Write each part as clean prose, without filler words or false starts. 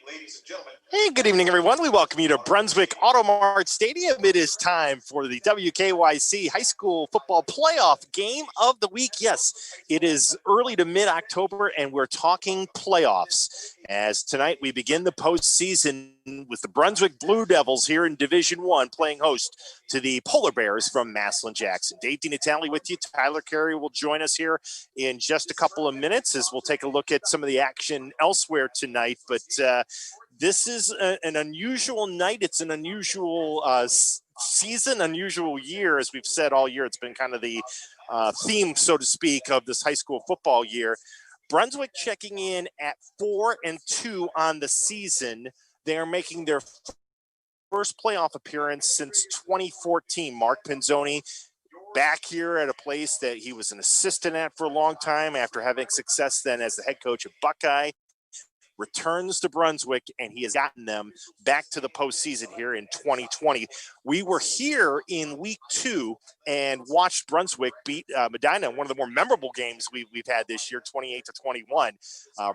Ladies and gentlemen. Hey, good evening, everyone. We welcome you to Brunswick Auto Mart Stadium. It is time for the WKYC High School Football Playoff Game of the Week. Yes, it is early to mid-October, and we're talking playoffs. As tonight we begin the postseason with the Brunswick Blue Devils here in Division I playing host to the Polar Bears from Massillon-Jackson. Dave DeNatale with you. Tyler Carey will join us here in just a couple of minutes as we'll take a look at some of the action elsewhere tonight. But this is an unusual night. It's an unusual season, unusual year. As we've said all year, it's been kind of the theme, so to speak, of this high school football year. Brunswick checking in at 4-2 on the season. They are making their first playoff appearance since 2014. Mark Pinzoni back here at a place that he was an assistant at for a long time after having success then as the head coach of Buckeye. Returns to Brunswick, and he has gotten them back to the postseason here in 2020. We were here in week 2 and watched Brunswick beat Medina in one of the more memorable games we've had this year, 28-21.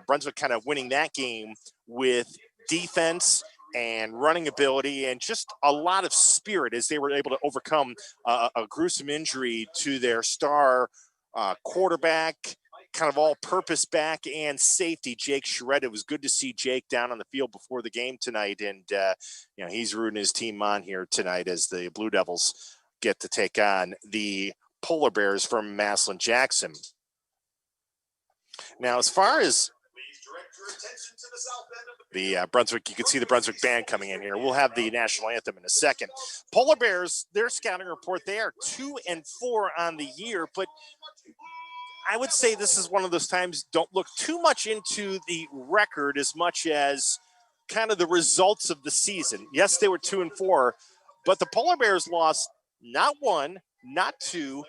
Brunswick kind of winning that game with defense and running ability and just a lot of spirit as they were able to overcome a gruesome injury to their star quarterback, kind of all-purpose back and safety, Jake Shred. It was good to see Jake down on the field before the game tonight, and he's rooting his team on here tonight as the Blue Devils get to take on the Polar Bears from Massillon-Jackson. Now, as far as the Brunswick, you can see the Brunswick band coming in here. We'll have the national anthem in a second. Polar Bears, their scouting report, they are 2-4 on the year, but I would say this is one of those times, don't look too much into the record as much as kind of the results of the season. Yes, they were 2-4, but the Polar Bears lost not 1, not 2,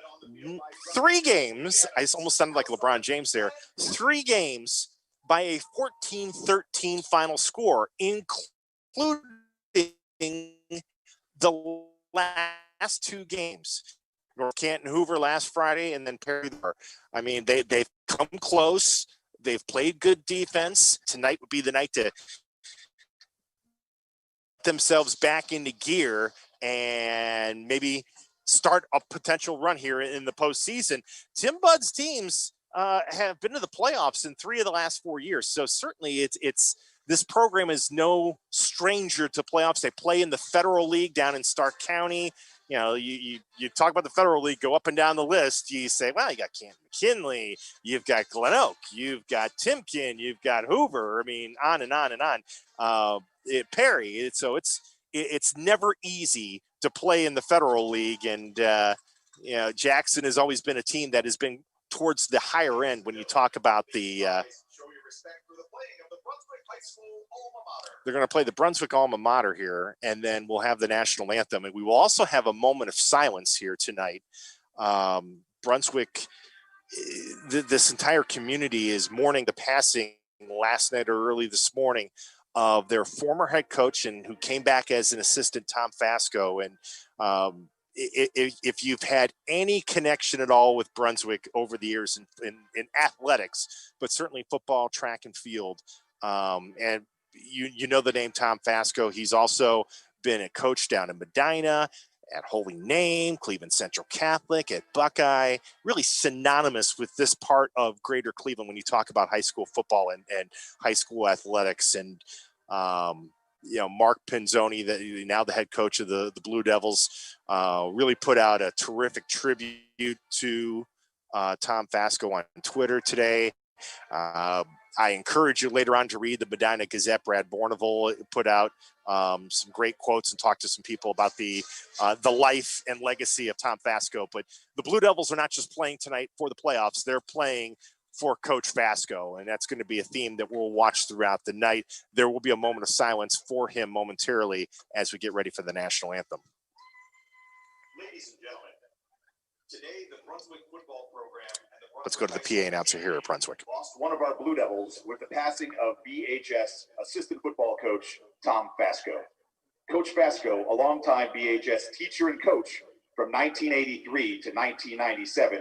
3 games. I almost sounded like LeBron James there. 3 games by a 14-13 final score, including the last 2 games. North Canton Hoover last Friday, and then Perry. I mean, they've come close. They've played good defense. Tonight would be the night to get themselves back into gear and maybe start a potential run here in the postseason. Tim Budd's teams have been to the playoffs in 3 of the last 4 years, so certainly it's this program is no stranger to playoffs. They play in the Federal League down in Stark County. You know, you talk about the Federal League, go up and down the list. You say, well, you got Canton McKinley, you've got Glen Oak, you've got Timken, you've got Hoover. I mean, on and on and on. Perry. So it's never easy to play in the Federal League, and Jackson has always been a team that has been towards the higher end when you talk about the. They're going to play the Brunswick alma mater here, and then we'll have the national anthem. And we will also have a moment of silence here tonight. Brunswick, this entire community is mourning the passing last night or early this morning of their former head coach and who came back as an assistant, Tom Fasco. And if you've had any connection at all with Brunswick over the years in athletics, but certainly football, track and field, and you know the name Tom Fasco. He's also been a coach down in Medina, at Holy Name, Cleveland Central Catholic, at Buckeye, really synonymous with this part of greater Cleveland when you talk about high school football and high school athletics. And, Mark Pinzoni, now the head coach of the Blue Devils, really put out a terrific tribute to Tom Fasco on Twitter today. I encourage you later on to read the Medina Gazette. Brad Bourneval put out some great quotes and talked to some people about the life and legacy of Tom Fasco. But the Blue Devils are not just playing tonight for the playoffs. They're playing for Coach Fasco, and that's going to be a theme that we'll watch throughout the night. There will be a moment of silence for him momentarily as we get ready for the national anthem. Ladies and gentlemen, today the Brunswick football program. Let's go to the PA announcer here at Brunswick. Lost one of our Blue Devils with the passing of BHS assistant football coach Tom Fasco. Coach Fasco, a longtime BHS teacher and coach from 1983 to 1997,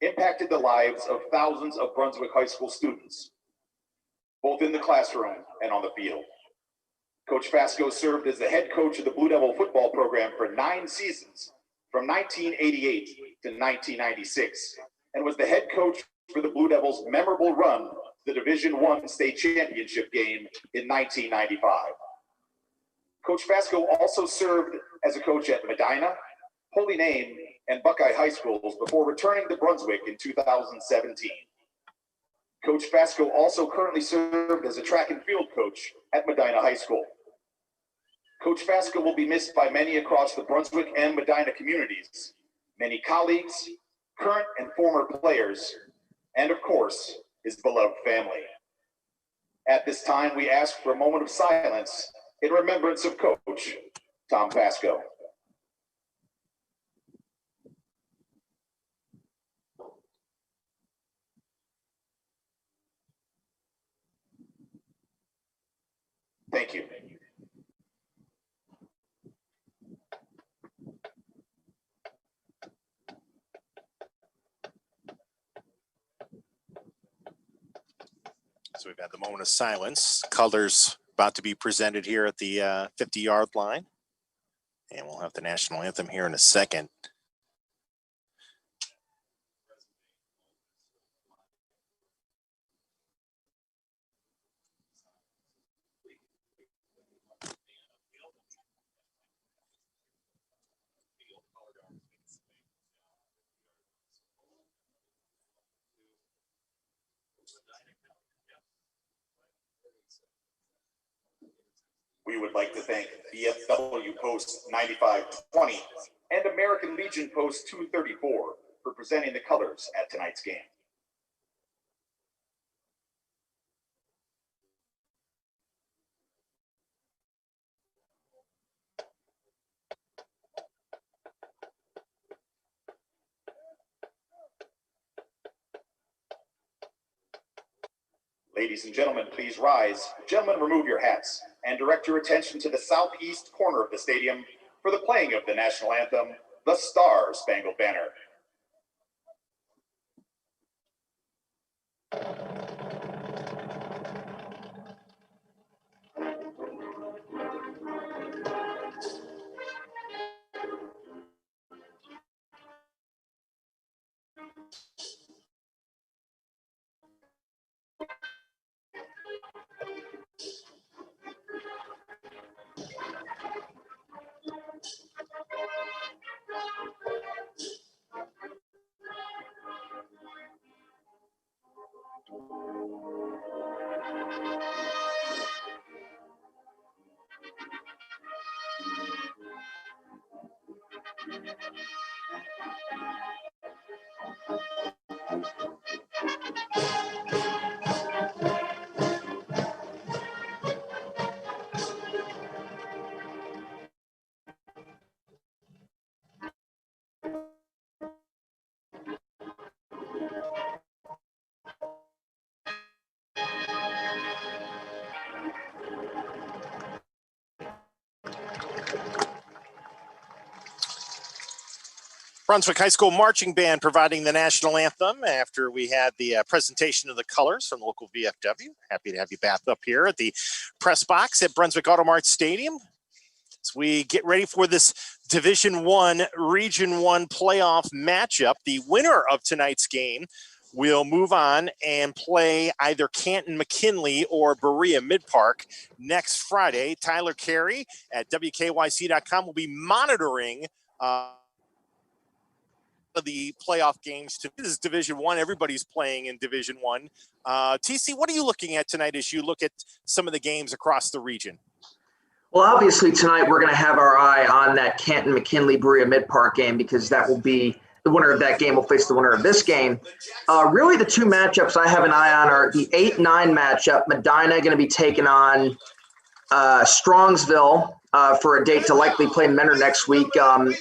impacted the lives of thousands of Brunswick High School students, both in the classroom and on the field. Coach Fasco served as the head coach of the Blue Devil football program for 9 seasons, from 1988 to 1996, and was the head coach for the Blue Devils' memorable run to the Division I state championship game in 1995. Coach Fasco also served as a coach at Medina, Holy Name, and Buckeye High Schools before returning to Brunswick in 2017. Coach Fasco also currently served as a track and field coach at Medina High School. Coach Fasco will be missed by many across the Brunswick and Medina communities, many colleagues, current and former players, and of course, his beloved family. At this time, we ask for a moment of silence in remembrance of Coach Tom Fasco. Thank you. So we've had the moment of silence. Colors about to be presented here at the 50-yard line. And we'll have the national anthem here in a second. We would like to thank VFW Post 9520 and American Legion Post 234 for presenting the colors at tonight's game. Ladies and gentlemen, please rise. Gentlemen, remove your hats and direct your attention to the southeast corner of the stadium for the playing of the national anthem, the Star-Spangled Banner. Brunswick High School Marching Band providing the national anthem after we had the presentation of the colors from the local VFW. Happy to have you back up here at the press box at Brunswick Auto Mart Stadium as we get ready for this Division I, Region I playoff matchup. The winner of tonight's game will move on and play either Canton McKinley or Berea Mid-Park next Friday. Tyler Carey at WKYC.com will be monitoring the playoff games. This is Division I. Everybody's playing in Division I. TC, what are you looking at tonight as you look at some of the games across the region? Well, obviously tonight we're going to have our eye on that Canton McKinley Berea Mid-Park game because that will be the winner of that game will face the winner of this game. Really, the two matchups I have an eye on are the 8-9 matchup. Medina going to be taking on Strongsville for a date to likely play Mentor next week.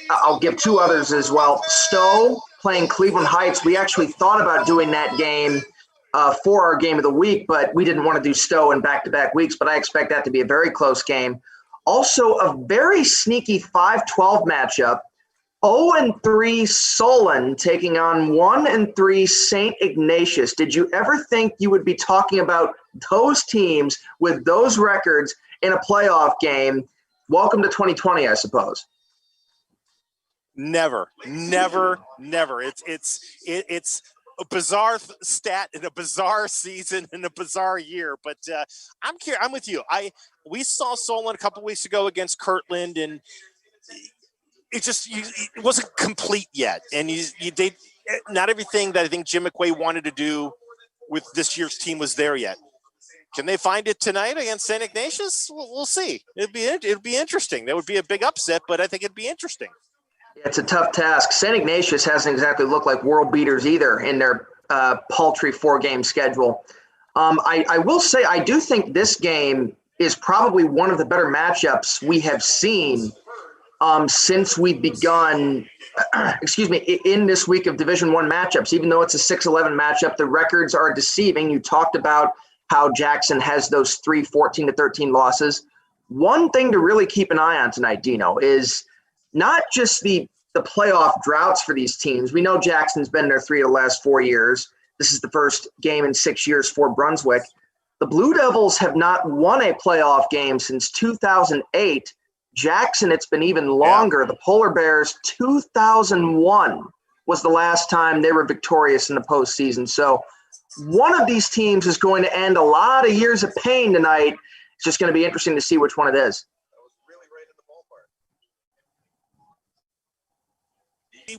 I'll give two others as well. Stowe playing Cleveland Heights. We actually thought about doing that game for our game of the week, but we didn't want to do Stowe in back-to-back weeks, but I expect that to be a very close game. Also, a very sneaky 5-12 matchup. 0-3 Solon taking on 1-3 St. Ignatius. Did you ever think you would be talking about those teams with those records in a playoff game? Welcome to 2020, I suppose. Never. It's a bizarre stat in a bizarre season in a bizarre year, but I'm with you. We saw Solon a couple weeks ago against Kirtland, and it wasn't complete yet. And not everything that I think Jim McQuay wanted to do with this year's team was there yet. Can they find it tonight against St. Ignatius? We'll see. It'd be interesting. That would be a big upset, but I think it'd be interesting. It's a tough task. St. Ignatius hasn't exactly looked like world beaters either in their paltry 4-game schedule. I will say I do think this game is probably one of the better matchups we have seen since we've begun, in this week of Division I matchups. Even though it's a 6-11 matchup, the records are deceiving. You talked about how Jackson has those 3 14-13 losses. One thing to really keep an eye on tonight, Dino, is not just the playoff droughts for these teams. We know Jackson's been there 3 of the last 4 years. This is the first game in 6 years for Brunswick. The Blue Devils have not won a playoff game since 2008. Jackson, it's been even longer. Yeah. The Polar Bears, 2001 was the last time they were victorious in the postseason. So one of these teams is going to end a lot of years of pain tonight. It's just going to be interesting to see which one it is.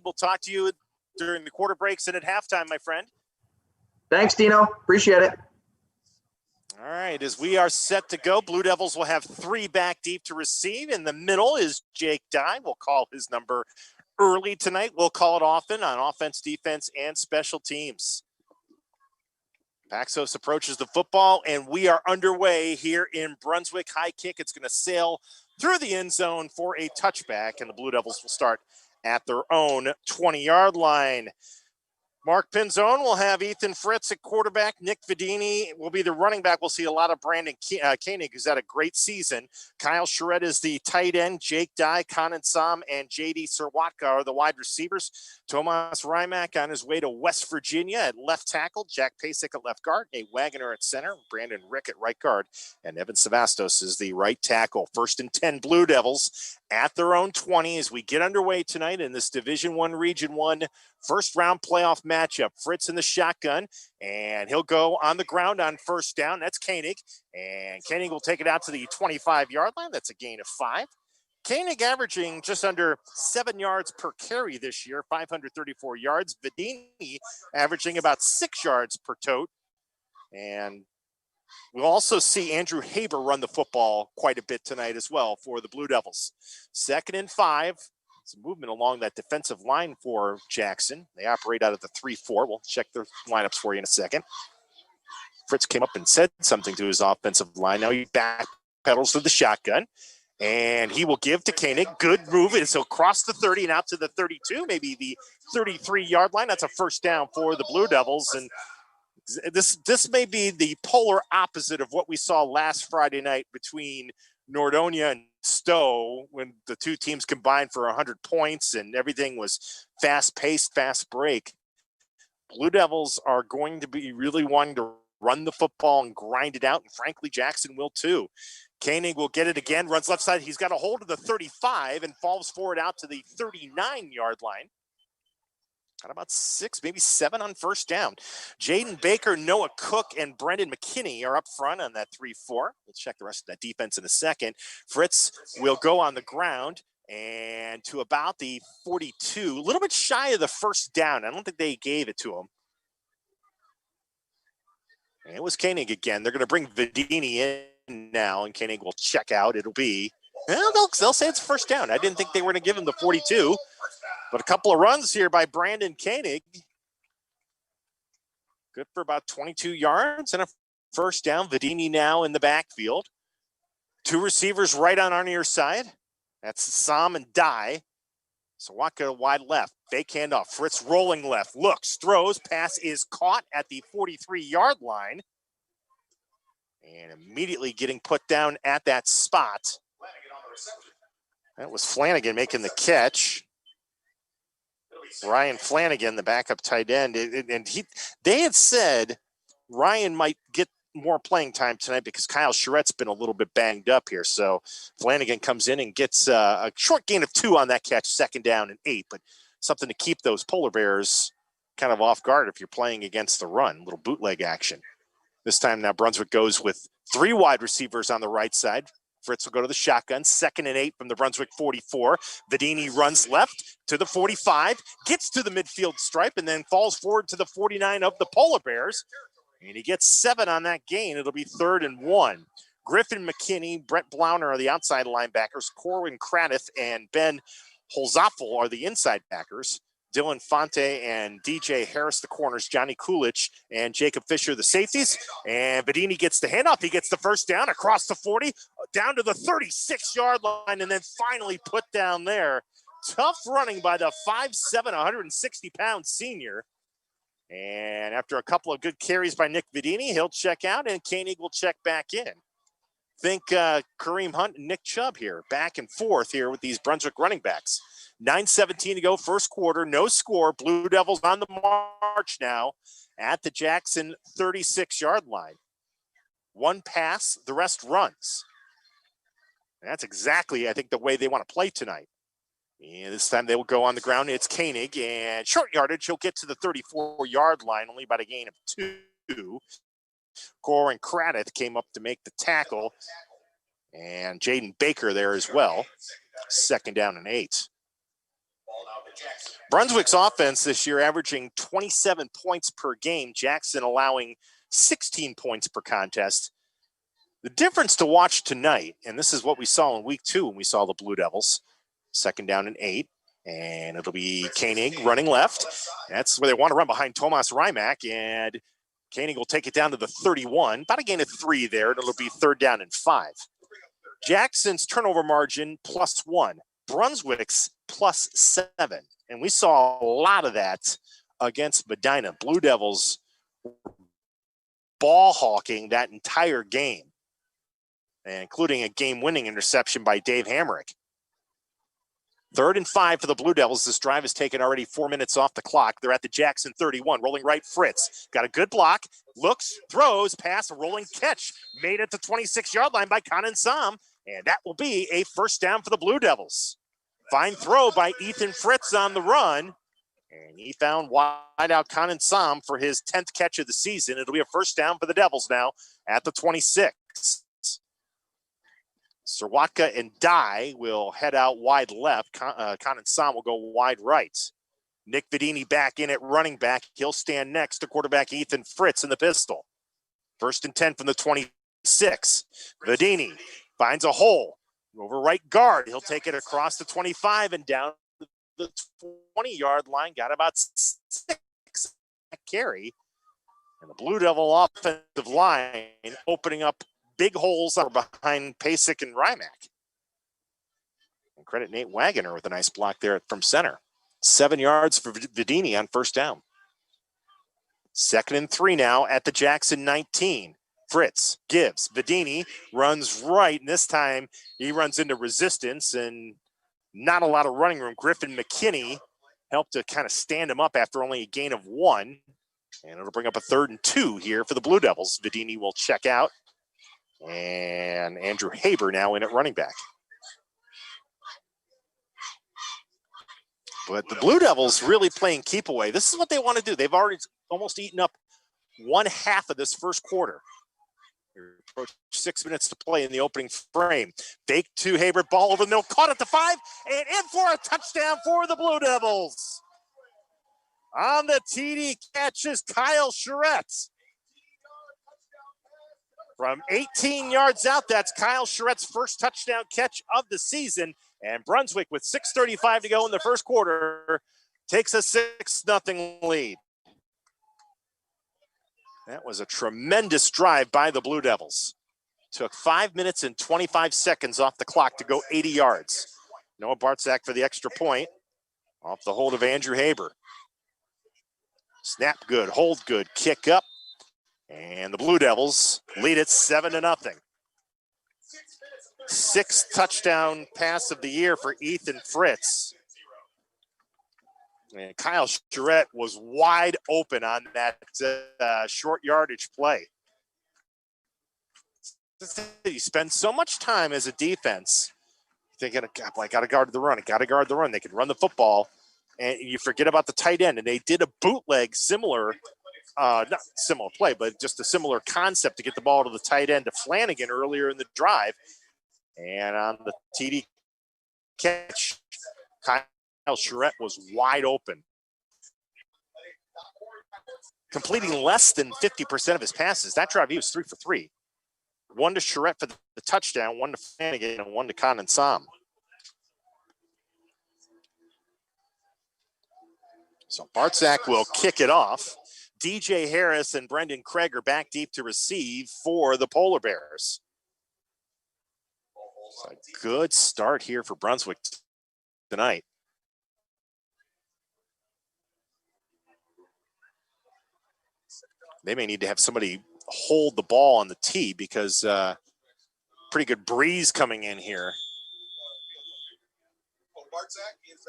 We'll talk to you during the quarter breaks and at halftime, my friend. Thanks, Dino. Appreciate it. All right, as we are set to go, Blue Devils will have 3 back deep to receive. In the middle is Jake Dye. We'll call his number early tonight. We'll call it often on offense, defense, and special teams. Paxos approaches the football, and we are underway here in Brunswick. High kick. It's going to sail through the end zone for a touchback, and the Blue Devils will start at their own 20-yard line. Mark Pinzone will have Ethan Fritz at quarterback. Nick Vidini will be the running back. We'll see a lot of Brandon Koenig, who's had a great season. Kyle Charette is the tight end. Jake Dye, Conan Sam, and J.D. Serwatka are the wide receivers. Tomas Rymack on his way to West Virginia at left tackle. Jack Pasek at left guard. Nate Wagoner at center. Brandon Rick at right guard. And Evan Savastos is the right tackle. 1st and 10 Blue Devils at their own 20 as we get underway tonight in this Division I Region 1 first-round playoff matchup. Fritz in the shotgun, and he'll go on the ground on first down. That's Koenig, and Koenig will take it out to the 25-yard line. That's a gain of 5. Koenig averaging just under 7 yards per carry this year, 534 yards. Vidini averaging about 6 yards per tote. And we'll also see Andrew Haber run the football quite a bit tonight as well for the Blue Devils. 2nd and 5. Some movement along that defensive line for Jackson. They operate out of the 3-4. We'll check their lineups for you in a second. Fritz came up and said something to his offensive line. Now he backpedals to the shotgun, and he will give to Koenig. Good move. And so cross the 30 and out to the 32, maybe the 33-yard line. That's a first down for the Blue Devils. And this may be the polar opposite of what we saw last Friday night between Nordonia and Stowe when the two teams combined for 100 points and everything was fast-paced, fast break. Blue Devils are going to be really wanting to run the football and grind it out, and frankly, Jackson will too. Koenig will get it again, runs left side. He's got a hold of the 35 and falls forward out to the 39-yard line. Got about 6, maybe 7 on first down. Jaden Baker, Noah Cook, and Brendan McKinney are up front on that 3-4. We'll check the rest of that defense in a second. Fritz will go on the ground and to about the 42, a little bit shy of the first down. I don't think they gave it to him. And it was Koenig again. They're going to bring Vidini in now, and Koenig will check out. It'll be, well, they'll say it's first down. I didn't think they were going to give him the 42. But a couple of runs here by Brandon Koenig. Good for about 22 yards and a first down. Vidini now in the backfield. 2 receivers right on our near side. That's Sam and Dye. Sawatka wide left. Fake handoff. Fritz rolling left. Looks, throws. Pass is caught at the 43-yard line. And immediately getting put down at that spot. That was Flanagan making the catch. Ryan Flanagan, the backup tight end, and they had said Ryan might get more playing time tonight because Kyle Charette's been a little bit banged up here. So Flanagan comes in and gets a short gain of 2 on that catch, 2nd down and 8, but something to keep those Polar Bears kind of off guard if you're playing against the run, little bootleg action. This time now Brunswick goes with 3 wide receivers on the right side. Fritz will go to the shotgun, 2nd and 8 from the Brunswick 44. Vedini runs left to the 45, gets to the midfield stripe, and then falls forward to the 49 of the Polar Bears. And he gets 7 on that gain. It'll be 3rd and 1. Griffin McKinney, Brett Blauner are the outside linebackers. Corwin Cradith and Ben Holzaffel are the inside backers. Dylan Fonte and DJ Harris, the corners. Johnny Kulich and Jacob Fisher, the safeties. And Vedini gets the handoff. He gets the first down across the 40, down to the 36-yard line, and then finally put down there. Tough running by the 5'7", 160-pound senior. And after a couple of good carries by Nick Vedini, he'll check out, and Koenig will check back in. Think Kareem Hunt and Nick Chubb here, back and forth here with these Brunswick running backs. 9:17 to go, first quarter, no score. Blue Devils on the march now at the Jackson 36-yard line. 1 pass, the rest runs. And that's exactly, I think, the way they want to play tonight. And this time they will go on the ground. It's Koenig, and short yardage, he'll get to the 34-yard line, only by a gain of 2. Corwin Cradith came up to make the tackle, and Jaden Baker there as well. 2nd down and 8. Brunswick's offense this year averaging 27 points per game. Jackson allowing 16 points per contest. The difference to watch tonight, and this is what we saw in week 2 when we saw the Blue Devils. 2nd down and 8, and it'll be Koenig running left. That's where they want to run behind Tomas Rymack, and Koenig will take it down to the 31. About a gain of 3 there, and it'll be 3rd down and 5. Jackson's turnover margin +1. Brunswick's +7. And we saw a lot of that against Medina. Blue Devils ball hawking that entire game, including a game-winning interception by Dave Hamrick. 3rd and 5 for the Blue Devils. This drive has taken already 4 minutes off the clock. They're at the Jackson 31. Rolling right, Fritz. Got a good block. Looks, throws, pass, a rolling catch. Made at the 26-yard line by Kanan Sam. And that will be a 1st down for the Blue Devils. Fine throw by Ethan Fritz on the run. And he found wide out Kanan Sam for his 10th catch of the season. It'll be a 1st down for the Devils now at the 26. Serwatka and Dye will head out wide left. Kanan Sam will go wide right. Nick Vedini back in at running back. He'll stand next to quarterback Ethan Fritz in the pistol. 1st and 10 from the 26. Vedini finds a hole over right guard. He'll take it across the 25 and down the 20-yard line. Got about 6 carry. And the Blue Devil offensive line opening up big holes behind Pasek and Rymack. And credit Nate Wagoner with a nice block there from center. 7 yards for Vedini on 1st down. 2nd and 3 now at the Jackson 19. Fritz gives. Vedini runs right, and this time he runs into resistance and not a lot of running room. Griffin McKinney helped to kind of stand him up after only a gain of 1. And it'll bring up a 3rd and 2 here for the Blue Devils. Vedini will check out. And Andrew Haber now in at running back. But the Blue Devils really playing keep away. This is what they want to do. They've already almost eaten up 1/2 of this first quarter. Approach 6 minutes to play in the opening frame. Fake to Haber, ball over the middle, caught at the 5, and in for a touchdown for the Blue Devils. On the TD catch is Kyle Charette. From 18 yards out, that's Kyle Charette's first touchdown catch of the season. And Brunswick, with 6:35 to go in the first quarter, takes a 6-0 lead. That was a tremendous drive by the Blue Devils. Took 5 minutes and 25 seconds off the clock to go 80 yards. Noah Bartzak for the extra point. Off the hold of Andrew Haber. Snap good, hold good, kick up. And the Blue Devils lead it 7-0. 6th touchdown pass of the year for Ethan Fritz. And Kyle Charette was wide open on that short yardage play. You spend so much time as a defense thinking, I got to guard the run. I got to guard the run. They can run the football, and you forget about the tight end. And they did a bootleg similar, not similar play, but just a similar concept to get the ball to the tight end to Flanagan earlier in the drive. And on the TD catch, Kyle Charette was wide open, completing less than 50% of his passes. That drive, he was 3 for 3. 1 to Charette for the touchdown, 1 to Flanagan, and 1 to Conan Sam. So Bartzak will kick it off. DJ Harris and Brendan Craig are back deep to receive for the Polar Bears. So a good start here for Brunswick tonight. They may need to have somebody hold the ball on the tee because pretty good breeze coming in here. Bartzak is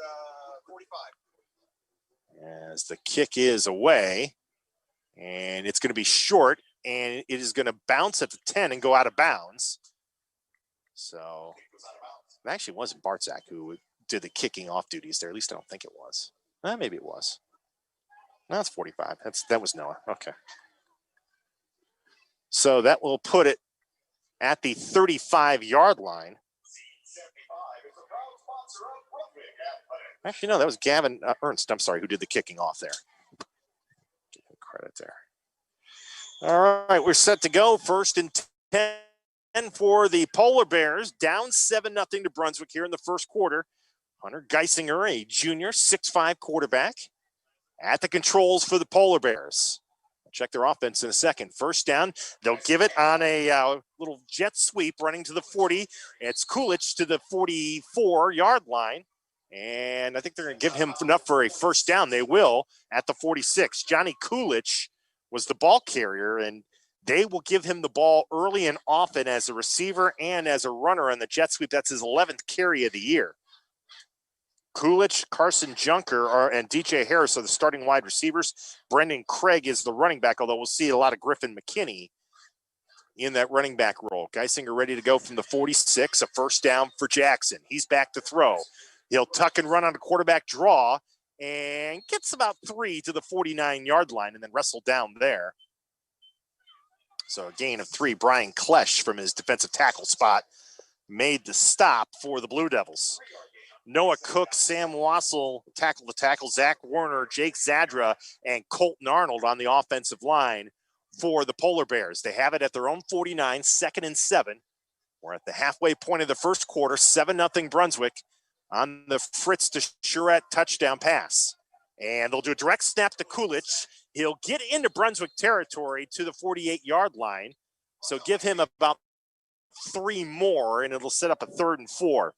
45. As the kick is away, and it's going to be short, and it is going to bounce at the 10 and go out of bounds. So it actually wasn't Bartzak who did the kicking off duties there. At least I don't think it was. Maybe it was. No, that's 45. That was Noah. Okay. So that will put it at the 35-yard line. Actually, no, that was Gavin Ernst, I'm sorry, who did the kicking off there. Give him credit there. All right, we're set to go. 1st and 10 for the Polar Bears. Down 7-0 to Brunswick here in the first quarter. Hunter Geisinger, a junior, 6'5" quarterback, at the controls for the Polar Bears. I'll check their offense in a second. First down, they'll give it on a little jet sweep running to the 40. It's Coolidge to the 44-yard line. And I think they're going to give him enough for a first down. They will at the 46. Johnny Coolidge was the ball carrier, and they will give him the ball early and often as a receiver and as a runner on the jet sweep. That's his 11th carry of the year. Coolidge, Carson Junker, and DJ Harris are the starting wide receivers. Brendan Craig is the running back, although we'll see a lot of Griffin McKinney in that running back role. Geisinger ready to go from the 46, a first down for Jackson. He's back to throw. He'll tuck and run on a quarterback draw and gets about 3 to the 49-yard line and then wrestled down there. So a gain of 3. Brian Klesch from his defensive tackle spot made the stop for the Blue Devils. Noah Cook, Sam Wassel tackle to tackle, Zach Warner, Jake Zadra, and Colton Arnold on the offensive line for the Polar Bears. They have it at their own 49, 2nd and 7. We're at the halfway point of the first quarter, 7-0 Brunswick on the Fritz to Charette touchdown pass. And they'll do a direct snap to Coolidge. He'll get into Brunswick territory to the 48-yard line. So give him about 3 more, and it'll set up a 3rd and 4.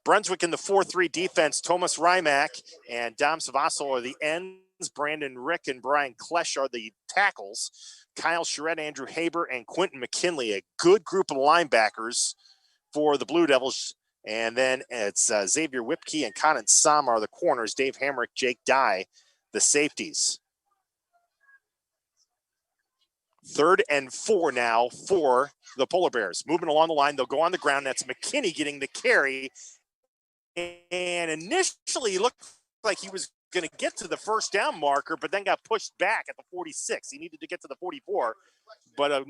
Brunswick in the 4-3 defense, Thomas Rymack and Dom Savasso are the ends. Brandon Rick and Brian Klesch are the tackles. Kyle Charette, Andrew Haber, and Quentin McKinley, a good group of linebackers for the Blue Devils. And then it's Xavier Whipke and Conan Sam are the corners. Dave Hamrick, Jake Dye, the safeties. 3rd and 4 now for the Polar Bears. Moving along the line, they'll go on the ground. That's McKinney getting the carry. And initially looked like he was going to get to the first down marker, but then got pushed back at the 46. He needed to get to the 44, but a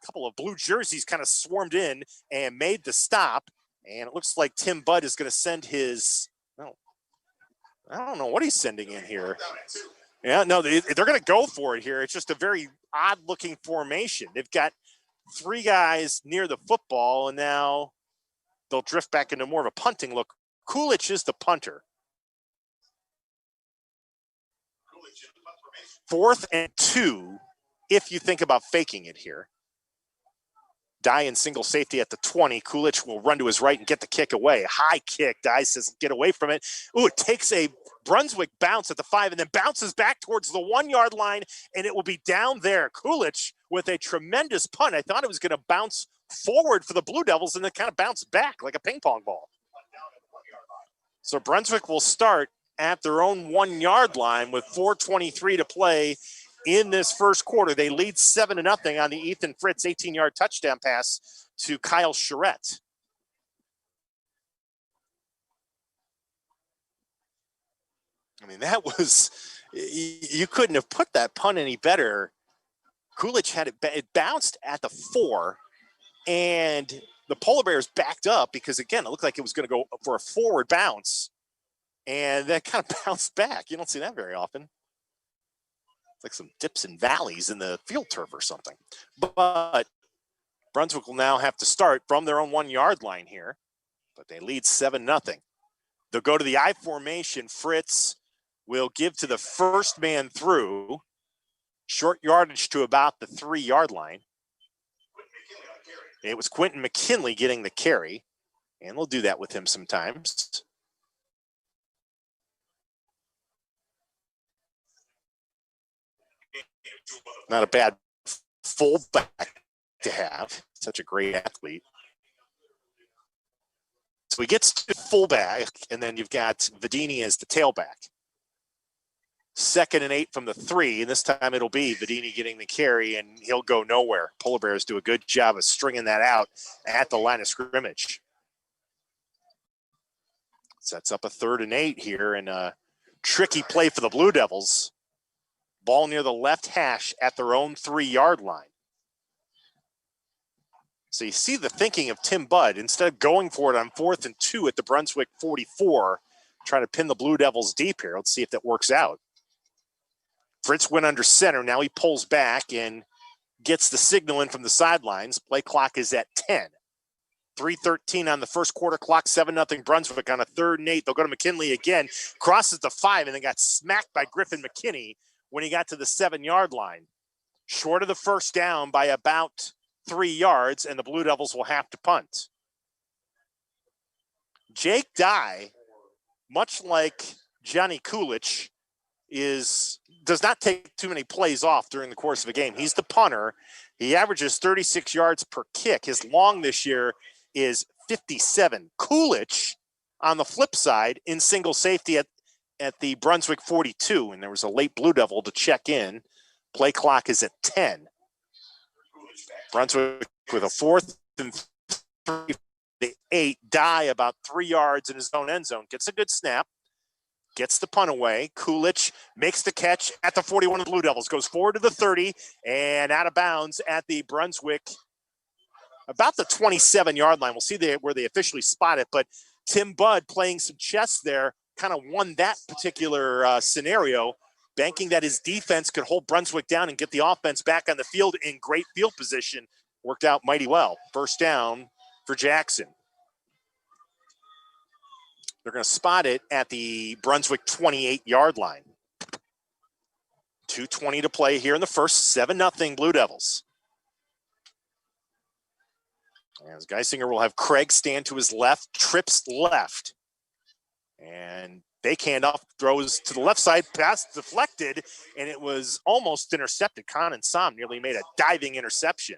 couple of blue jerseys kind of swarmed in and made the stop. And it looks like Tim Budd is going to send his, I don't know what he's sending in here. Yeah, no, they're going to go for it here. It's just a very odd-looking formation. They've got 3 guys near the football, and now they'll drift back into more of a punting look. Coolidge is the punter. 4th and 2, if you think about faking it here. Dye in single safety at the 20. Coolidge will run to his right and get the kick away. High kick. Dye says, get away from it. Ooh, it takes a Brunswick bounce at the 5 and then bounces back towards the 1-yard line, and it will be down there. Coolidge with a tremendous punt. I thought it was going to bounce forward for the Blue Devils and then kind of bounce back like a ping pong ball. So Brunswick will start at their own 1 yard line with 4:23 to play in this first quarter. They lead 7-0 on the Ethan Fritz 18-yard touchdown pass to Kyle Charette. I mean, that was, you couldn't have put that punt any better. Coolidge had it bounced at the 4, and the Polar Bears backed up because, again, it looked like it was going to go for a forward bounce, and that kind of bounced back. You don't see that very often. It's like some dips and valleys in the field turf or something. But Brunswick will now have to start from their own 1 yard line here, but they lead 7-0. They'll go to the I formation. Fritz will give to the first man through, short yardage to about the 3 yard line. It was Quentin McKinley getting the carry, and we'll do that with him sometimes. Not a bad fullback to have. Such a great athlete. So he gets to fullback, and then you've got Vedini as the tailback. 2nd and 8 from the 3, and this time it'll be Vedini getting the carry, and he'll go nowhere. Polar Bears do a good job of stringing that out at the line of scrimmage. Sets up a 3rd and 8 here, and a tricky play for the Blue Devils. Ball near the left hash at their own 3 yard line. So you see the thinking of Tim Budd. Instead of going for it on 4th and 2 at the Brunswick 44, trying to pin the Blue Devils deep here. Let's see if that works out. Fritz went under center. Now he pulls back and gets the signal in from the sidelines. Play clock is at 10. 3:13 on the first quarter clock, 7-0 Brunswick on a 3rd and 8. They'll go to McKinley again, crosses the 5, and then got smacked by Griffin McKinney when he got to the 7 yard line. Short of the first down by about 3 yards, and the Blue Devils will have to punt. Jake Dye, much like Johnny Coolidge, does not take too many plays off during the course of a game. He's the punter. He averages 36 yards per kick. His long this year is 57. Coolidge, on the flip side, in single safety at the Brunswick 42, and there was a late Blue Devil to check in. Play clock is at 10. Brunswick with a 4th and 3, 8. Dye about 3 yards in his own end zone. Gets a good snap. Gets the punt away. Coolidge makes the catch at the 41 of the Blue Devils. Goes forward to the 30 and out of bounds at the Brunswick, about the 27 yard line. We'll see where they officially spot it, but Tim Budd playing some chess there kind of won that particular scenario, banking that his defense could hold Brunswick down and get the offense back on the field in great field position. Worked out mighty well. First down for Jackson. They're going to spot it at the Brunswick 28 yard line. 2:20 to play here in the first. 7-0 Blue Devils. As Geisinger will have Craig stand to his left, trips left. And fake handoff, throws to the left side, pass deflected, and it was almost intercepted. Conan Som nearly made a diving interception.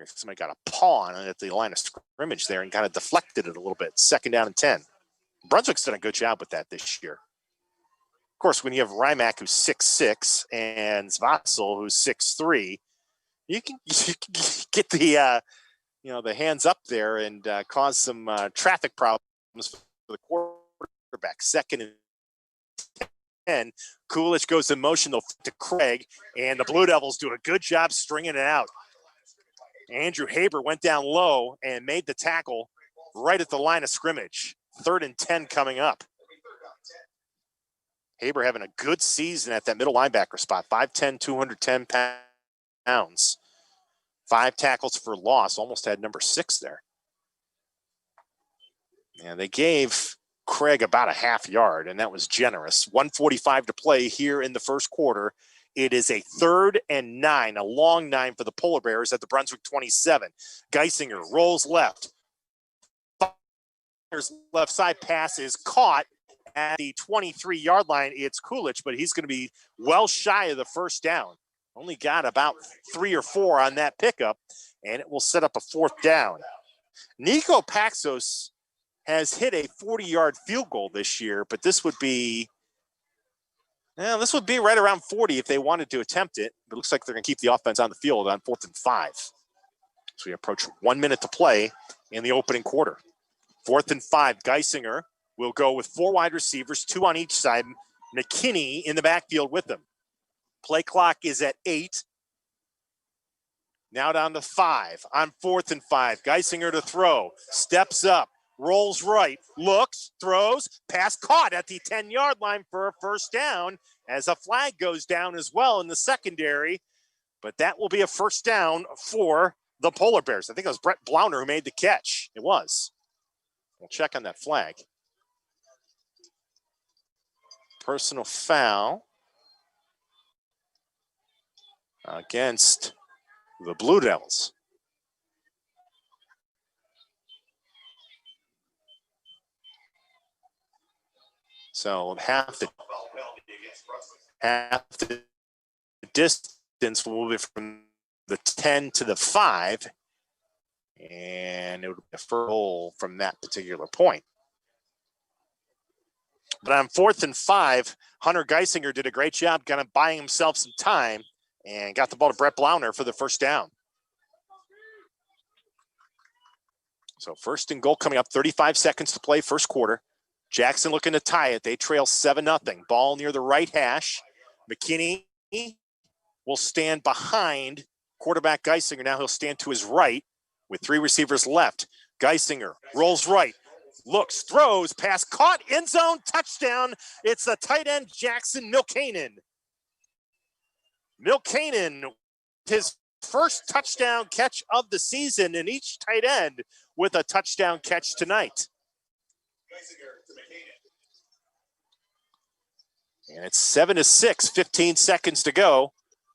Somebody got a paw on it at the line of scrimmage there and kind of deflected it a little bit. 2nd down and 10. Brunswick's done a good job with that this year. Of course, when you have Rymack, who's 6'6", and Zvassel, who's 6'3", you can get the the hands up there and cause some traffic problems for the quarterback. 2nd and 10. Coolidge goes in motion. They'll flip to Craig, and the Blue Devils do a good job stringing it out. Andrew Haber went down low and made the tackle right at the line of scrimmage. 3rd and 10 coming up. Haber having a good season at that middle linebacker spot. 5'10", 210 pounds. 5 tackles for loss. Almost had number 6 there. And they gave Craig about a half yard, and that was generous. 1:45 to play here in the first quarter. It is a 3rd and 9, a long 9 for the Polar Bears at the Brunswick 27. Geisinger rolls left. Left side pass is caught at the 23-yard line. It's Coolidge, but he's going to be well shy of the first down. Only got about 3 or 4 on that pickup, and it will set up a 4th down. Nico Paxos has hit a 40-yard field goal this year, but this would be right around 40 if they wanted to attempt it. But it looks like they're going to keep the offense on the field on 4th and 5. So we approach 1 minute to play in the opening quarter. 4th and 5, Geisinger will go with 4 wide receivers, 2 on each side. McKinney in the backfield with them. Play clock is at 8. Now down to 5 on 4th and 5. Geisinger to throw. Steps up. Rolls right. Looks. Throws. Pass caught at the 10-yard line for a first down as a flag goes down as well in the secondary. But that will be a first down for the Polar Bears. I think it was Brett Blauner who made the catch. It was. We'll check on that flag. Personal foul against the Blue Devils. So half the distance will be from the 10 to the 5, and it would be a first goal from that particular point. But on 4th and 5, Hunter Geisinger did a great job kind of buying himself some time and got the ball to Brett Blauner for the first down. So 1st and goal coming up, 35 seconds to play, first quarter. Jackson looking to tie it. They trail 7-0. Ball near the right hash. McKinney will stand behind quarterback Geisinger. Now he'll stand to his right with 3 receivers left. Geisinger rolls right. Looks, throws, pass caught, end zone, touchdown. It's the tight end, Jackson Milkanen. Milkanen, his first touchdown catch of the season, and each tight end with a touchdown catch tonight. And it's 7-6, 15 seconds to go.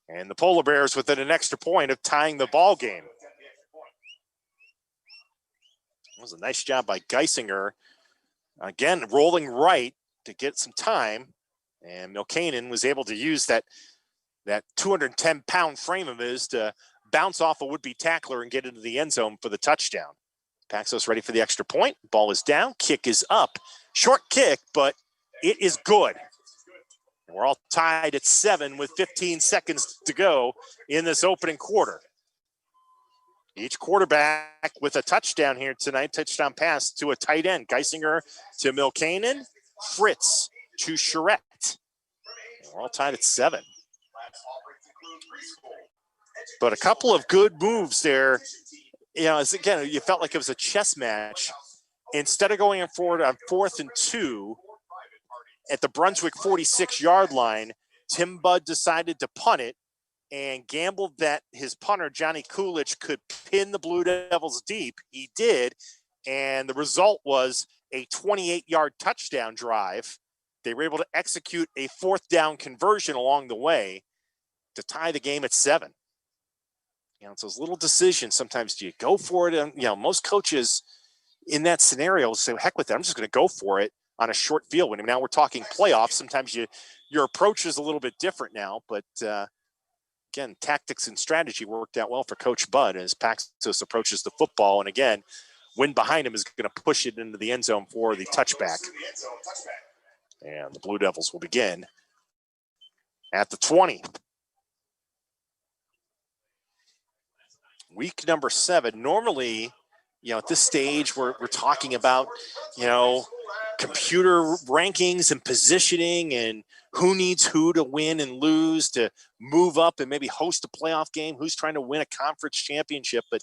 And the Polar Bears within an extra point of tying the ball game. That was a nice job by Geisinger. Again, rolling right to get some time. And Milkanen was able to use that 210-pound frame of his to bounce off a would-be tackler and get into the end zone for the touchdown. Paxos ready for the extra point. Ball is down. Kick is up. Short kick, but it is good. We're all tied at 7 with 15 seconds to go in this opening quarter. Each quarterback with a touchdown here tonight, touchdown pass to a tight end. Geisinger to Milkanen, Fritz to Charette. We're all tied at 7. But a couple of good moves there. You know, again, you felt like it was a chess match. Instead of going forward on 4th and 2 at the Brunswick 46-yard line, Tim Budd decided to punt it and gambled that his punter, Johnny Coolidge, could pin the Blue Devils deep. He did, and the result was a 28-yard touchdown drive. They were able to execute a 4th down conversion along the way to tie the game at 7. You know, it's those little decisions. Sometimes do you go for it? And, you know, most coaches in that scenario say, heck with it, I'm just going to go for it on a short field. When now we're talking playoffs, sometimes your approach is a little bit different now. But, again, tactics and strategy worked out well for Coach Budd as Paxos approaches the football. And, again, wind behind him is going to push it into the end zone for the touchback. And the Blue Devils will begin at the 20. Week number 7. Normally, you know, at this stage, we're talking about, you know, computer rankings and positioning and who needs who to win and lose to move up and maybe host a playoff game, who's trying to win a conference championship. But,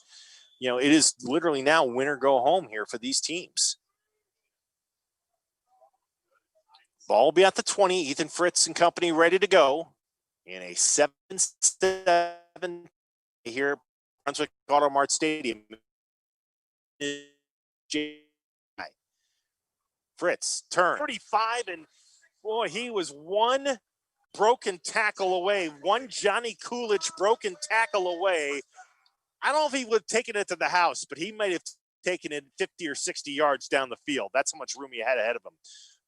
you know, it is literally now win or go home here for these teams. Ball will be at the 20. Ethan Fritz and company ready to go in a 7-7 here at Brunswick Auto Mart Stadium. Fritz turn 35, and boy, he was one broken tackle away, one Johnny Coolidge broken tackle away. I don't know if he would have taken it to the house, but he might have taken it 50 or 60 yards down the field. That's how much room he had ahead of him.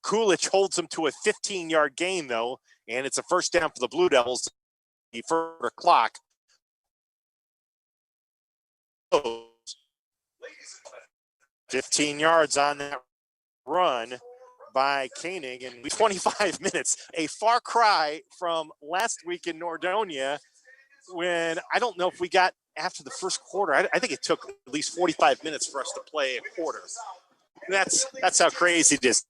Coolidge holds him to a 15-yard gain, though, and it's a first down for the Blue Devils. The further clock. 15 yards on that run by Koenig in 25 minutes, a far cry from last week in Nordonia when I don't know if we got after the first quarter. I think it took at least 45 minutes for us to play a quarter. That's how crazy it is.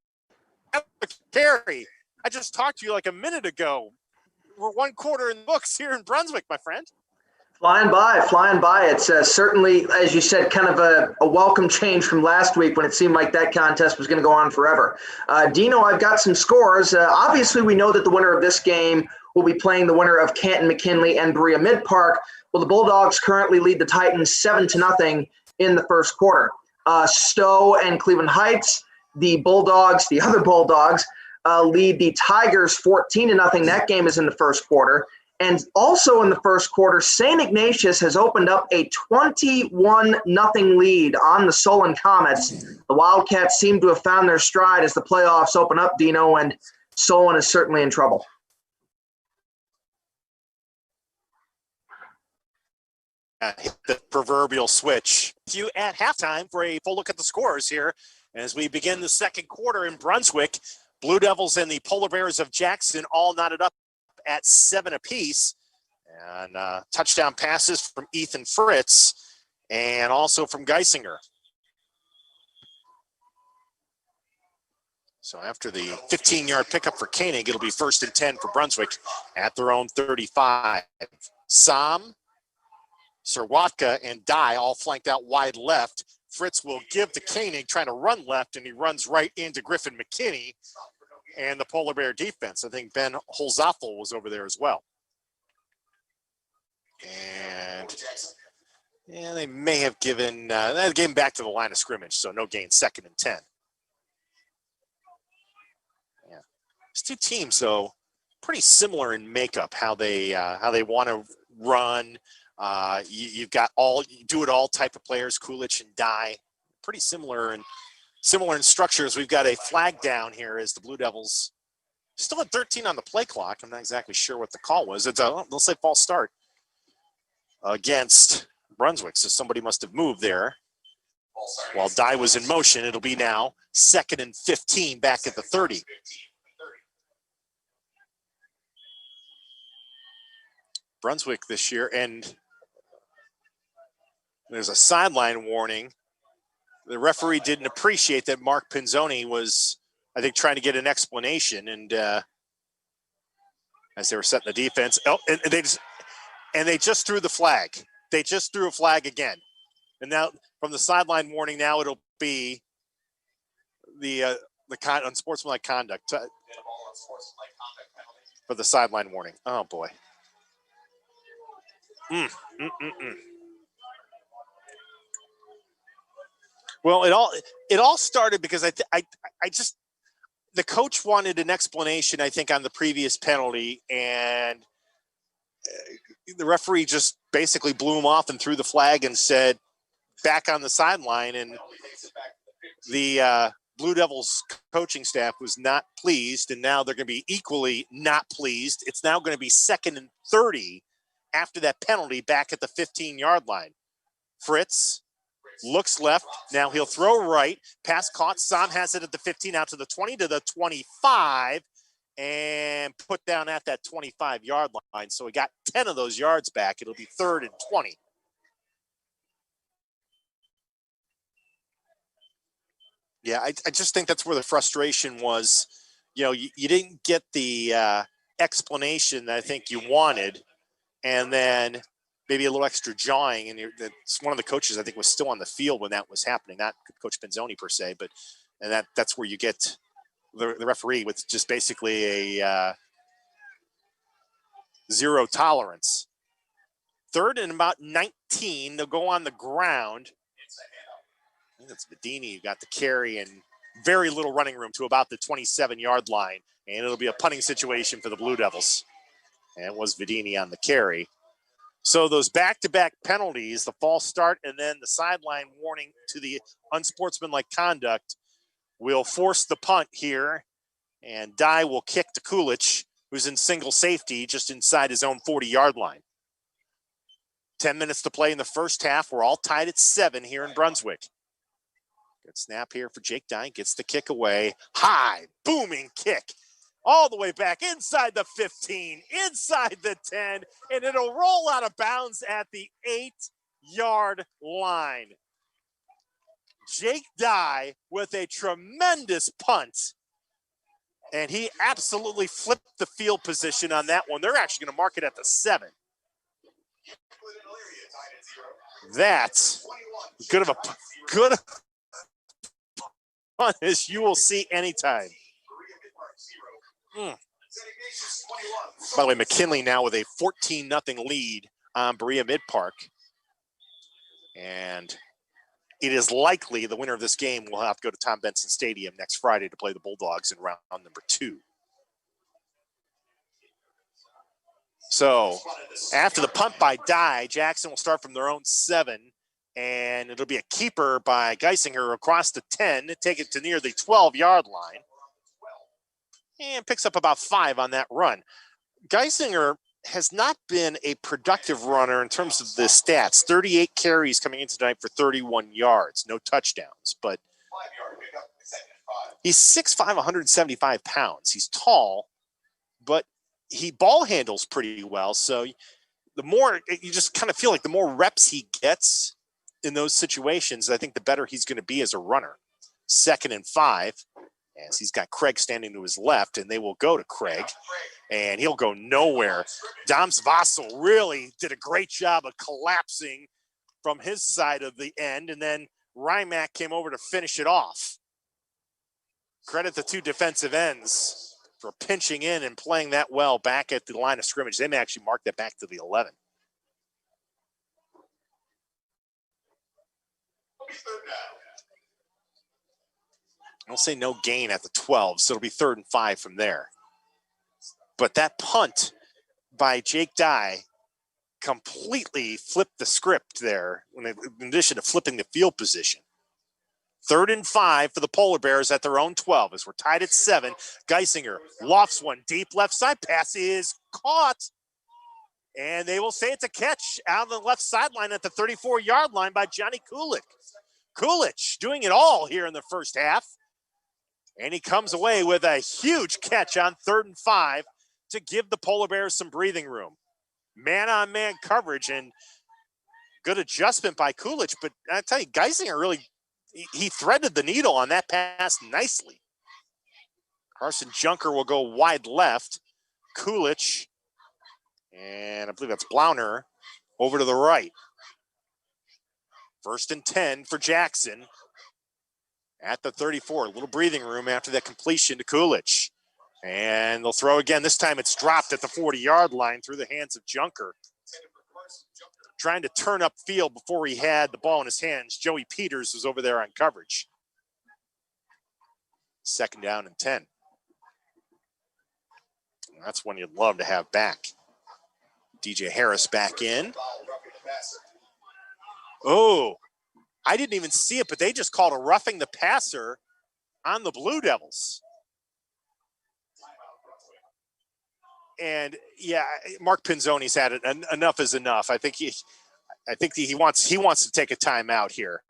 Carey, I just talked to you like a minute ago. We're one quarter in the books here in Brunswick, my friend. Flying by. It's certainly, as you said, kind of a welcome change from last week when it seemed like that contest was going to go on forever. Dino, I've got some scores. Obviously, we know that the winner of this game will be playing the winner of Canton McKinley and Berea Mid Park. Well, the Bulldogs currently lead the Titans 7-0 in the first quarter. Stowe and Cleveland Heights, the other Bulldogs, lead the Tigers 14-0. That game is in the first quarter. And also in the first quarter, St. Ignatius has opened up a 21-0 lead on the Solon Comets. The Wildcats seem to have found their stride as the playoffs open up, Dino, and Solon is certainly in trouble. Hit the proverbial switch. You at halftime for a full look at the scores here as we begin the second quarter in Brunswick. Blue Devils and the Polar Bears of Jackson all knotted up at 7 apiece, and touchdown passes from Ethan Fritz and also from Geisinger. So after the 15-yard pickup for Koenig, it'll be 1st and 10 for Brunswick at their own 35. Sam, Serwatka, and Dye all flanked out wide left. Fritz will give to Koenig, trying to run left, and he runs right into Griffin McKinney and the Polar Bear defense. I think Ben Holzoffel was over there as well. And yeah, they may have given that game back to the line of scrimmage, so no gain, 2nd and 10. Yeah, these two teams, though, pretty similar in makeup, how they want to run. You've got you do it all type of players, Kulich and Dye, pretty similar in structures. We've got a flag down here as the Blue Devils still at 13 on the play clock. I'm not exactly sure what the call was. They'll say false start against Brunswick. So somebody must have moved there while Dye was in motion. It'll be now 2nd and 15 back at the 30. Brunswick this year, and there's a sideline warning. The referee didn't appreciate that Mark Pinzoni was, I think, trying to get an explanation, and as they were setting the defense, and they just threw the flag. They just threw a flag again, and now from the sideline warning, now it'll be the unsportsmanlike conduct for the sideline warning. Oh boy. Well, it all started because I just, the coach wanted an explanation, I think, on the previous penalty, and the referee just basically blew him off and threw the flag and said, back on the sideline. And the Blue Devils coaching staff was not pleased, and now they're going to be equally not pleased. It's now going to be 2nd and 30 after that penalty back at the 15-yard line. Fritz looks left. Now he'll throw right. Pass caught. Sam has it at the 15, out to the 20, to the 25, and put down at that 25-yard line. So he got 10 of those yards back. It'll be 3rd and 20. Yeah, I just think that's where the frustration was. You know, you didn't get the explanation that I think you wanted, and then maybe a little extra jawing, and it's one of the coaches I think was still on the field when that was happening, not Coach Pinzoni per se, but that's where you get the referee with just basically a zero tolerance. 3rd and about 19, they'll go on the ground. I think it's Vedini who got the carry, and very little running room to about the 27-yard line, and it'll be a punting situation for the Blue Devils. And it was Vedini on the carry. So those back-to-back penalties, the false start and then the sideline warning to the unsportsmanlike conduct, will force the punt here, and Dye will kick to Kulich, who's in single safety just inside his own 40-yard line. 10 minutes to play in the first half. We're all tied at 7 here in Brunswick. Good snap here for Jake Dye. Gets the kick away. High, booming kick. All the way back inside the 15, inside the 10, and it'll roll out of bounds at the 8-yard line. Jake Dye with a tremendous punt, and he absolutely flipped the field position on that one. They're actually going to mark it at the 7. That's good of a punt as you will see anytime. By the way, McKinley now with a 14-0 lead on Berea Mid-Park. And it is likely the winner of this game will have to go to Tom Benson Stadium next Friday to play the Bulldogs in round number 2. So after the punt by Dye, Jackson will start from their own 7, and it'll be a keeper by Geisinger across the 10 to take it to near the 12-yard line. And picks up about 5 on that run. Geisinger has not been a productive runner in terms of the stats. 38 carries coming in tonight for 31 yards. No touchdowns, but he's 6'5", 175 pounds. He's tall, but he ball handles pretty well. So the more, you just kind of feel like the more reps he gets in those situations, I think the better he's going to be as a runner. 2nd and 5. As he's got Craig standing to his left, and they will go to Craig, and he'll go nowhere. Doms Vassell really did a great job of collapsing from his side of the end, and then Rymack came over to finish it off. Credit the 2 defensive ends for pinching in and playing that well back at the line of scrimmage. They may actually mark that back to the 11. I'll say no gain at the 12, so it'll be 3rd and 5 from there. But that punt by Jake Dye completely flipped the script there, in addition to flipping the field position. 3rd and 5 for the Polar Bears at their own 12 as we're tied at 7. Geisinger lofts one deep left side. Pass is caught. And they will say it's a catch out of the left sideline at the 34-yard line by Johnny Kulich. Kulich doing it all here in the first half. And he comes away with a huge catch on 3rd and 5 to give the Polar Bears some breathing room. Man-on-man coverage and good adjustment by Kulich. But I tell you, Geisinger really, he threaded the needle on that pass nicely. Carson Junker will go wide left. Kulich, and I believe that's Blauner, over to the right. 1st and 10 for Jackson. At the 34, a little breathing room after that completion to Kulich. And they'll throw again. This time it's dropped at the 40-yard line through the hands of Junker. Trying to turn up field before he had the ball in his hands. Joey Peters was over there on coverage. 2nd down and 10. That's one you'd love to have back. DJ Harris back in. Oh, I didn't even see it, but they just called a roughing the passer on the Blue Devils. And yeah, Mark Pinzoni's had it. Enough is enough. I think he wants to take a timeout here.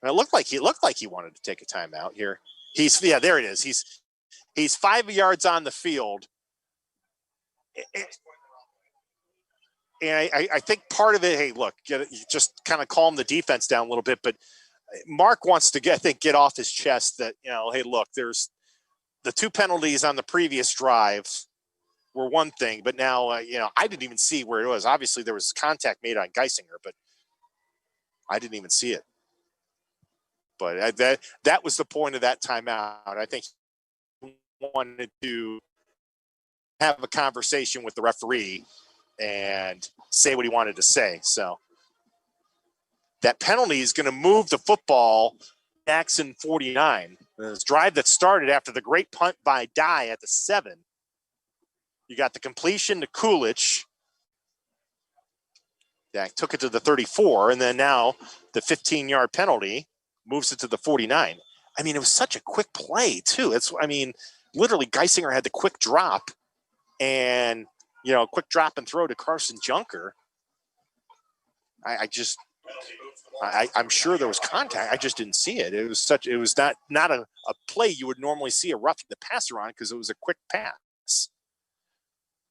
And it looked like he wanted to take a timeout here. There it is. He's 5 yards on the field. And I think part of it, hey, look, just kind of calm the defense down a little bit. But Mark wants to get off his chest that, hey, look, there's the 2 penalties on the previous drive were one thing, but now, I didn't even see where it was. Obviously, there was contact made on Geisinger, but I didn't even see it. But that was the point of that timeout. I think he wanted to have a conversation with the referee and say what he wanted to say. So that penalty is going to move the football Jackson 49. This drive that started after the great punt by Dye at the 7. You got the completion to Kulich. That took it to the 34, and then now the 15-yard penalty moves it to the 49. I mean, it was such a quick play, too. Literally Geisinger had the quick drop and, quick drop and throw to Carson Junker. I'm sure there was contact. I just didn't see it. It was not a play you would normally see a roughing the passer on because it was a quick pass.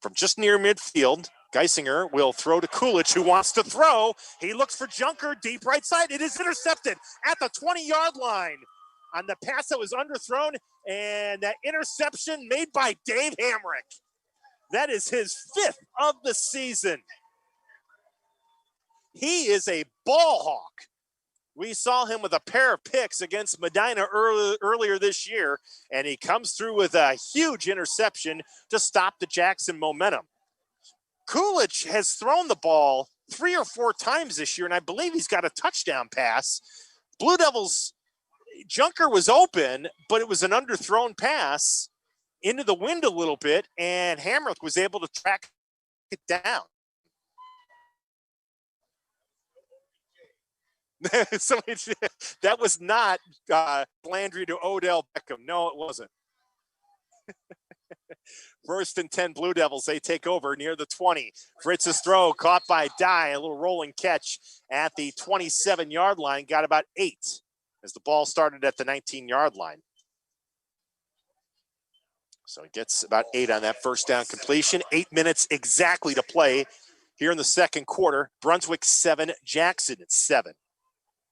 From just near midfield, Geisinger will throw to Coolidge, who wants to throw. He looks for Junker, deep right side. It is intercepted at the 20-yard line on the pass that was underthrown, and that interception made by Dave Hamrick. That is his 5th of the season. He is a ball hawk. We saw him with a pair of picks against Medina earlier this year, and he comes through with a huge interception to stop the Jackson momentum. Coolidge has thrown the ball 3 or 4 times this year, and I believe he's got a touchdown pass. Blue Devils, Junker was open, but it was an underthrown pass into the wind a little bit, and Hamrick was able to track it down. So that was not Landry to Odell Beckham. No, it wasn't. 1st and 10 Blue Devils. They take over near the 20. Fritz's throw caught by Dye. A little rolling catch at the 27-yard line. Got about 8 as the ball started at the 19-yard line. So he gets about 8 on that first down completion. 8 minutes exactly to play here in the second quarter. Brunswick 7, Jackson at 7.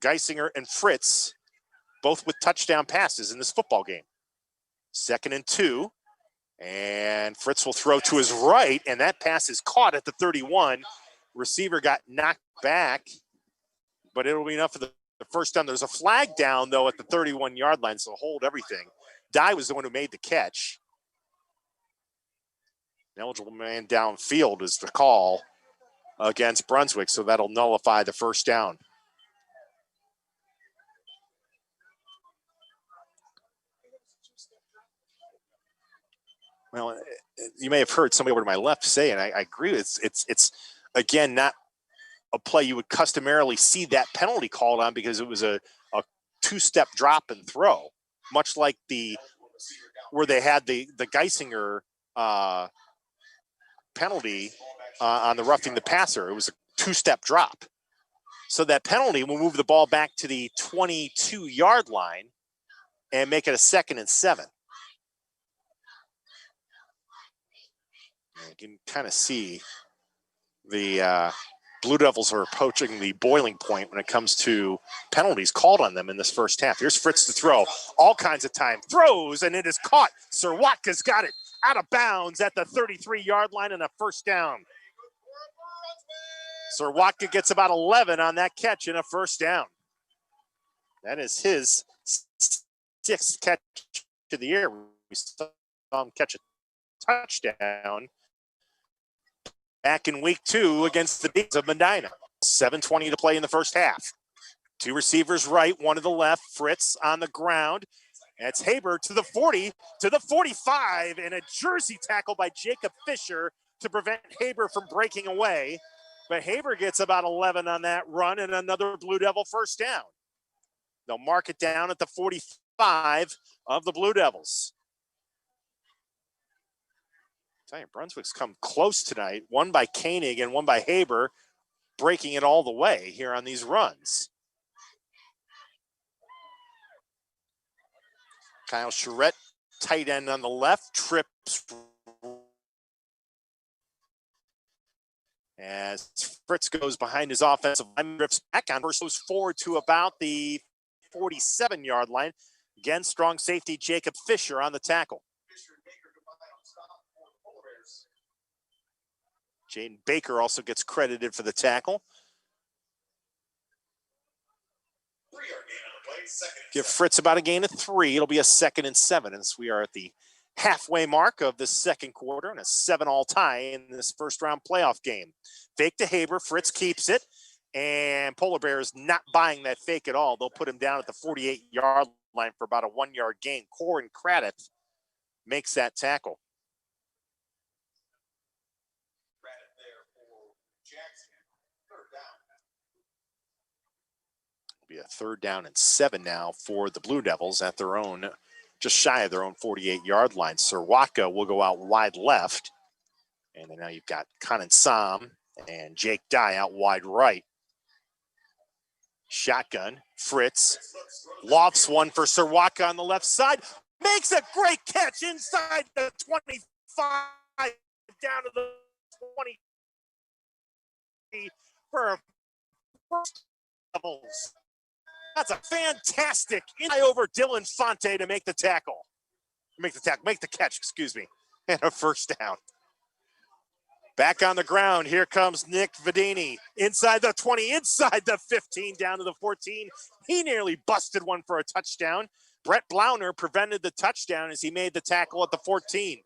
Geisinger and Fritz both with touchdown passes in this football game. 2nd and 2. And Fritz will throw to his right, and that pass is caught at the 31. Receiver got knocked back, but it'll be enough for the first down. There's a flag down, though, at the 31-yard line, so hold everything. Dye was the one who made the catch. An eligible man downfield is the call against Brunswick, so that'll nullify the first down. Well, you may have heard somebody over to my left say, and I agree. It's again not a play you would customarily see that penalty called on because it was a 2-step drop and throw, much like where they had the Geisinger penalty on the roughing the passer. It was a 2-step drop. So that penalty will move the ball back to the 22-yard line and make it a 2nd and 7. You can kind of see the Blue Devils are approaching the boiling point when it comes to penalties called on them in this first half. Here's Fritz to throw. All kinds of time. Throws, and it is caught. Serwatka's got it out of bounds at the 33-yard line and a first down. Serwatka gets about 11 on that catch and a first down. That is his 6th catch of the year. We saw him catch a touchdown back in week 2 against the Bees of Medina. 7:20 to play in the first half. 2 receivers right, 1 to the left. Fritz on the ground. That's Haber to the 40, to the 45, and a jersey tackle by Jacob Fisher to prevent Haber from breaking away. But Haber gets about 11 on that run and another Blue Devil first down. They'll mark it down at the 45 of the Blue Devils. Tell you, Brunswick's come close tonight, one by Koenig and one by Haber, breaking it all the way here on these runs. Kyle Charette, tight end on the left, trips as Fritz goes behind his offensive line, drifts back on first, goes forward to about the 47-yard line. Again, strong safety Jacob Fisher on the tackle. Jaden Baker also gets credited for the tackle. Give Fritz about a gain of 3. It'll be a 2nd and 7 as we are at the halfway mark of the second quarter and a 7-all tie in this first-round playoff game. Fake to Haber. Fritz keeps it, and Polar Bears not buying that fake at all. They'll put him down at the 48-yard line for about a 1-yard gain. Corin Craddock makes that tackle. Be a 3rd down and 7 now for the Blue Devils at their own, just shy of their own 48-yard line. Serwatka will go out wide left. And then now you've got Conan Sam and Jake Dye out wide right. Shotgun, Fritz lofts one for Serwaka on the left side. Makes a great catch inside the 25, down to the 20 for a first levels. That's a fantastic eye over Dylan Fonte to make the tackle. Make the catch, excuse me, and a first down. Back on the ground, here comes Nick Vedini. Inside the 20, inside the 15, down to the 14. He nearly busted one for a touchdown. Brett Blauner prevented the touchdown as he made the tackle at the 14.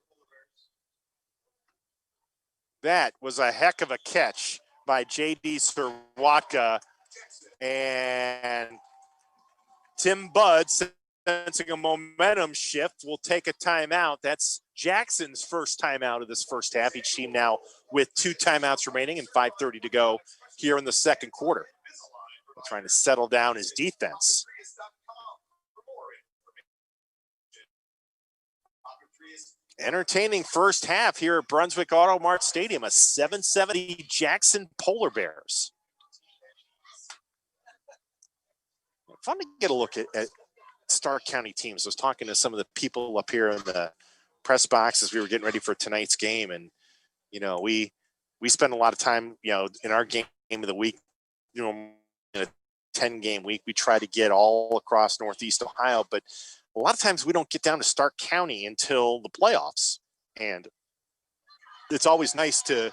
That was a heck of a catch by J.D. Serwaka. And Tim Budd, sensing a momentum shift, will take a timeout. That's Jackson's first timeout of this first half. Each team now with 2 timeouts remaining and 5:30 to go here in the second quarter. They're trying to settle down his defense. Entertaining first half here at Brunswick Auto Mart Stadium, a 770 Jackson Polar Bears. Fun to get a look at Stark County teams. I was talking to some of the people up here in the press box as we were getting ready for tonight's game. And, you know, we spend a lot of time, you know, in our game of the week, you know, in a 10-game week, we try to get all across Northeast Ohio, but a lot of times we don't get down to Stark County until the playoffs. And it's always nice to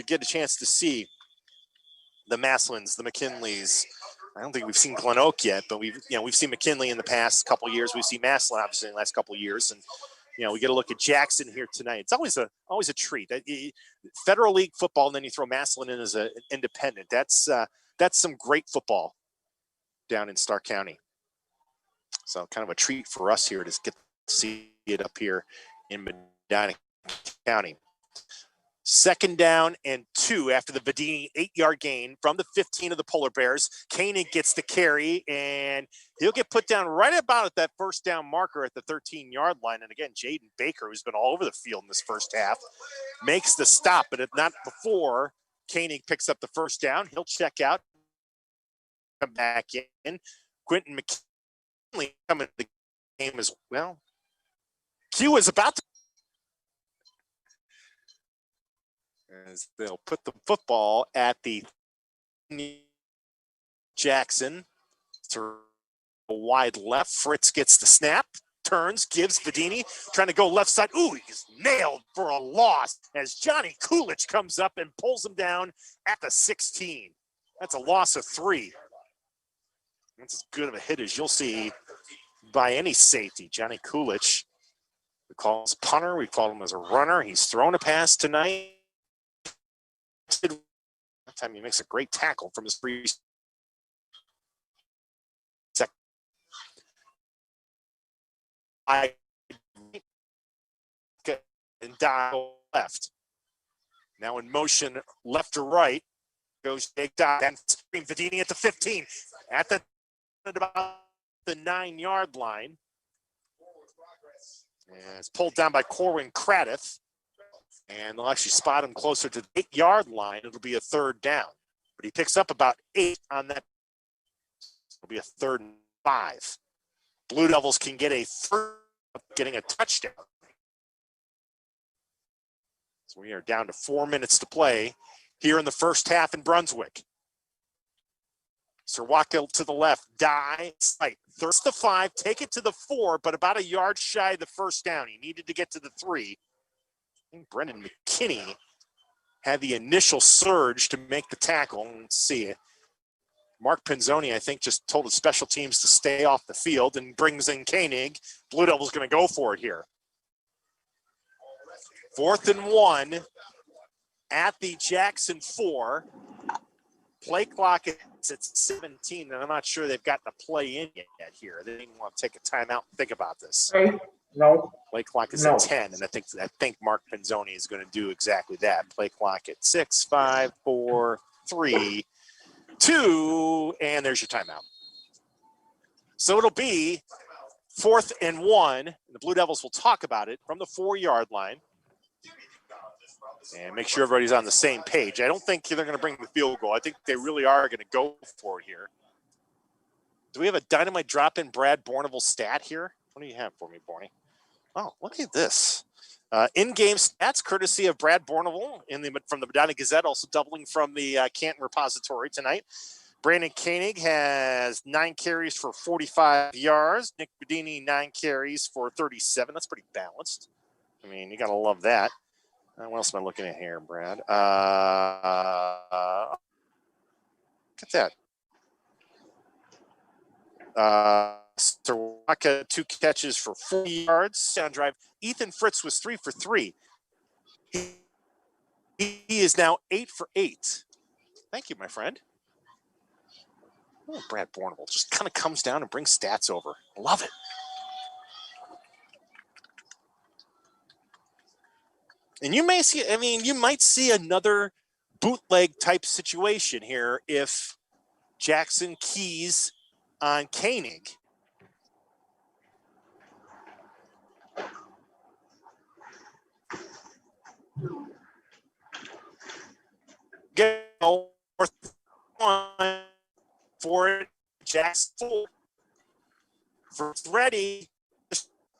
get a chance to see the Maslins, the McKinleys. I don't think we've seen Glen Oak yet, but we've seen McKinley in the past couple of years. We've seen Maslin obviously in the last couple of years, and you know, we get a look at Jackson here tonight. It's always a treat. Federal League football, and then you throw Maslin in as an independent. That's some great football down in Stark County. So kind of a treat for us here to get to see it up here in Medina County. 2nd down and 2 after the Vedini 8-yard gain from the 15 of the Polar Bears. Koenig gets the carry, and he'll get put down right about at that first down marker at the 13-yard line. And again, Jaden Baker, who's been all over the field in this first half, makes the stop, but if not before Koenig picks up the first down, he'll check out, come back in. Quentin McKinley coming to the game as well. Q is about to, as they'll put the football at the Jackson to a wide left. Fritz gets the snap, turns, gives Vedini, trying to go left side. Ooh, he's nailed for a loss as Johnny Coolidge comes up and pulls him down at the 16. That's a loss of 3. That's as good of a hit as you'll see by any safety. Johnny Coolidge, we call him as a punter, we call him as a runner. He's thrown a pass tonight. That time he makes a great tackle from his free second. And dial left. Now in motion, left to right, goes big dive and screen Vedini at the 15, at about the 9-yard line. And it's pulled down by Corwin Craddoth. And they'll actually spot him closer to the 8-yard line. It'll be a 3rd down. But he picks up about 8 on that. It'll be a 3rd and 5. Blue Devils can get a 3rd, getting a touchdown. So we are down to 4 minutes to play here in the first half in Brunswick. Serwaka to the left, die, right, 3rd to 5, take it to the 4, but about a yard shy of the first down. He needed to get to the 3. I think Brendan McKinney had the initial surge to make the tackle. Let's see. Mark Penzoni, I think, just told his special teams to stay off the field and brings in Koenig. Blue Devils going to go for it here. 4th and 1 at the Jackson 4. Play clock is at 17, and I'm not sure they've gotten a play in yet here. They didn't want to take a timeout and think about this. No. Play clock is at 10, and I think Mark Penzoni is going to do exactly that. Play clock at 6, 5, 4, 3, 2, and there's your timeout. So it'll be 4th and 1. The Blue Devils will talk about it from the 4-yard line. And make sure everybody's on the same page. I don't think they're going to bring the field goal. I think they really are going to go for it here. Do we have a dynamite drop-in Brad Bourneval stat here? What do you have for me, Borny? Oh, look at this. In-game stats, courtesy of Brad Bourneval from the Medina Gazette, also doubling from the Canton Repository tonight. Brandon Koenig has 9 carries for 45 yards. Nick Bedini, 9 carries for 37. That's pretty balanced. I mean, you got to love that. What else am I looking at here, Brad? Look at that. Soraka, 2 catches for 40 yards. Down drive. Ethan Fritz was 3 for 3. He is now 8 for 8. Thank you, my friend. Oh, Brad Bourneval just kind of comes down and brings stats over. Love it. And you may see, you might see another bootleg type situation here if Jackson keys on Koenig. Get one for it. Jackson first ready.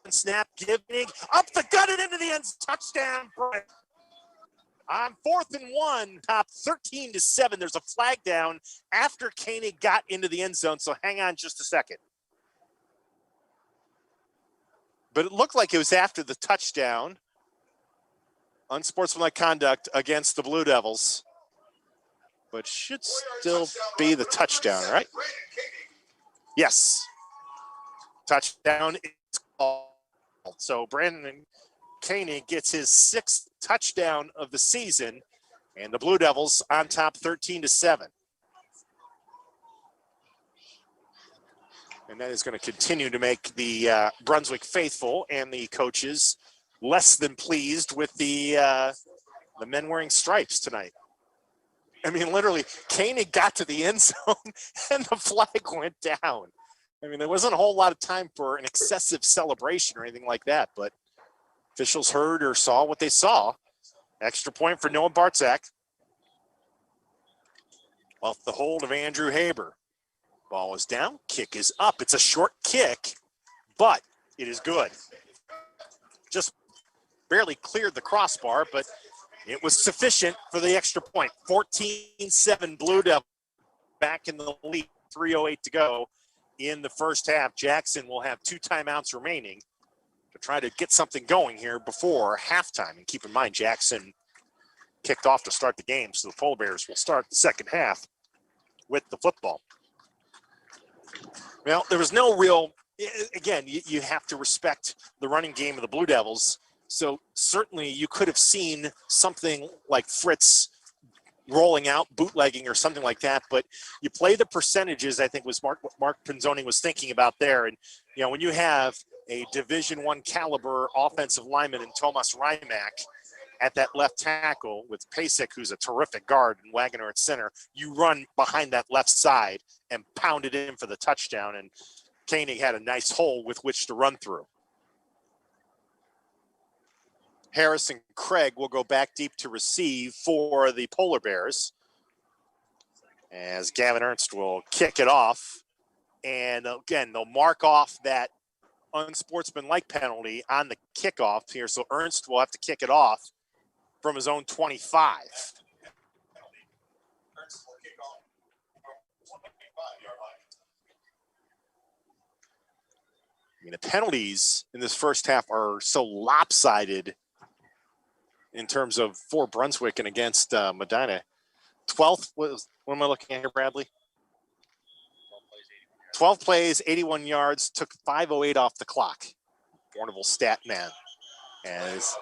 Snap, giving up the gut and into the end. Touchdown. On 4th and 1, top 13-7. There's a flag down after Koenig got into the end zone. So hang on just a second. But it looked like it was after the touchdown. Unsportsmanlike conduct against the Blue Devils. But should still be the touchdown, right? Yes. Touchdown is called. So Brandon Koenig gets his 6th touchdown of the season, and the Blue Devils on top 13-7. And that is going to continue to make the Brunswick faithful and the coaches less than pleased with the men wearing stripes tonight. I mean, literally, Koenig got to the end zone and the flag went down. I mean, there wasn't a whole lot of time for an excessive celebration or anything like that, but officials heard or saw what they saw. Extra point for Noah Bartzak. Off the hold of Andrew Haber. Ball is down, kick is up. It's a short kick, but it is good. Just barely cleared the crossbar, but it was sufficient for the extra point. 14-7 Blue Devils back in the lead, 3:08 to go in the first half. Jackson will have 2 timeouts remaining to try to get something going here before halftime. And keep in mind, Jackson kicked off to start the game, so the Polar Bears will start the second half with the football. Well, there was no real, again, you have to respect the running game of the Blue Devils. So certainly you could have seen something like Fritz rolling out, bootlegging or something like that. But you play the percentages, I think was what Mark Pinzoni was thinking about there. And, you know, when you have a Division I caliber offensive lineman in Tomas Rymack at that left tackle with Pasek, who's a terrific guard, and Wagoner at center, you run behind that left side and pound it in for the touchdown. And Koenig had a nice hole with which to run through. Harrison Craig will go back deep to receive for the Polar Bears as Gavin Ernst will kick it off. And again, they'll mark off that unsportsmanlike penalty on the kickoff here. So Ernst will have to kick it off from his own 25. I mean, the penalties in this first half are so lopsided in terms of for Brunswick and against Medina. 12th was, what am I looking at here, Bradley? 12 plays, 81 yards, took 5:08 off the clock. Bourneval stat man. As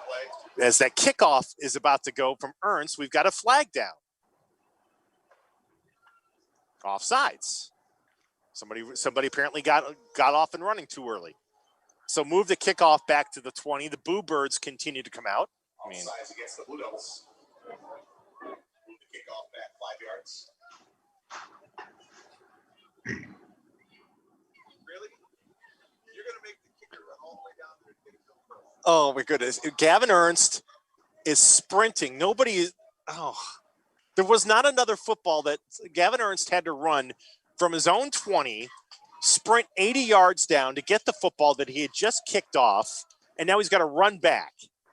that kickoff is about to go from Ernst, we've got a flag down. Offsides. Somebody apparently got off and running too early. So move the kickoff back to the 20. The Boo Birds continue to come out. Offsides against the Blue Devils. Move the kickoff back 5 yards. Really? You're going to make the kicker run all the way down there to get it further. Oh, my goodness. Gavin Ernst is sprinting. There was not another football that Gavin Ernst had to run from his own 20 sprint 80 yards down to get the football that he had just kicked off, and now he's got to run back.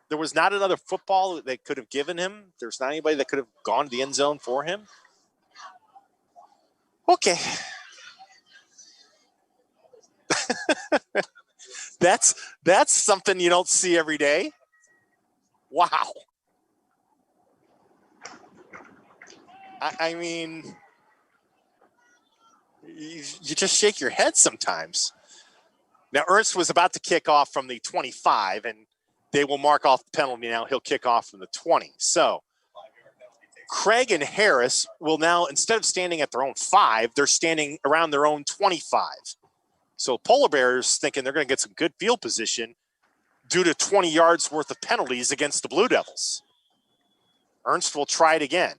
There was not another football that they could have given him. There's not anybody that could have gone to the end zone for him. Okay. That's something you don't see every day. Wow. I mean, you just shake your head sometimes. Now, Ernst was about to kick off from the 25, and they will mark off the penalty now. He'll kick off from the 20. So Craig and Harris will now, instead of standing at their own 5, they're standing around their own 25. So Polar Bears thinking they're going to get some good field position due to 20 yards worth of penalties against the Blue Devils. Ernst will try it again.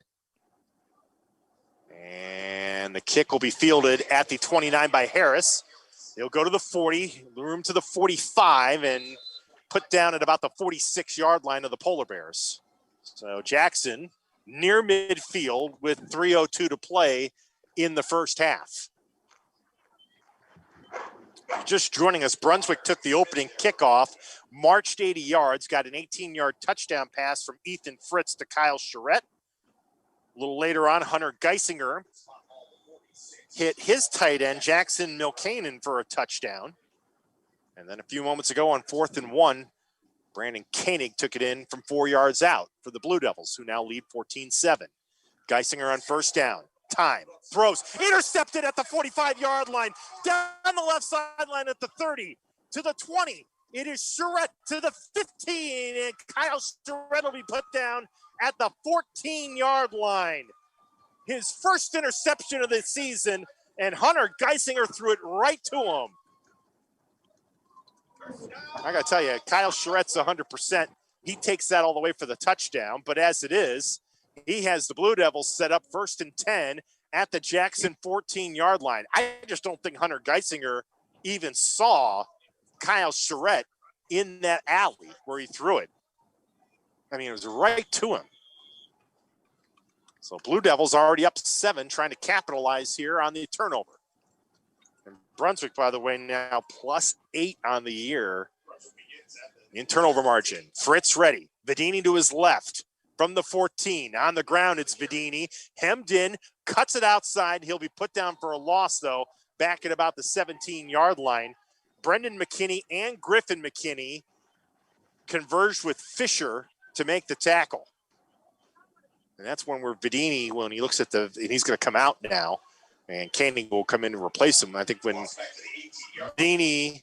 And the kick will be fielded at the 29 by Harris. He'll go to the 40, room to the 45, and put down at about the 46-yard line of the Polar Bears. So Jackson near midfield with 3:02 to play in the first half. Just joining us, Brunswick took the opening kickoff, marched 80 yards, got an 18-yard touchdown pass from Ethan Fritz to Kyle Charette. A little later on, Hunter Geisinger hit his tight end, Jackson Milkanen, for a touchdown. And then a few moments ago on 4th and 1, Brandon Koenig took it in from 4 yards out for the Blue Devils, who now lead 14-7. Geisinger on first down. Time, throws, intercepted at the 45-yard line, down the left sideline at the 30, to the 20. It is Charette to the 15, and Kyle Charette will be put down at the 14-yard line. His first interception of the season, and Hunter Geisinger threw it right to him. I got to tell you, Kyle Charette's 100%. He takes that all the way for the touchdown, but as it is, he has the Blue Devils set up 1st and 10 at the Jackson 14-yard line. I just don't think Hunter Geisinger even saw Kyle Charette in that alley where he threw it. I mean, it was right to him. So Blue Devils already up 7, trying to capitalize here on the turnover. And Brunswick, by the way, now +8 on the year in turnover margin. Fritz ready. Vedini to his left. From the 14, on the ground, it's Vedini. Hemmed in, cuts it outside. He'll be put down for a loss, though, back at about the 17-yard line. Brendan McKinney and Griffin McKinney converged with Fisher to make the tackle. And that's when Vedini, when he looks at and he's going to come out now, and Koenig will come in and replace him. I think when Vedini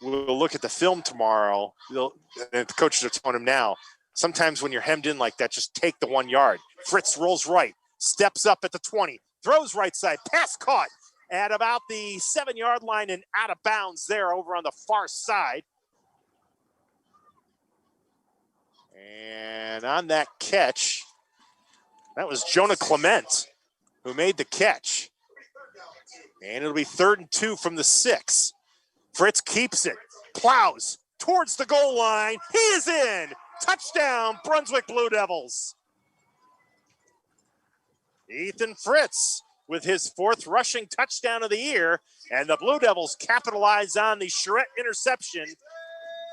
will look at the film tomorrow, and the coaches are telling him now, sometimes when you're hemmed in like that, just take the 1 yard. Fritz rolls right, steps up at the 20, throws right side, pass caught at about the 7-yard line and out of bounds there over on the far side. And on that catch, that was Jonah Clement who made the catch. And it'll be 3rd and 2 from the 6. Fritz keeps it, plows towards the goal line. He is in. Touchdown, Brunswick Blue Devils. Ethan Fritz with his 4th rushing touchdown of the year, and the Blue Devils capitalize on the Charette interception.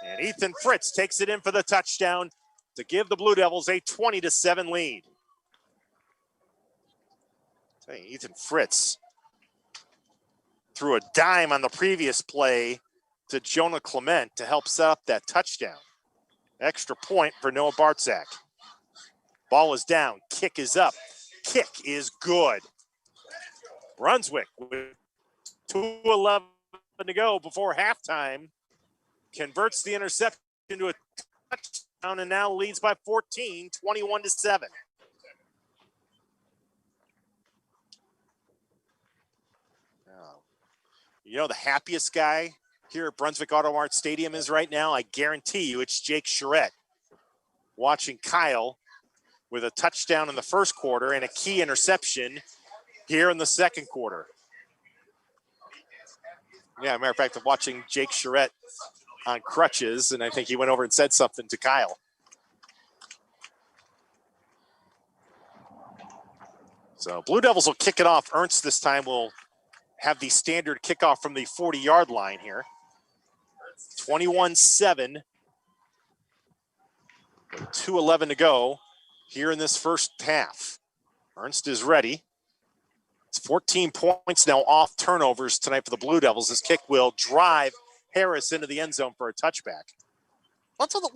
And Ethan Fritz takes it in for the touchdown to give the Blue Devils a 20-7 lead. Ethan Fritz threw a dime on the previous play to Jonah Clement to help set up that touchdown. Extra point for Noah Bartzak. Ball is down. Kick is up. Kick is good. Brunswick with 2:11 to go before halftime converts the interception to a touchdown and now leads by 14, 21-7. You know, the happiest guy here at Brunswick Auto Mart Stadium is right now, I guarantee you, it's Jake Charette watching Kyle with a touchdown in the first quarter and a key interception here in the second quarter. Yeah, matter of fact, I'm watching Jake Charette on crutches, and I think he went over and said something to Kyle. So Blue Devils will kick it off. Ernst this time will have the standard kickoff from the 40-yard line here. 21-7. 2:11 to go here in this first half. Ernst is ready. It's 14 points now off turnovers tonight for the Blue Devils. This kick will drive Harris into the end zone for a touchback. That's what,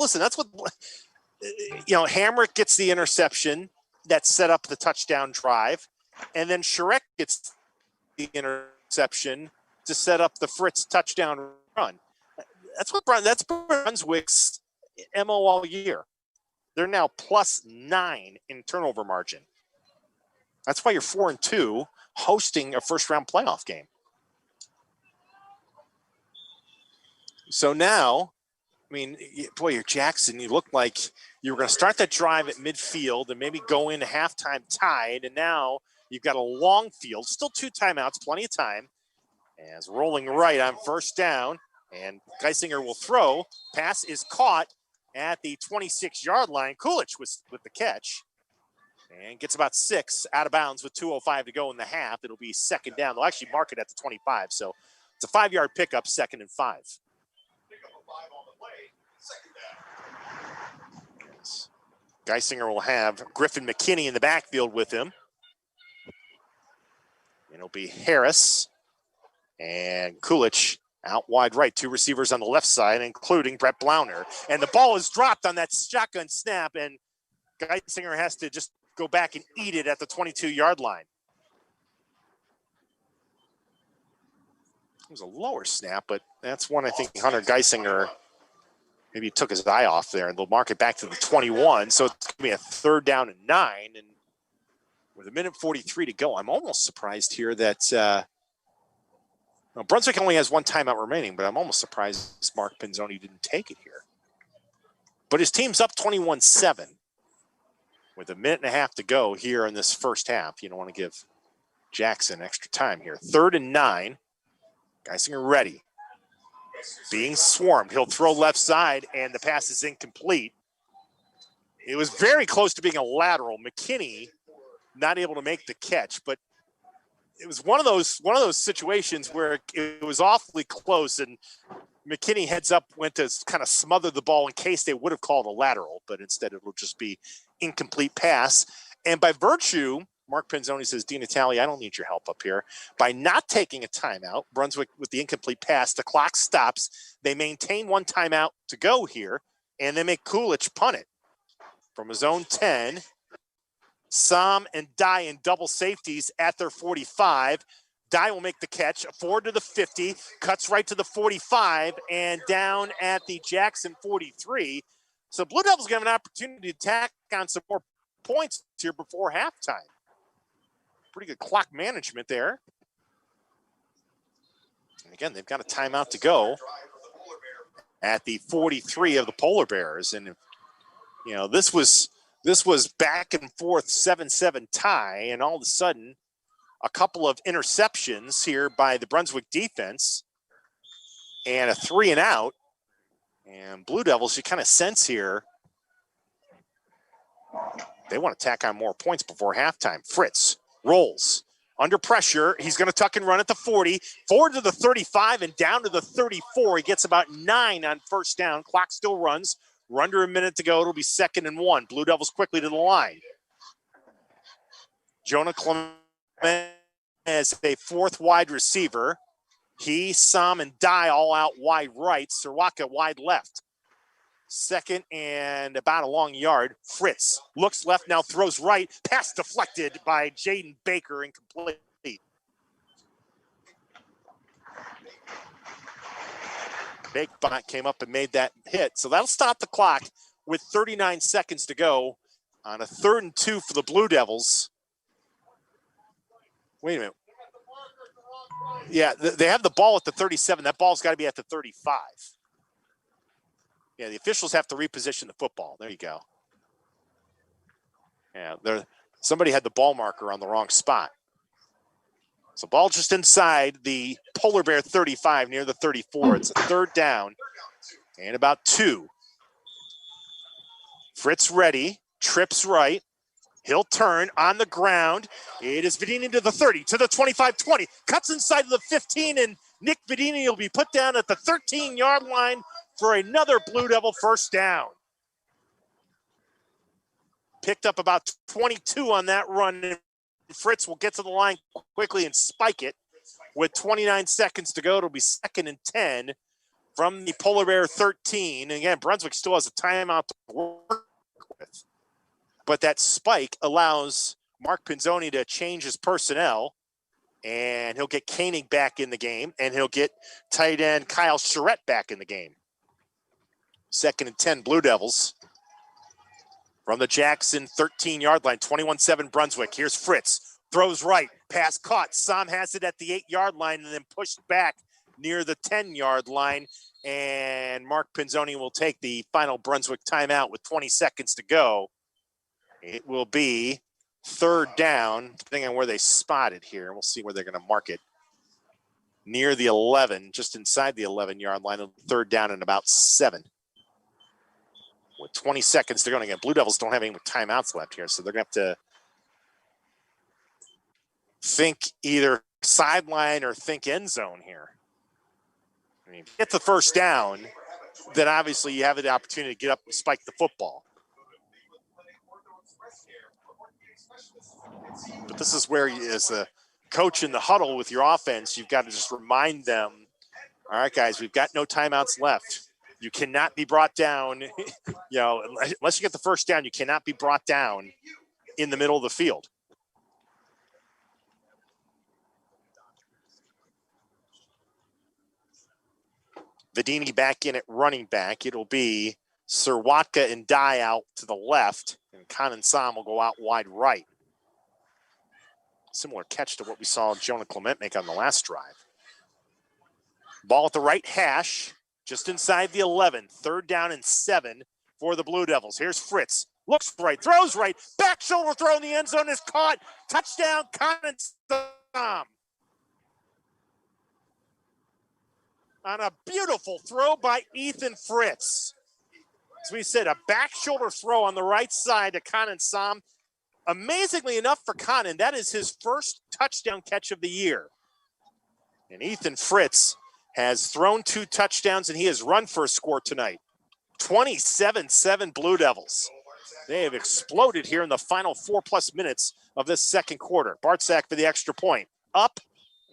Hamrick gets the interception that set up the touchdown drive, and then Shrek gets the interception to set up the Fritz touchdown run. That's Brunswick's MO all year. They're now +9 in turnover margin. That's why you're 4-2 hosting a first-round playoff game. So now, you're Jackson. You look like you were going to start that drive at midfield and maybe go into halftime tied, and now you've got a long field, still 2 timeouts, plenty of time. As rolling right on first down, and Geisinger will throw. Pass is caught at the 26-yard line. Kulich with the catch. And gets about 6 out of bounds with 2:05 to go in the half. It'll be second down. They'll actually mark it at the 25. So it's a 5-yard pickup, 2nd and 5. Geisinger will have Griffin McKinney in the backfield with him. And it'll be Harris and Kulich out wide right. 2 receivers on the left side, including Brett Blauner. And the ball is dropped on that shotgun snap, and Geisinger has to just go back and eat it at the 22-yard line. It was a lower snap, but that's one I think Hunter Geisinger maybe took his eye off there, and they'll mark it back to the 21. So it's going to be a 3rd down and 9. And with 1:43 to go, I'm almost surprised here that Brunswick only has 1 timeout remaining, but I'm almost surprised Mark Pinzoni didn't take it here. But his team's up 21-7 with 1.5 to go here in this first half. You don't want to give Jackson extra time here. 3rd and 9. Geisinger ready. Being swarmed. He'll throw left side, and the pass is incomplete. It was very close to being a lateral. McKinney not able to make the catch, but it was one of those situations where it was awfully close, and McKinney heads up, went to kind of smother the ball in case they would have called a lateral, but instead it will just be incomplete pass. And by virtue, Mark Pinzoni says, DeNatale, I don't need your help up here. By not taking a timeout, Brunswick with the incomplete pass, the clock stops. They maintain 1 timeout to go here, and they make Kulich punt it from his own 10. Sam and Dye in double safeties at their 45. Dye will make the catch, forward to the 50, cuts right to the 45, and down at the Jackson 43. So Blue Devils going to have an opportunity to tack on some more points here before halftime. Pretty good clock management there. And again, they've got a timeout to go at the 43 of the Polar Bears. And, this was back and forth 7-7 tie, and all of a sudden a couple of interceptions here by the Brunswick defense and a 3 and out. And Blue Devils, you kind of sense here, they want to tack on more points before halftime. Fritz rolls under pressure. He's going to tuck and run at the 40, forward to the 35 and down to the 34. He gets about 9 on first down. Clock still runs. We're under a minute to go. It'll be 2nd and 1. Blue Devils quickly to the line. Jonah Clement as a 4th wide receiver. He, Sam, and Dye all out wide right. Serwaka wide left. 2nd and about a long yard. Fritz looks left, now throws right. Pass deflected by Jaden Baker, incomplete. Big came up and made that hit. So that'll stop the clock with 39 seconds to go on a 3rd and 2 for the Blue Devils. Wait a minute. Yeah, they have the ball at the 37. That ball's got to be at the 35. Yeah, the officials have to reposition the football. There you go. Yeah, somebody had the ball marker on the wrong spot. So ball just inside the Polar Bear 35 near the 34. It's a 3rd down and about 2. Fritz ready, trips right, He'll turn on the ground. It is Vedini to the 30, to the 25-20. Cuts inside of the 15, and Nick Vedini will be put down at the 13-yard line for another Blue Devil first down. Picked up about 22 on that run, and Fritz will get to the line quickly and spike it. With 29 seconds to go, it'll be 2nd and 10 from the Polar Bear 13. And again, Brunswick still has a timeout to work with. But that spike allows Mark Pinzoni to change his personnel, and he'll get Koenig back in the game, and he'll get tight end Kyle Charette back in the game. 2nd and 10 Blue Devils from the Jackson 13-yard line, 21-7 Brunswick. Here's Fritz, throws right, pass caught. Sam has it at the 8-yard line and then pushed back near the 10-yard line, and Mark Pinzoni will take the final Brunswick timeout with 20 seconds to go. It will be 3rd down, depending on where they spot it here. We'll see where they're going to mark it. Near the 11, just inside the 11-yard line, 3rd down and about 7. With 20 seconds to go. And again, Blue Devils don't have any timeouts left here, so they're going to have to think either sideline or think end zone here. I mean, get the first down, then obviously you have the opportunity to get up and spike the football. But this is where, as a coach in the huddle with your offense, you've got to just remind them, all right, guys, we've got no timeouts left. You cannot be brought down, unless you get the first down, you cannot be brought down in the middle of the field. Vedini back in at running back. It'll be Sirwatka and Dye out to the left, and Conan Sam will go out wide right. Similar catch to what we saw Jonah Clement make on the last drive. Ball at the right hash, just inside the 11. 3rd down and 7 for the Blue Devils. Here's Fritz. Looks right, throws right. Back shoulder throw in the end zone is caught. Touchdown, Conan Sam. On a beautiful throw by Ethan Fritz. As we said, a back shoulder throw on the right side to Conan Sam. Amazingly enough for Conan, that is his first touchdown catch of the year. And Ethan Fritz has thrown 2 touchdowns, and he has run for a score tonight. 27-7 Blue Devils. They have exploded here in the final 4+ minutes of this second quarter. Bartsak for the extra point. Up,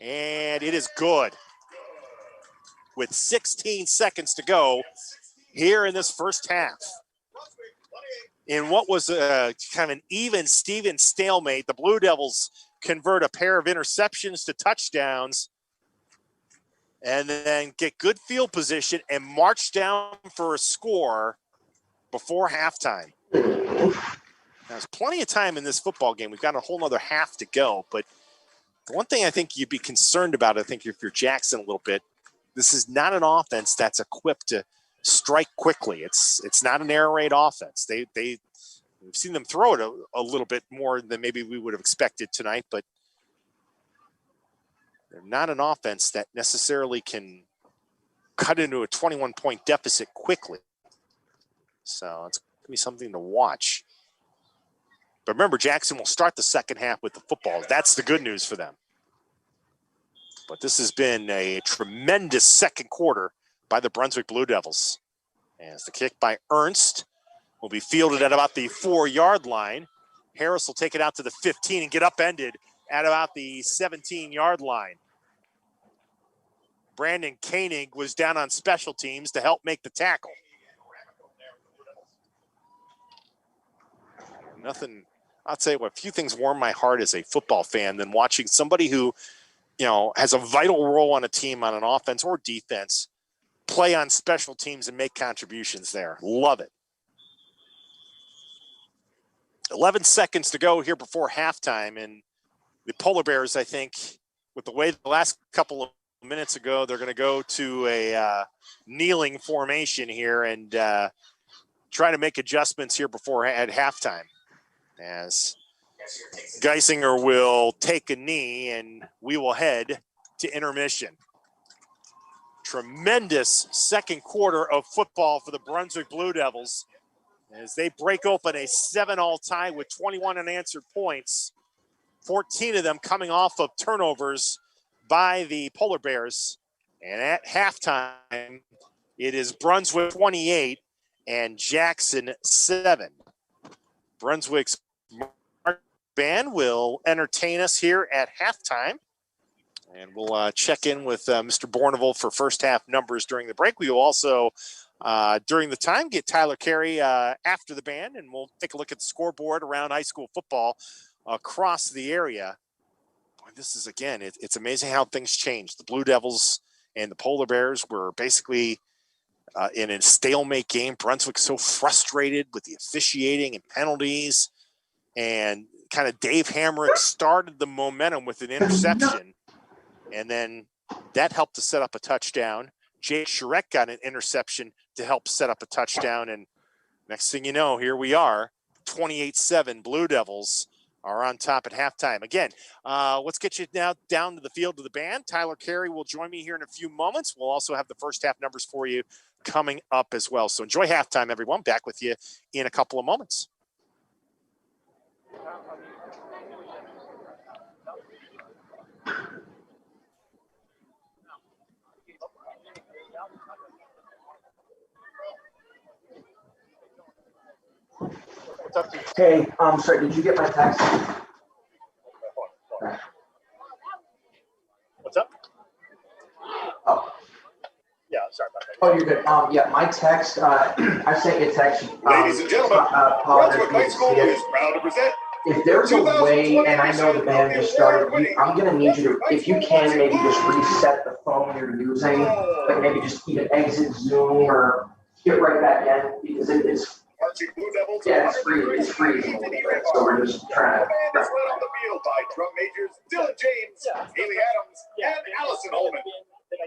and it is good. With 16 seconds to go here in this first half. In what was a kind of an even-Steven stalemate, the Blue Devils convert a pair of interceptions to touchdowns and then get good field position and march down for a score before halftime. Now, there's plenty of time in this football game. We've got a whole nother half to go, but the one thing I think you'd be concerned about, I think if you're Jackson a little bit, this is not an offense that's equipped to strike quickly. It's not an air raid offense. We've seen them throw it a little bit more than maybe we would have expected tonight, but they're not an offense that necessarily can cut into a 21-point deficit quickly. So it's going to be something to watch. But remember, Jackson will start the second half with the football. That's the good news for them. But this has been a tremendous second quarter by the Brunswick Blue Devils. As the kick by Ernst will be fielded at about the 4-yard line. Harris will take it out to the 15 and get upended at about the 17-yard line. Brandon Koenig was down on special teams to help make the tackle. Nothing, I'll tell you what, few things warm my heart as a football fan than watching somebody who, has a vital role on a team on an offense or defense play on special teams and make contributions there. Love it. 11 seconds to go here before halftime, and the Polar Bears, I think, with the way the last couple of minutes ago, they're going to go to a kneeling formation here and try to make adjustments here before at halftime. As Geisinger will take a knee, and we will head to intermission. Tremendous second quarter of football for the Brunswick Blue Devils as they break open a 7-all tie with 21 unanswered points, 14 of them coming off of turnovers by the Polar Bears. And at halftime, it is Brunswick 28 and Jackson 7. Brunswick's band will entertain us here at halftime. And we'll check in with Mr. Bourneval for first half numbers during the break. We will also, during the time, get Tyler Carey after the band, and we'll take a look at the scoreboard around high school football across the area. Boy, this is, again, it's amazing how things change. The Blue Devils and the Polar Bears were basically in a stalemate game. Brunswick so frustrated with the officiating and penalties, and kind of Dave Hamrick started the momentum with an interception. And then that helped to set up a touchdown. Jake Shrek got an interception to help set up a touchdown. And next thing you know, here we are, 28-7 Blue Devils are on top at halftime. Again, let's get you now down to the field to the band. Tyler Carey will join me here in a few moments. We'll also have the first half numbers for you coming up as well. So enjoy halftime, everyone. Back with you in a couple of moments. Hey, sorry, did you get my text? What's up? Oh. Yeah, sorry about that. Oh, you're good. Yeah, my text, I sent you a text. Ladies and gentlemen, Brunswick High School is proud to present. If there's a way, and I know the band just started, I'm going to need you to, if you can, maybe just reset the phone you're using, like maybe just even exit Zoom or get right back in, because it's, yeah, it's free. It's free. So we're just trying to. The band is led on the field by drum majors Dylan James, Haley Adams, and Allison Holman. I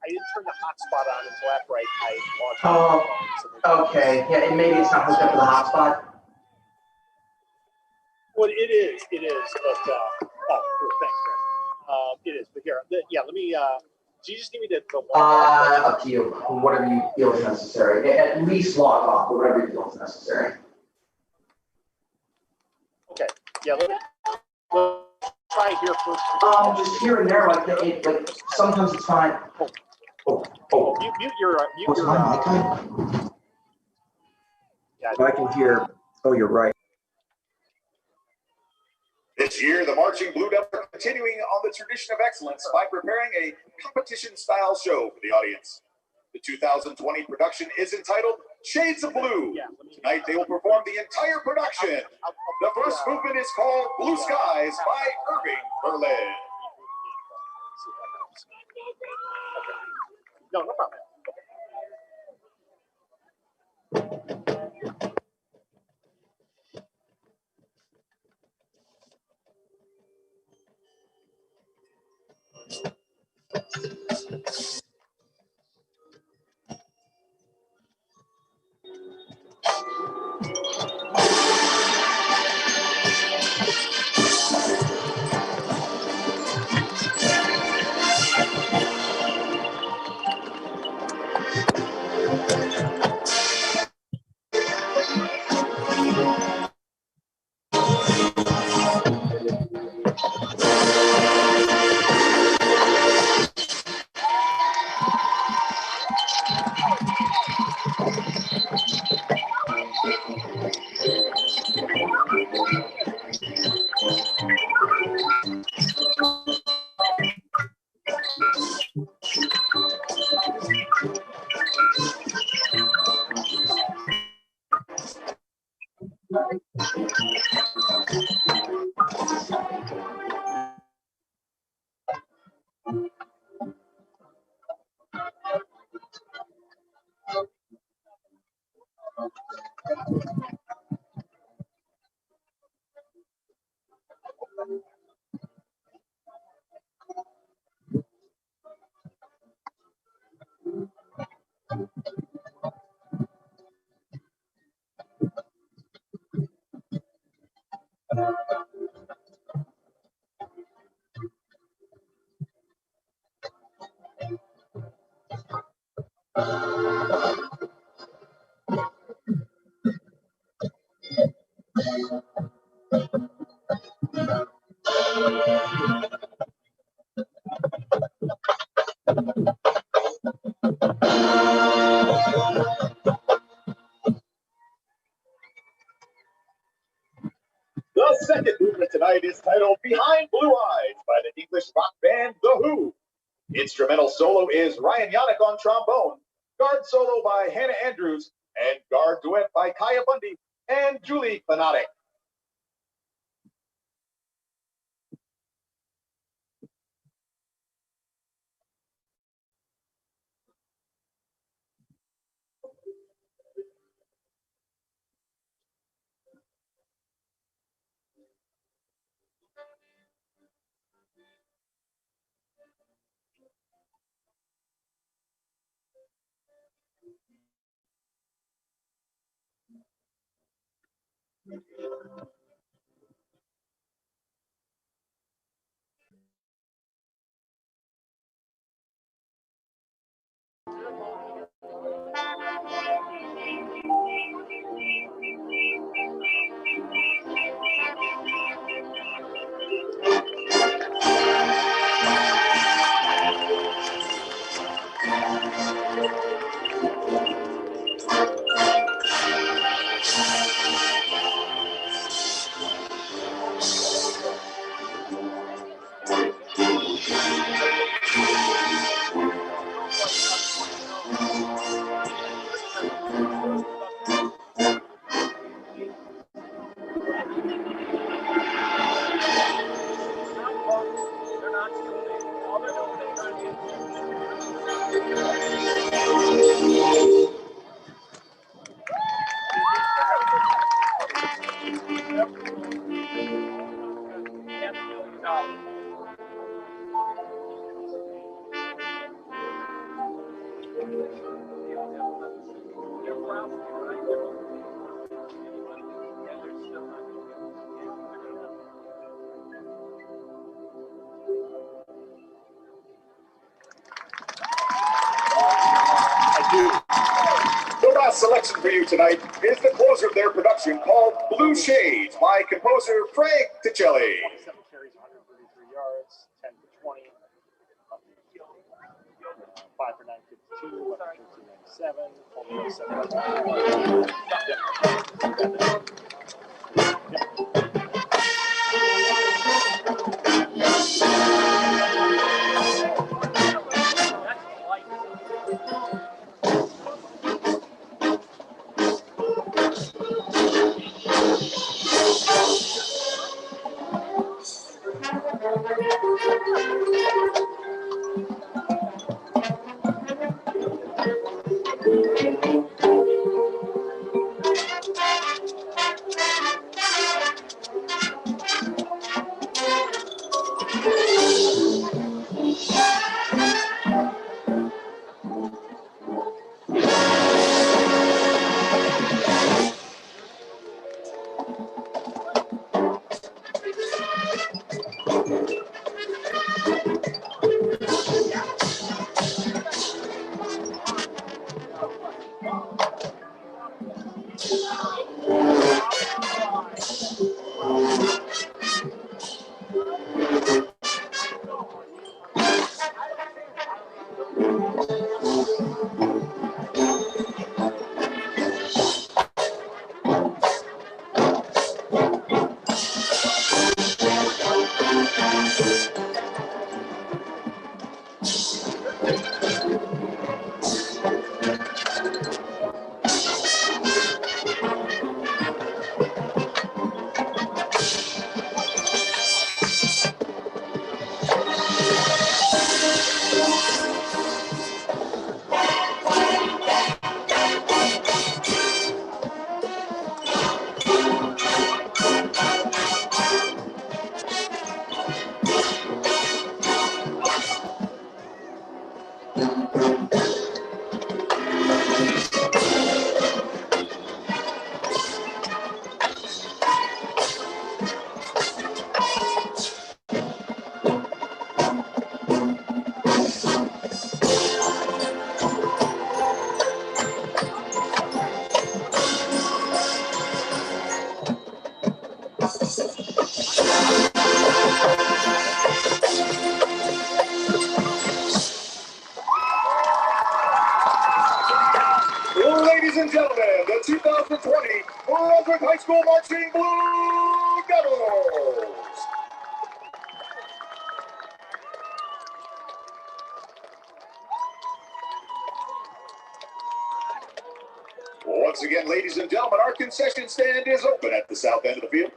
didn't turn the hotspot on until after I logged Oh, okay. Yeah, and maybe it's not hooked up to the hotspot. Well, it is, but, thanks, man. It is, but here, let me, do you just need me to up to you. Whatever you feel is necessary. At least log off, but whatever you feel is necessary. Okay, yeah, let's try here first. Just here and there, like sometimes it's fine. Mute your, What's my mic on? Yeah, I can hear. Oh, you're right. This year, the Marching Blue Devils are continuing on the tradition of excellence by preparing a competition-style show for the audience. The 2020 production is entitled Shades of Blue. Tonight, they will perform the entire production. The first movement is called Blue Skies by Irving Berlin. no problem. The second movement tonight is titled Behind Blue Eyes by the English rock band The Who. Instrumental solo is Ryan Yannick on trombone, guard solo by Hannah Andrews, and guard duet by Kaya Bundy and Julie Fanatic. The last selection for you tonight is the closer of their production called Blue Shades by composer Frank Ticelli. 27 carries, 133 yards, 10 for 20, 5 for 952, 197, 7. Ladies and gentlemen, the 2020 Brunswick High School Marching Blue Devils. Once again, ladies and gentlemen, our concession stand is open at the south end of the field.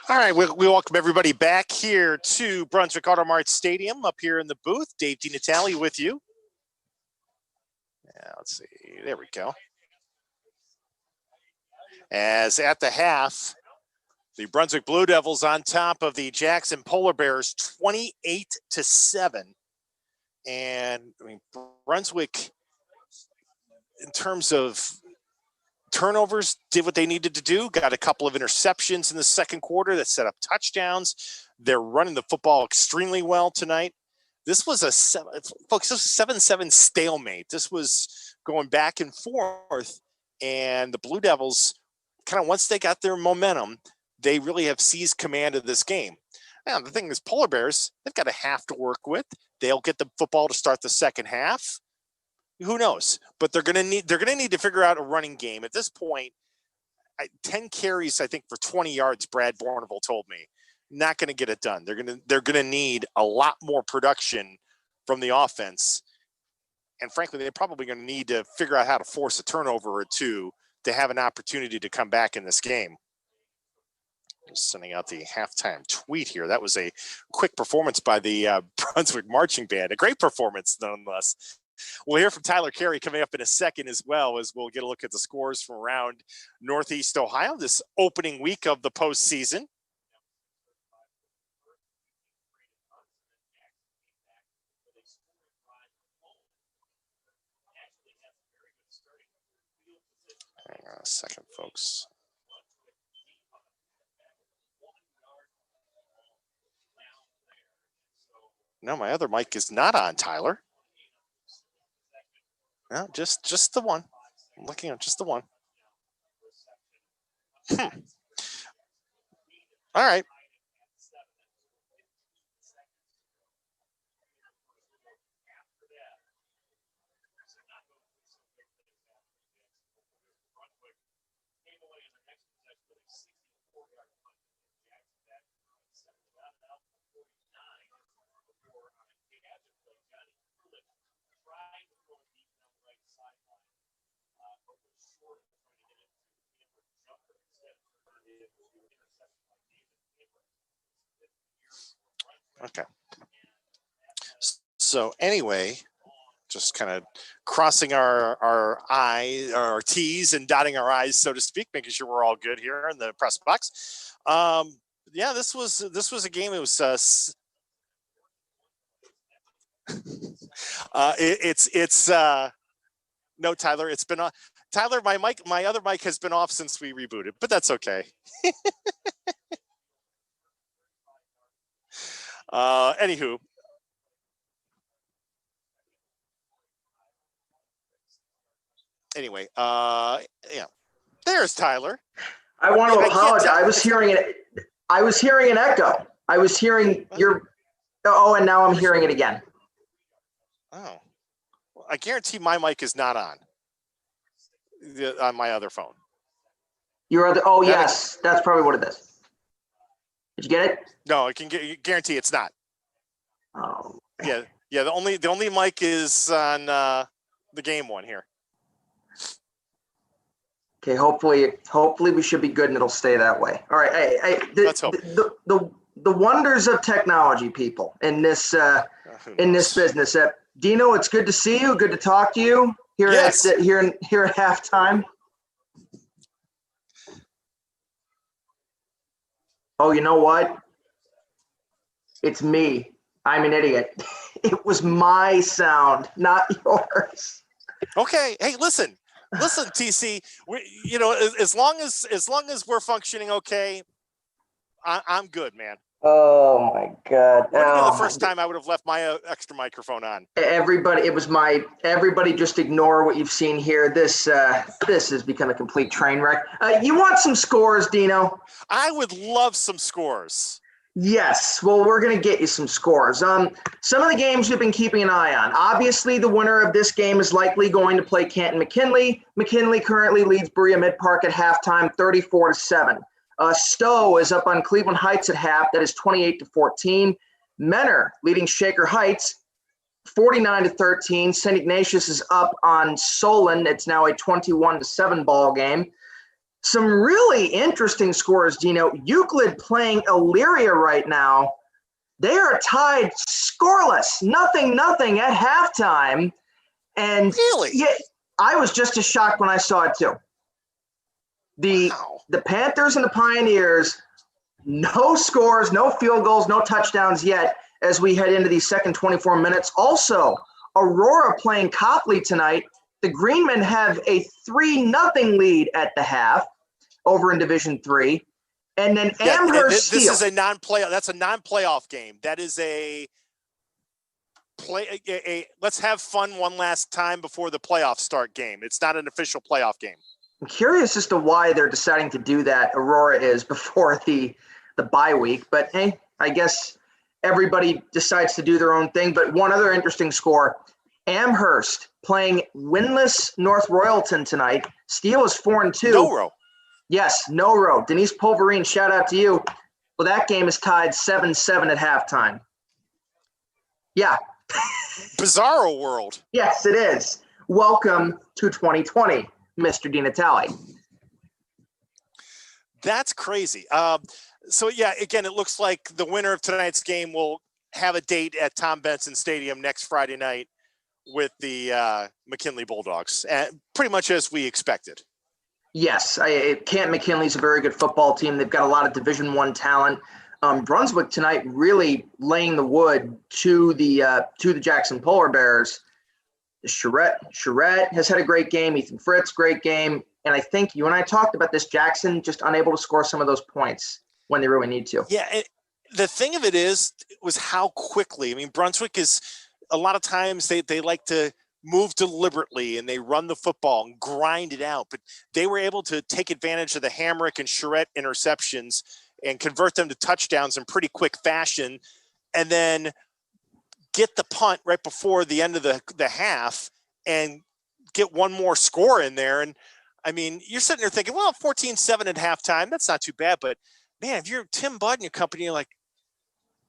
All right, we welcome everybody back here to Brunswick Auto Mart Stadium up here in the booth. Dave DeNatale with you. Yeah, let's see. There we go. As at the half, the Brunswick Blue Devils on top of the Jackson Polar Bears 28-7. And I mean, Brunswick, in terms of turnovers, did what they needed to do, got a couple of interceptions in the second quarter that set up touchdowns. They're running the football extremely well tonight. This was a 7-7 stalemate. This was going back and forth, and the Blue Devils, kind of once they got their momentum, they really have seized command of this game. Now, the thing is, Polar Bears, they've got a half to work with. They'll get the football to start the second half. Who knows? But they're gonna need to figure out a running game at this point. 10 carries, I think, for 20 yards. Brad Bourneval told me, not going to get it done. They're gonna need a lot more production from the offense, and frankly, they're probably going to need to figure out how to force a turnover or two to have an opportunity to come back in this game. Just sending out the halftime tweet here. That was a quick performance by the Brunswick Marching Band. A great performance, nonetheless. We'll hear from Tyler Carey coming up in a second, as well as we'll get a look at the scores from around Northeast Ohio this opening week of the postseason. Hang on a second, folks. No, my other mic is not on, Tyler. No, just the one. I'm looking at just the one. All right. Okay. So anyway, just kind of crossing our T's and dotting our I's, so to speak, making sure we're all good here in the press box. Yeah, this was a game. It was no, Tyler, it's been Tyler, my other mic has been off since we rebooted, but that's okay. Anywho, anyway, yeah, there's Tyler. I want to apologize. I was hearing an echo. I was hearing and now I'm hearing it again. Oh, well, I guarantee my mic is not on my other phone. Yes, that's probably what it is. Did you get it? No, I can guarantee it's not. Oh. Yeah. The only mic is on the game one here. Okay, hopefully we should be good and it'll stay that way. All right, let's hope. The wonders of technology, people, in this business. Dino, it's good to see you. Good to talk to you. here Yes. at here at halftime? Oh, you know what? It's me. I'm an idiot. It was my sound, not yours. Okay. Hey, listen, TC. As long as we're functioning okay, I'm good, man. Oh my God! Would have been the Oh, first time I would have left my extra microphone on. Everybody just ignore what you've seen here. This has become a complete train wreck. You want some scores, Dino? I would love some scores. Yes. Well, we're going to get you some scores. Some of the games you've been keeping an eye on. Obviously, the winner of this game is likely going to play Canton McKinley. McKinley currently leads Berea Mid-Park at halftime, 34-7. Stowe is up on Cleveland Heights at half. That is 28-14. Menor leading Shaker Heights, 49-13. St. Ignatius is up on Solon. It's now a 21-7 ball game. Some really interesting scores, Dino. Euclid playing Elyria right now. They are tied scoreless, 0-0 at halftime. And Really? yeah, I was just as shocked when I saw it too. The Panthers and the Pioneers, no scores, no field goals, no touchdowns yet as we head into the second 24 minutes. Also, Aurora playing Copley tonight. The Greenmen have a 3-0 lead at the half over in Division III. And then Amherst this Steel. is a non-playoff. That's a non-playoff game. That is a let's have fun one last time before the playoffs start game. It's not an official playoff game. I'm curious as to why they're deciding to do that, Aurora is, before the bye week. But, hey, I guess everybody decides to do their own thing. But one other interesting score, Amherst playing winless North Royalton tonight. Steele is 4-2. No row. Yes, no row. Denise Pulverine, shout out to you. Well, that game is tied 7-7 at halftime. Yeah. Bizarro world. Yes, it is. Welcome to 2020, Mr. DeNatale. That's crazy. So, yeah, again, it looks like the winner of tonight's game will have a date at Tom Benson Stadium next Friday night with the McKinley Bulldogs, pretty much as we expected. Yes, Canton McKinley's a very good football team. They've got a lot of Division I talent. Brunswick tonight really laying the wood to the Jackson Polar Bears. Charette has had a great game. Ethan Fritz, great game. And I think you and I talked about this. Jackson just unable to score some of those points when they really need to. Yeah, the thing of it was how quickly. I mean, Brunswick is a lot of times they like to move deliberately and they run the football and grind it out. But they were able to take advantage of the Hamrick and Charette interceptions and convert them to touchdowns in pretty quick fashion, and then get the punt right before the end of the half and get one more score in there. And I mean, you're sitting there thinking, well, 14-7 at halftime, that's not too bad. But man, if you're Tim Budd and your company, you're like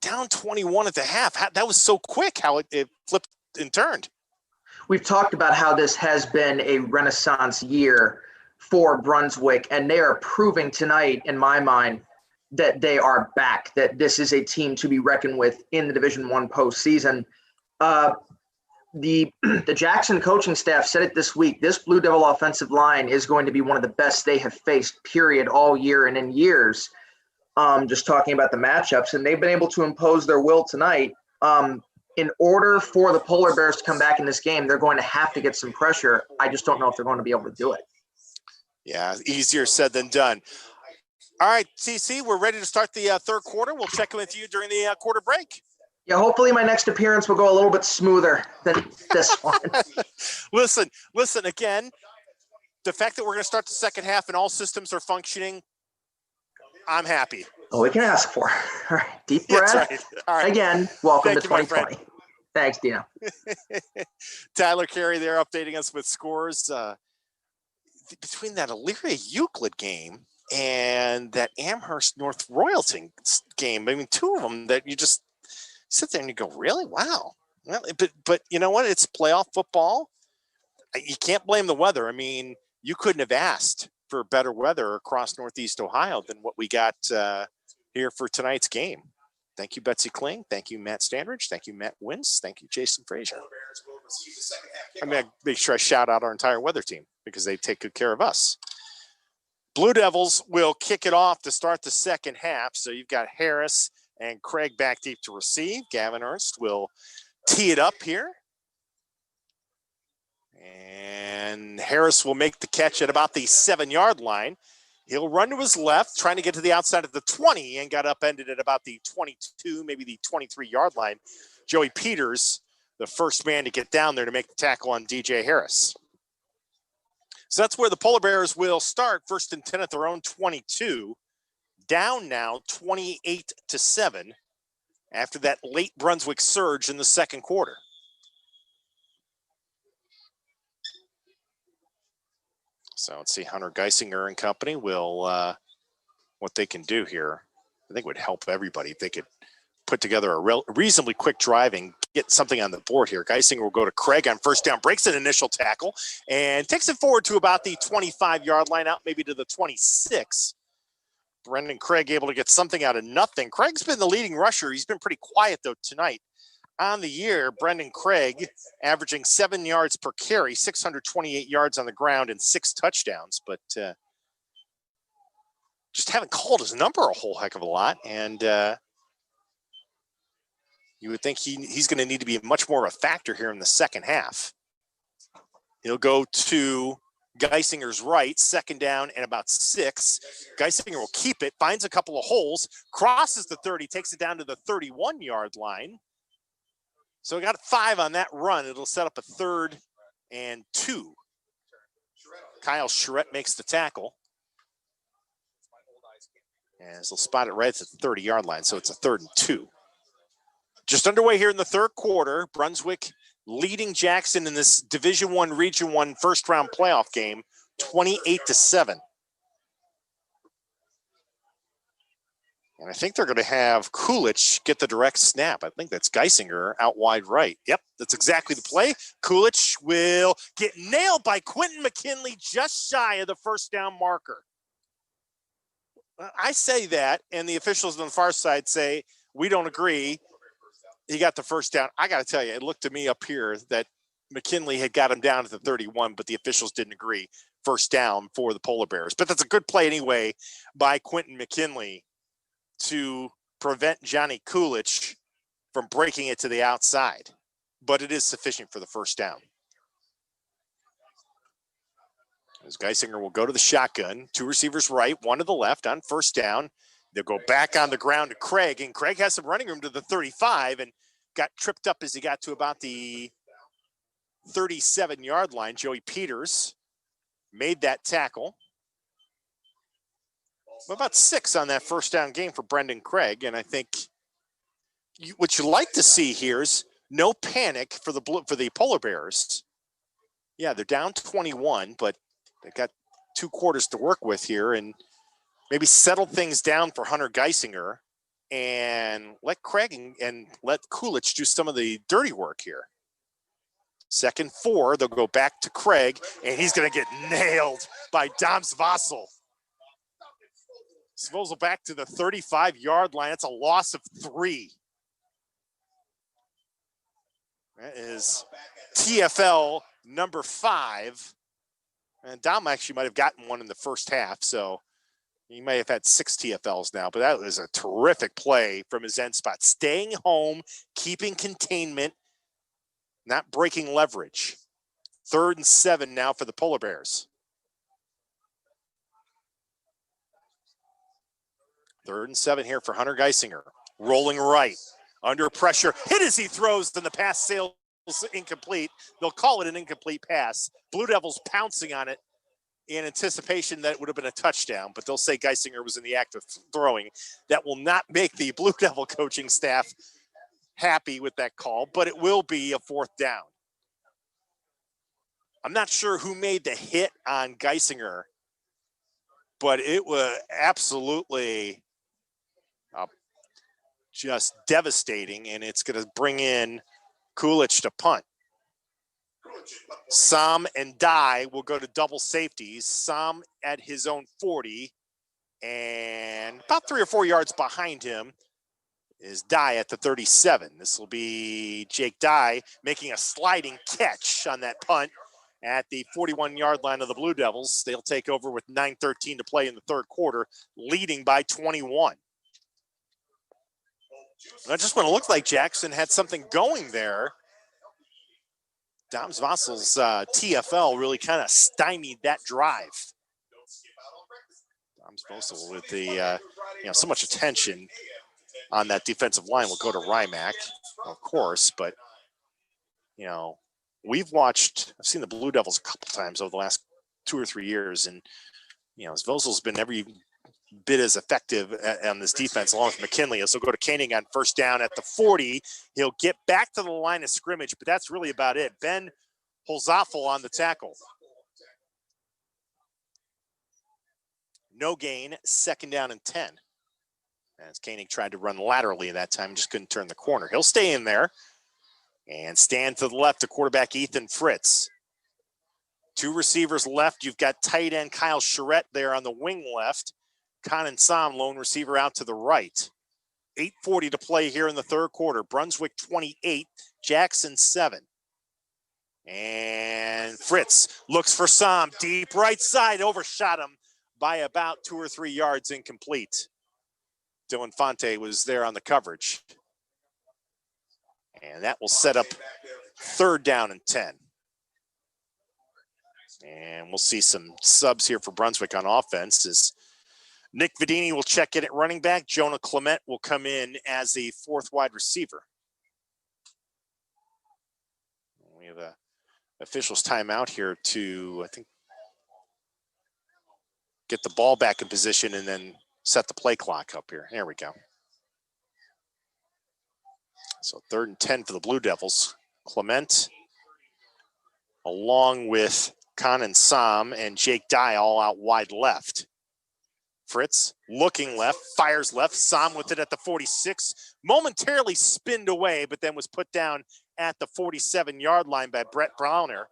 down 21 at the half. That was so quick how it flipped and turned. We've talked about how this has been a renaissance year for Brunswick, and they are proving tonight, in my mind, that they are back, that this is a team to be reckoned with in the Division I postseason. The Jackson coaching staff said it this week. This Blue Devil offensive line is going to be one of the best they have faced, period, all year and in years. Just talking about the matchups, and they've been able to impose their will tonight. In order for the Polar Bears to come back in this game, they're going to have to get some pressure. I just don't know if they're going to be able to do it. Yeah, easier said than done. All right, TC, we're ready to start the third quarter. We'll check in with you during the quarter break. Yeah, hopefully my next appearance will go a little bit smoother than this one. Listen, again, the fact that we're going to start the second half and all systems are functioning, I'm happy. Oh, we can ask for. All right, deep breath. That's right. All right. Again, welcome Thank to you, 2020. Thanks, Dino. Tyler Carey there updating us with scores between that Elyria Euclid game and that Amherst North Royalton game. I mean, two of them that you just sit there and you go, really? Wow. Well, but you know what? It's playoff football. You can't blame the weather. I mean, you couldn't have asked for better weather across Northeast Ohio than what we got here for tonight's game. Thank you, Betsy Kling. Thank you, Matt Standridge. Thank you, Matt Wins. Thank you, Jason Frazier. I'm going to make sure I shout out our entire weather team because they take good care of us. Blue Devils will kick it off to start the second half. So you've got Harris and Craig back deep to receive. Gavin Ernst will tee it up here. And Harris will make the catch at about the 7-yard line. He'll run to his left, trying to get to the outside of the 20, and got upended at about the 22, maybe the 23-yard line. Joey Peters, the first man to get down there to make the tackle on DJ Harris. So that's where the Polar Bears will start, 1st and 10 at their own 22. Down now 28-7 after that late Brunswick surge in the second quarter. So let's see, Hunter Geisinger and company will, what they can do here. I think would help everybody if they could put together a reasonably quick drive and get something on the board here. Geisinger will go to Craig on first down, breaks an initial tackle, and takes it forward to about the 25-yard line, out maybe to the 26. Brendan Craig able to get something out of nothing. Craig's been the leading rusher. He's been pretty quiet, though, tonight. On the year, Brendan Craig averaging 7 yards per carry, 628 yards on the ground, and 6 touchdowns. But just haven't called his number a whole heck of a lot. And you would think he's going to need to be much more of a factor here in the second half. He'll go to Geisinger's right, second down and about 6. Geisinger will keep it, finds a couple of holes, crosses the 30, takes it down to the 31-yard line. So we got 5 on that run. It'll set up a 3rd and 2. Kyle Charette makes the tackle. And they'll spot it right at the 30-yard line, so it's a 3rd and 2. Just underway here in the third quarter. Brunswick leading Jackson in this Division I, Region I first-round playoff game, 28-7. And I think they're going to have Kulich get the direct snap. I think that's Geisinger out wide right. Yep, that's exactly the play. Kulich will get nailed by Quentin McKinley just shy of the first down marker. I say that, and the officials on the far side say, we don't agree. He got the first down. I got to tell you, it looked to me up here that McKinley had got him down to the 31, but the officials didn't agree. First down for the Polar Bears. But that's a good play anyway by Quentin McKinley to prevent Johnny Kulich from breaking it to the outside. But it is sufficient for the first down. As Geisinger will go to the shotgun. 2 receivers right, 1 to the left on first down. They'll go back on the ground to Craig, and Craig has some running room to the 35 and got tripped up as he got to about the 37-yard line. Joey Peters made that tackle. About 6 on that first down game for Brendan Craig, and I think what you like to see here is no panic for the Polar Bears. Yeah, they're down 21, but they got 2 quarters to work with here, and maybe settle things down for Hunter Geisinger and let Craig and let Kulich do some of the dirty work here. 2nd and 4, they'll go back to Craig, and he's going to get nailed by Dom Svosel. Svosel back to the 35-yard line. That's a loss of 3. That is TFL number 5. And Dom actually might have gotten one in the first half, so he may have had 6 TFLs now, but that was a terrific play from his end spot. Staying home, keeping containment, not breaking leverage. 3rd and 7 now for the Polar Bears. 3rd and 7 here for Hunter Geisinger. Rolling right, under pressure. Hit as he throws, then the pass sails incomplete. They'll call it an incomplete pass. Blue Devils pouncing on it in anticipation that it would have been a touchdown, but they'll say Geisinger was in the act of throwing. That will not make the Blue Devil coaching staff happy with that call, but it will be a 4th down. I'm not sure who made the hit on Geisinger, but it was absolutely just devastating, and it's going to bring in Kulich to punt. Sam and Dye will go to double safeties. Sam at his own 40 and about 3 or 4 yards behind him. is Dye at the 37. This will be Jake Dye making a sliding catch on that punt at the 41-yard line of the Blue Devils. They'll take over with 9:13 to play in the third quarter, leading by 21. And just when it looked like Jackson had something going there, Dom Zvossel's TFL really kind of stymied that drive. Dom Zvossel with the, so much attention on that defensive line will go to Rymack, of course, but, I've seen the Blue Devils a couple times over the last 2 or 3 years, and, Zvossel's been every bit as effective on this defense along with McKinley. As he'll go to Koenig on first down at the 40. He'll get back to the line of scrimmage, but that's really about it. Ben Holzoffel on the tackle. No gain, 2nd down and 10. As Koenig tried to run laterally that time, just couldn't turn the corner. He'll stay in there and stand to the left to quarterback Ethan Fritz. 2 receivers left. You've got tight end Kyle Charette there on the wing left. Conan Sam, lone receiver, out to the right. 8:40 to play here in the third quarter. Brunswick 28, Jackson 7. And Fritz looks for Sam, deep right side, overshot him by about 2 or 3 yards, incomplete. Dylan Fonte was there on the coverage. And that will set up 3rd down and 10. And we'll see some subs here for Brunswick on offense as Nick Vidini will check in at running back. Jonah Clement will come in as the 4th wide receiver. We have a officials timeout here to, I think, get the ball back in position and then set the play clock up here. There we go. So 3rd and 10 for the Blue Devils. Clement, along with Conan Sam and Jake Dye, all out wide left. Fritz looking left, fires left. Sam with it at the 46. Momentarily spinned away, but then was put down at the 47-yard line by Brett Browner.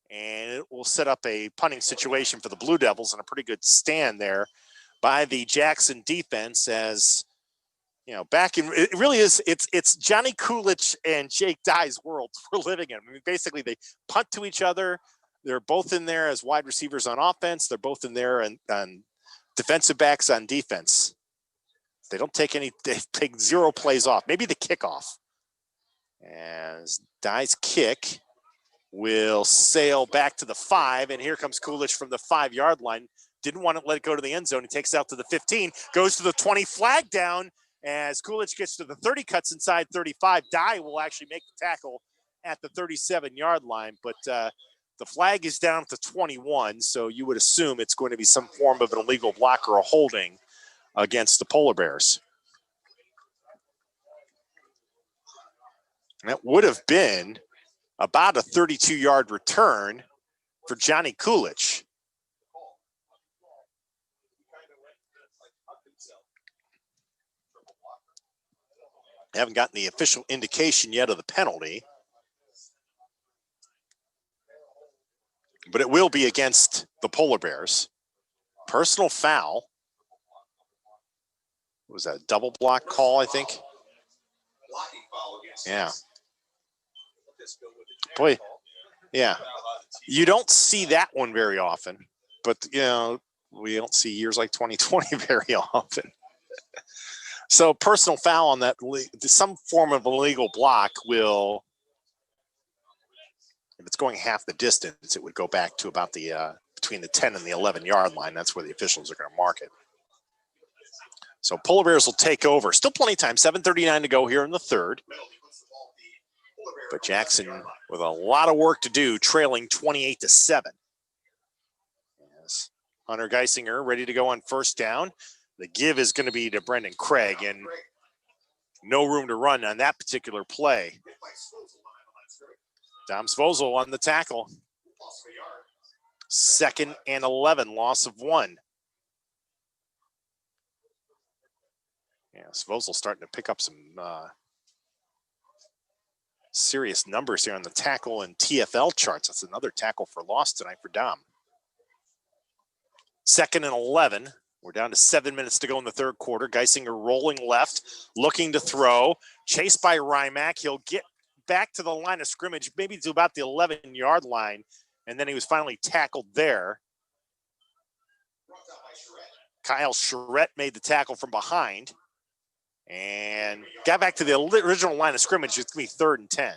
And it will set up a punting situation for the Blue Devils, and a pretty good stand there by the Jackson defense as, back in, it really is, it's Johnny Kulich and Jake Dye's world we're living in. I mean, basically they punt to each other. They're both in there as wide receivers on offense. They're both in there on defensive backs on defense. They take 0 plays off, maybe the kickoff. As Dye's kick will sail back to the 5, and here comes Kulich from the 5-yard line. Didn't want to let it go to the end zone. He takes it out to the 15, goes to the 20, flag down as Kulich gets to the 30, cuts inside 35. Dye will actually make the tackle at the 37-yard line, but the flag is down to 21, so you would assume it's going to be some form of an illegal block or a holding against the Polar Bears. And that would have been about a 32-yard return for Johnny Kulich. I haven't gotten the official indication yet of the penalty, but it will be against the Polar Bears. Personal foul. Was that a double block call, I think? Yeah. Boy, yeah. You don't see that one very often, but, we don't see years like 2020 very often. So personal foul on that, some form of illegal block will, if it's going half the distance, it would go back to about the between the 10 and the 11-yard line. That's where the officials are going to mark it. So Polar Bears will take over. Still plenty of time, 7:39 to go here in the third. But Jackson with a lot of work to do, trailing 28-7. As Hunter Geisinger ready to go on first down. The give is going to be to Brendan Craig, and no room to run on that particular play. Dom Zvossel on the tackle. 2nd and 11, loss of 1. Yeah, Zvossel starting to pick up some serious numbers here on the tackle and TFL charts. That's another tackle for loss tonight for Dom. 2nd and 11. We're down to 7 minutes to go in the third quarter. Geisinger rolling left, looking to throw. Chased by Rymack. He'll get back to the line of scrimmage, maybe to about the 11-yard line, and then he was finally tackled there. Kyle Charette made the tackle from behind and got back to the original line of scrimmage. It's going to be 3rd and 10.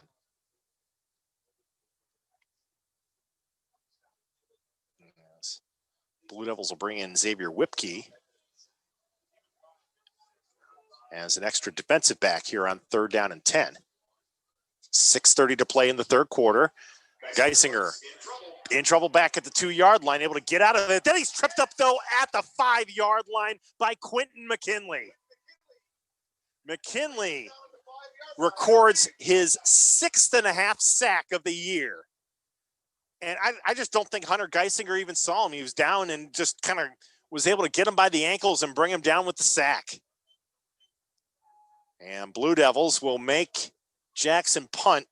Blue Devils will bring in Xavier Whipke as an extra defensive back here on 3rd down and 10. 6:30 to play in the third quarter. Geisinger in trouble back at the 2-yard line, able to get out of it. Then he's tripped up, though, at the 5-yard line by Quentin McKinley. McKinley records his 6.5 sack of the year. And I just don't think Hunter Geisinger even saw him. He was down and just kind of was able to get him by the ankles and bring him down with the sack. And Blue Devils will make Jackson punt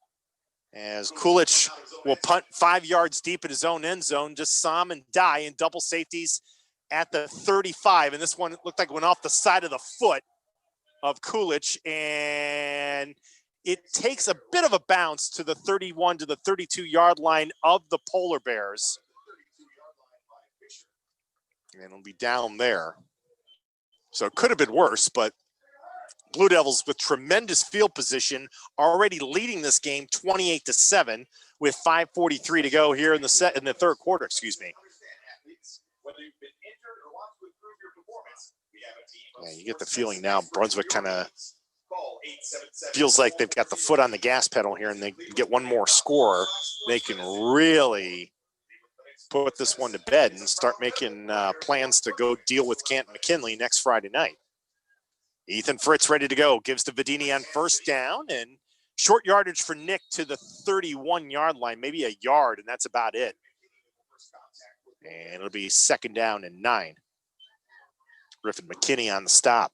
as Kulich will punt 5 yards deep in his own end zone. Just saw him and die in double safeties at the 35. And this one looked like it went off the side of the foot of Kulich, and it takes a bit of a bounce to the 31 to the 32-yard line of the Polar Bears. And it'll be down there. So it could have been worse, but Blue Devils with tremendous field position, already leading this game 28-7 with 5:43 to go here in the third quarter, excuse me. Yeah, you get the feeling now Brunswick kind of feels like they've got the foot on the gas pedal here, and they get one more score. They can really put this one to bed and start making plans to go deal with Canton McKinley next Friday night. Ethan Fritz ready to go, gives to Vedini on 1st down, and short yardage for Nick to the 31-yard line, maybe a yard, and that's about it. And it'll be 2nd down and 9. Griffin McKinney on the stop.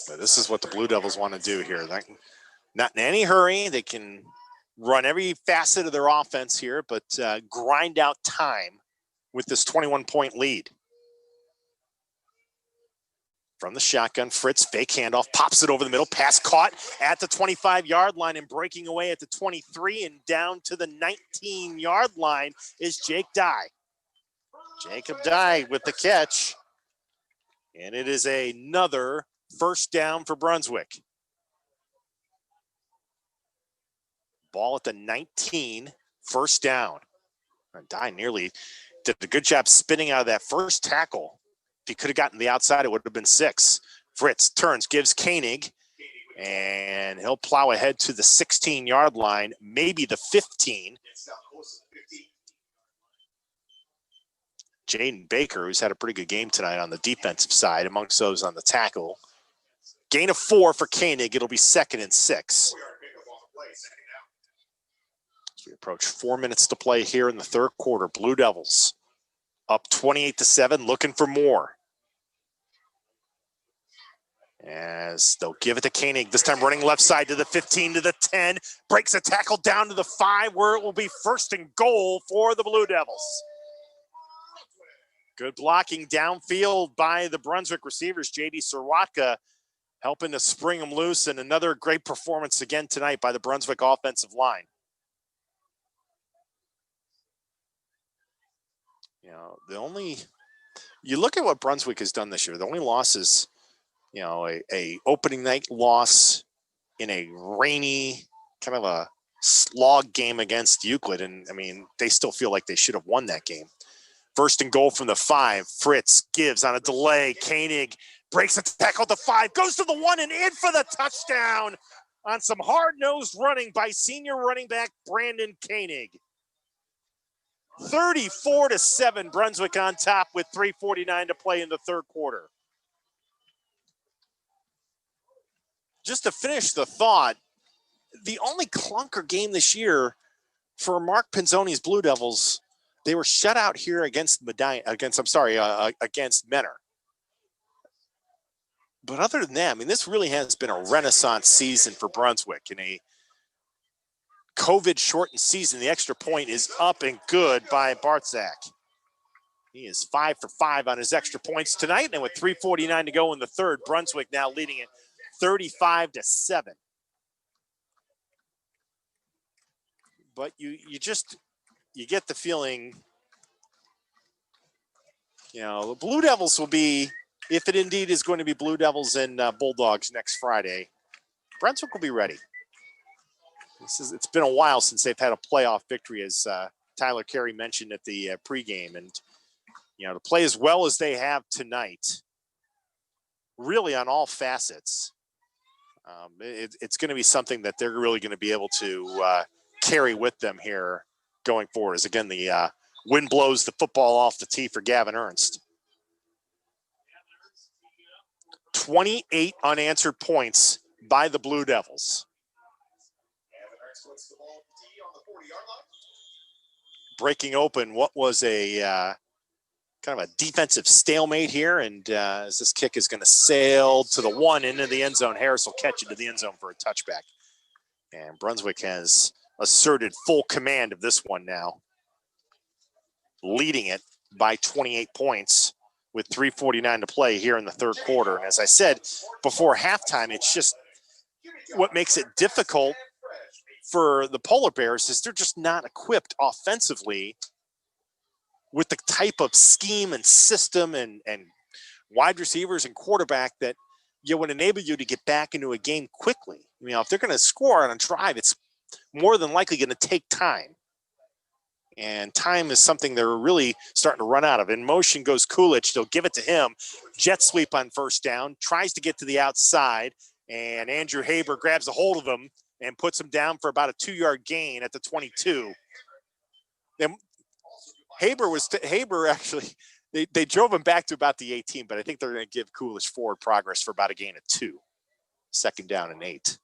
But this is what the Blue Devils want to do here. Not in any hurry. They can run every facet of their offense here, but grind out time with this 21-point lead. From the shotgun, Fritz, fake handoff, pops it over the middle, pass caught at the 25-yard line and breaking away at the 23, and down to the 19-yard line is Jake Dye. Jacob Dye with the catch, and it is another 1st down for Brunswick. Ball at the 19, 1st down. Dye nearly did a good job spinning out of that first tackle. If he could have gotten the outside, it would have been 6. Fritz turns, gives Koenig, and he'll plow ahead to the 16-yard line, maybe the 15. Jaden Baker, who's had a pretty good game tonight on the defensive side, amongst those on the tackle. Gain of 4 for Koenig. It'll be 2nd and 6. As we approach 4 minutes to play here in the third quarter, Blue Devils up 28-7, looking for more. As they'll give it to Koenig, this time running left side to the 15 to the 10, breaks a tackle down to the 5, where it will be 1st and goal for the Blue Devils. Good blocking downfield by the Brunswick receivers. J.D. Sirwatka helping to spring them loose, and another great performance again tonight by the Brunswick offensive line. You know, you look at what Brunswick has done this year, the only loss is, you know, a opening night loss in a rainy kind of a slog game against Euclid. And I mean, they still feel like they should have won that game. 1st and goal from the 5. Fritz gives on a delay. Koenig breaks a tackle at the 5, goes to the 1 and in for the touchdown on some hard-nosed running by senior running back Brandon Koenig. 34-7, Brunswick on top with 3:49 to play in the third quarter. Just to finish the thought, the only clunker game this year for Mark Pinzoni's Blue Devils, they were shut out here against against Menor. But other than that, I mean, this really has been a renaissance season for Brunswick in a COVID-shortened season. The extra point is up and good by Bartzak. He is 5 for 5 on his extra points tonight, and with 3:49 to go in the third, Brunswick now leading it 35-7. But you get the feeling, the Blue Devils will be, if it indeed is going to be Blue Devils and Bulldogs next Friday, Brunswick will be ready. It's been a while since they've had a playoff victory, as Tyler Carey mentioned at the pregame, and to play as well as they have tonight, really on all facets, it's going to be something that they're really going to be able to carry with them here going forward. As again, the wind blows the football off the tee for Gavin Ernst. 28 unanswered points by the Blue Devils. Breaking open what was a kind of a defensive stalemate here, and as this kick is going to sail to the one into the end zone, Harris will catch it to the end zone for a touchback. And Brunswick has asserted full command of this one now, leading it by 28 points with 3:49 to play here in the third quarter. And as I said before halftime, it's just what makes it difficult for the Polar Bears is they're just not equipped offensively with the type of scheme and system and wide receivers and quarterback that would enable you to get back into a game quickly. If they're going to score on a drive, it's more than likely going to take time. And time is something they're really starting to run out of. In motion goes Coolidge. They'll give it to him. Jet sweep on first down. Tries to get to the outside. And Andrew Haber grabs a hold of him and puts him down for about a 2-yard gain at the 22. Then Haber actually, they drove him back to about the 18, but I think they're going to give Coolidge forward progress for about a gain of 2. Second down and 8.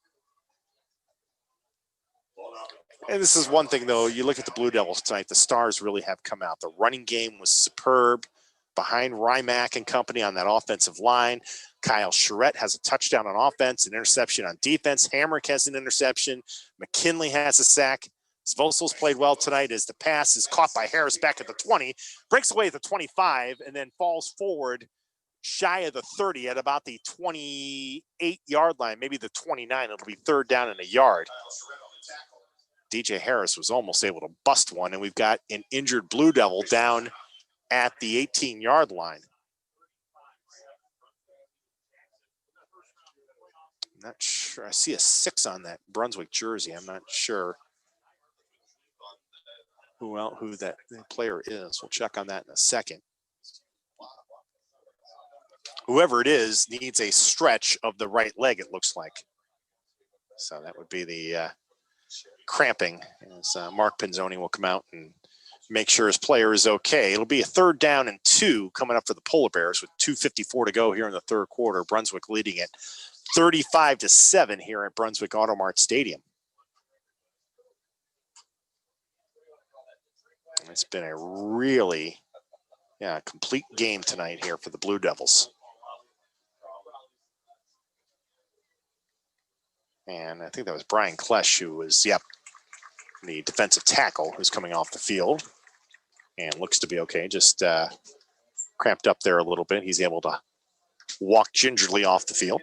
And this is one thing, though. You look at the Blue Devils tonight, the stars really have come out. The running game was superb behind Rymack and company on that offensive line. Kyle Charette has a touchdown on offense, an interception on defense. Hamrick has an interception. McKinley has a sack. Svosel's played well tonight as the pass is caught by Harris back at the 20, breaks away at the 25, and then falls forward shy of the 30 at about the 28-yard line, maybe the 29. It'll be third down and a yard. DJ Harris was almost able to bust one, and we've got an injured Blue Devil down at the 18-yard line. I'm not sure. I see a 6 on that Brunswick jersey. I'm not sure who that player is. We'll check on that in a second. Whoever it is needs a stretch of the right leg, it looks like. So that would be the cramping, as Mark Pinzoni will come out and make sure his player is okay. It'll be a third down and 2 coming up for the Polar Bears with 2:54 to go here in the third quarter. Brunswick leading it 35-7 here at Brunswick Automart Stadium. It's been a really complete game tonight here for the Blue Devils. And I think that was Brian Klesch who was, the defensive tackle who's coming off the field and looks to be okay. Just cramped up there a little bit. He's able to walk gingerly off the field.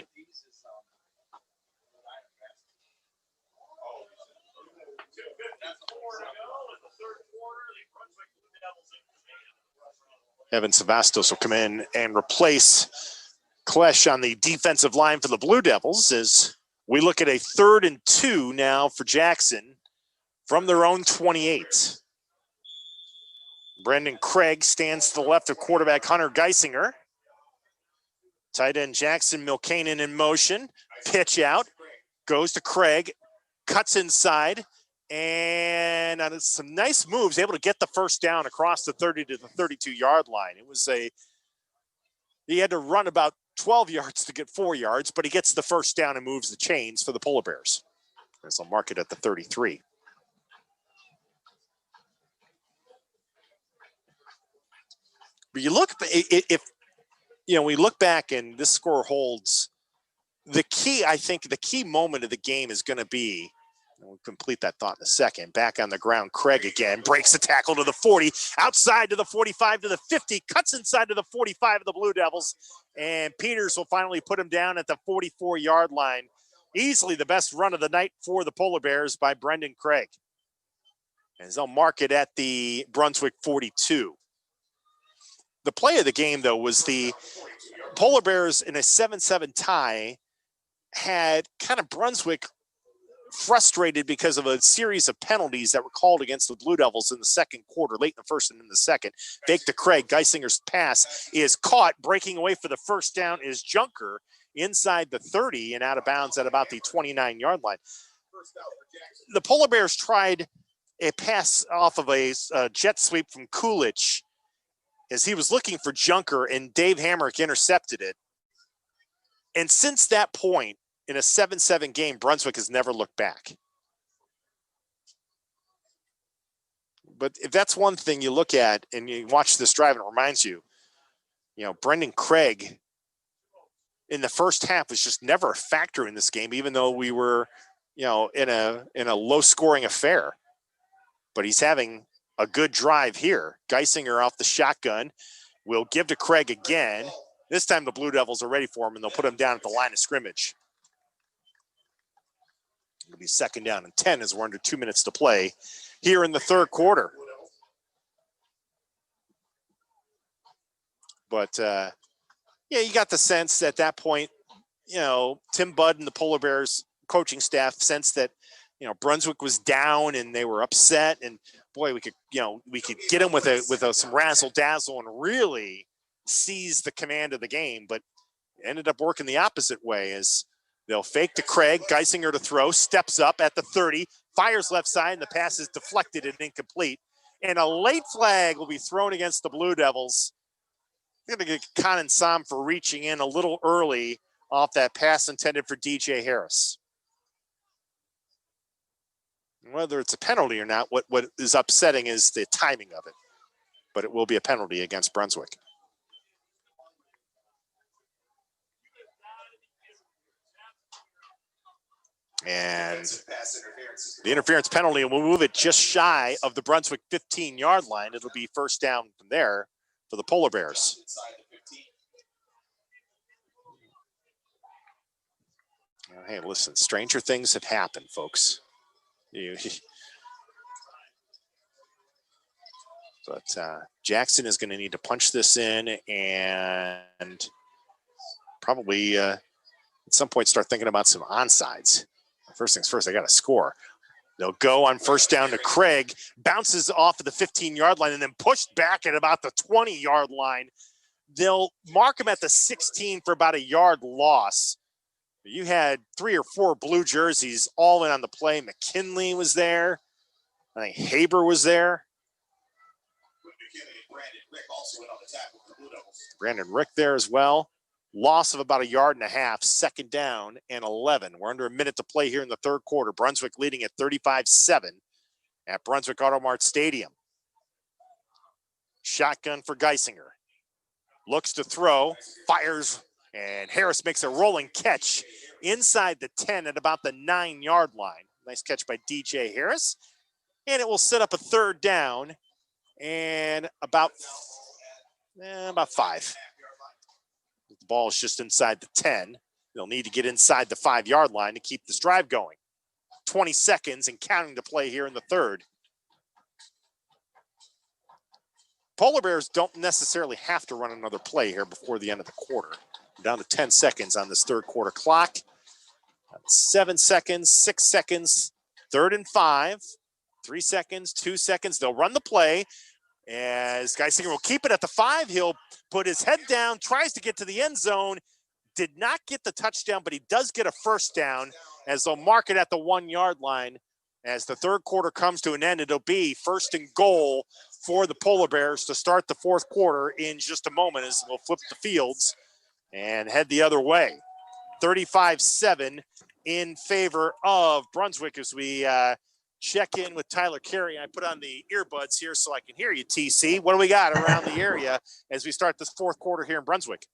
Evan Savastos will come in and replace Klesch on the defensive line for the Blue Devils as we look at a 3rd and 2 now for Jackson from their own 28. Brendan Craig stands to the left of quarterback Hunter Geisinger. Tight end Jackson Milkanen in motion. Pitch out. Goes to Craig. Cuts inside. And on some nice moves, able to get the first down across the 30 to the 32-yard line. He had to run about 12 yards to get 4 yards, but he gets the first down and moves the chains for the Polar Bears. As they'll mark it at the 33. But you look, we look back and this score holds. I think the key moment of the game is going to be We'll complete that thought in a second. Back on the ground, Craig again breaks the tackle to the 40, outside to the 45 to the 50, cuts inside to the 45 of the Blue Devils, and Peters will finally put him down at the 44-yard line. Easily the best run of the night for the Polar Bears by Brendan Craig. As they'll mark it at the Brunswick 42. The play of the game, though, was the Polar Bears in a 7-7 tie had kind of Brunswick frustrated because of a series of penalties that were called against the Blue Devils in the second quarter, late in the first and in the second. Fake to Craig. Geisinger's pass is caught. Breaking away for the first down is Junker inside the 30 and out of bounds at about the 29-yard line. The Polar Bears tried a pass off of a jet sweep from Coolidge as he was looking for Junker, and Dave Hamrick intercepted it. And since that point, in a 7-7 game, Brunswick has never looked back. But if that's one thing you look at and you watch this drive and it reminds you, Brendan Craig in the first half was just never a factor in this game, even though we were, in a low-scoring affair. But he's having a good drive here. Geisinger off the shotgun will give to Craig again. This time the Blue Devils are ready for him, and they'll put him down at the line of scrimmage. It'll be 2nd down and 10 as we're under 2 minutes to play here in the third quarter. But, you got the sense at that point, Tim Budd and the Polar Bears coaching staff sensed that, Brunswick was down and they were upset. And, boy, we could get them with some razzle-dazzle and really seize the command of the game. But it ended up working the opposite way as they'll fake to Craig, Geisinger to throw, steps up at the 30, fires left side, and the pass is deflected and incomplete. And a late flag will be thrown against the Blue Devils. They're going to get Conan Sam for reaching in a little early off that pass intended for DJ Harris. Whether it's a penalty or not, what is upsetting is the timing of it. But it will be a penalty against Brunswick. And the interference penalty will move it just shy of the Brunswick 15-yard line. It'll be 1st down from there for the Polar Bears. Hey, listen, stranger things have happened, folks. But Jackson is going to need to punch this in and probably at some point start thinking about some onsides. First things first, I got to score. They'll go on 1st down to Craig, bounces off of the 15-yard line and then pushed back at about the 20-yard line. They'll mark him at the 16 for about a yard loss. You had 3 or 4 blue jerseys all in on the play. McKinley was there. I think Haber was there. Brandon Rick there as well. Loss of about a yard and a half, 2nd down and 11. We're under a minute to play here in the third quarter. Brunswick leading at 35-7 at Brunswick Auto Mart Stadium. Shotgun for Geisinger. Looks to throw, fires, and Harris makes a rolling catch inside the 10 at about the 9-yard line. Nice catch by DJ Harris. And it will set up a 3rd down and about 5. The ball is just inside the 10. They'll need to get inside the 5-yard line to keep this drive going. 20 seconds and counting to play here in the third. Polar Bears don't necessarily have to run another play here before the end of the quarter. Down to 10 seconds on this third quarter clock. 7 seconds, 6 seconds, 3rd and 5. 3 seconds, 2 seconds. They'll run the play. As Geisinger will keep it at the 5. He'll put his head down, tries to get to the end zone. Did not get the touchdown, but he does get a 1st down as they'll mark it at the 1-yard line. As the third quarter comes to an end, it'll be 1st and goal for the Polar Bears to start the fourth quarter in just a moment as we'll flip the fields and head the other way. 35-7 in favor of Brunswick as we check in with Tyler Carey. I put on the earbuds here so I can hear you, TC. What do we got around the area as we start this fourth quarter here in Brunswick?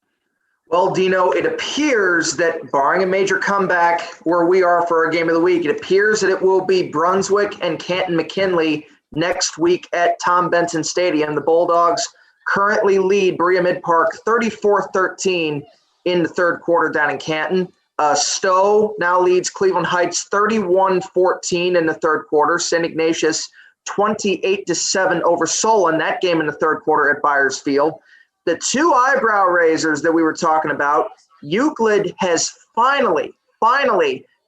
Well, Dino, it appears that barring a major comeback where we are for our game of the week, it appears that it will be Brunswick and Canton McKinley next week at Tom Benson Stadium. The Bulldogs currently lead Berea Mid-Park 34-13 in the third quarter down in Canton. Stowe now leads Cleveland Heights 31-14 in the third quarter. St. Ignatius 28-7 over Solon, that game in the third quarter at Byers Field. The two eyebrow raisers that we were talking about, Euclid has finally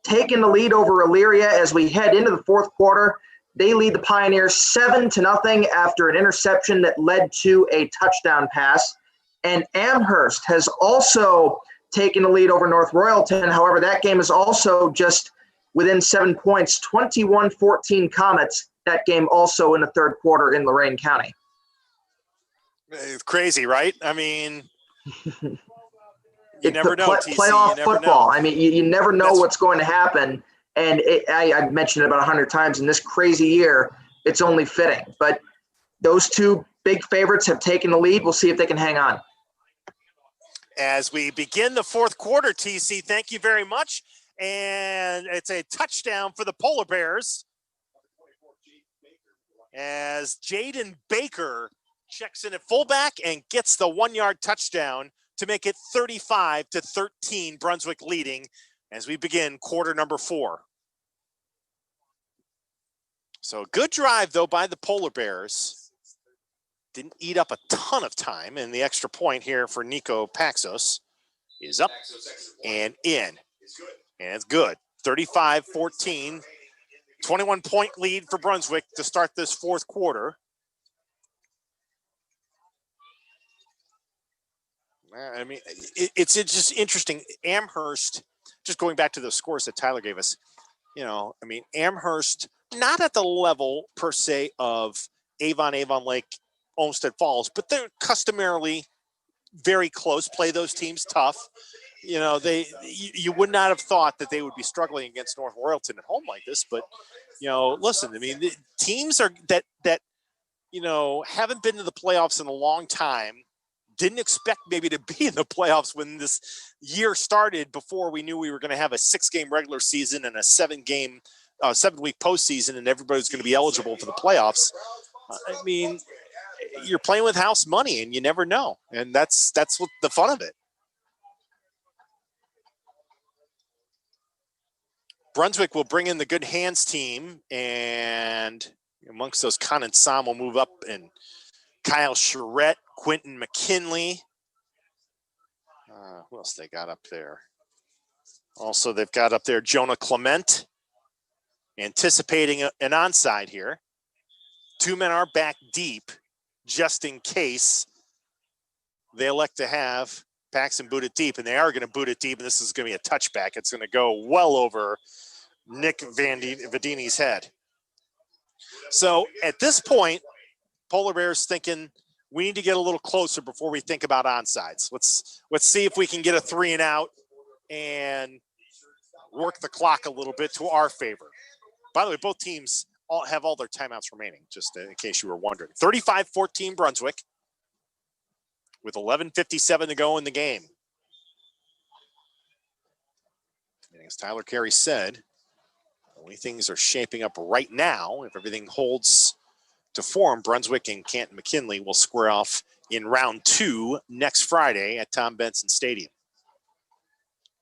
taken the lead over Elyria as we head into the fourth quarter. They lead the Pioneers 7-0 after an interception that led to a touchdown pass. And Amherst has also taken the lead over North Royalton. However, that game is also just within 7 points, 21-14 Comets. That game also in the third quarter in Lorain County. It's crazy, right? I mean, you never know, TC. Playoff You never football. know. I mean, you never know what's going to happen. And I've mentioned it about 100 times in this crazy year. It's only fitting. But those two big favorites have taken the lead. We'll see if they can hang on. As we begin the fourth quarter, TC, thank you very much. And it's a touchdown for the Polar Bears as Jaden Baker checks in at fullback and gets the 1-yard touchdown to make it 35-13, Brunswick leading as we begin quarter number 4. So good drive, though, by the Polar Bears. Didn't eat up a ton of time, and the extra point here for Nico Paxos is up and in. And it's good. 35-14, 21-point lead for Brunswick to start this fourth quarter. I mean, it's just interesting. Amherst, just going back to the scores that Tyler gave us, I mean, Amherst, not at the level per se of Avon Lake, Olmsted Falls, but they're customarily very close, play those teams tough. You would not have thought that they would be struggling against North Royalton at home like this, but, listen, I mean, the teams are that haven't been to the playoffs in a long time. Didn't expect maybe to be in the playoffs when this year started before we knew we were going to have a 6-game regular season and a 7-week postseason and everybody's going to be eligible for the playoffs. I mean, you're playing with house money and you never know. And that's what the fun of it. Brunswick will bring in the good hands team, and amongst those, Conan Sam will move up, and Kyle Charette, Quentin McKinley. Who else they got up there? Also, they've got up there Jonah Clement, anticipating an onside here. 2 men are back deep, just in case they elect to have Paxton boot it deep, and they are going to boot it deep, and this is going to be a touchback. It's going to go well over Nick Vadini's head. So at this point, Polar Bears thinking we need to get a little closer before we think about onsides. Let's see if we can get a 3-and-out and work the clock a little bit to our favor. By the way, both teams have all their timeouts remaining, just in case you were wondering. 35-14 Brunswick with 11:57 to go in the game. And as Tyler Carey said, the way things are shaping up right now, if everything holds to form, Brunswick and Canton McKinley will square off in round 2 next Friday at Tom Benson Stadium.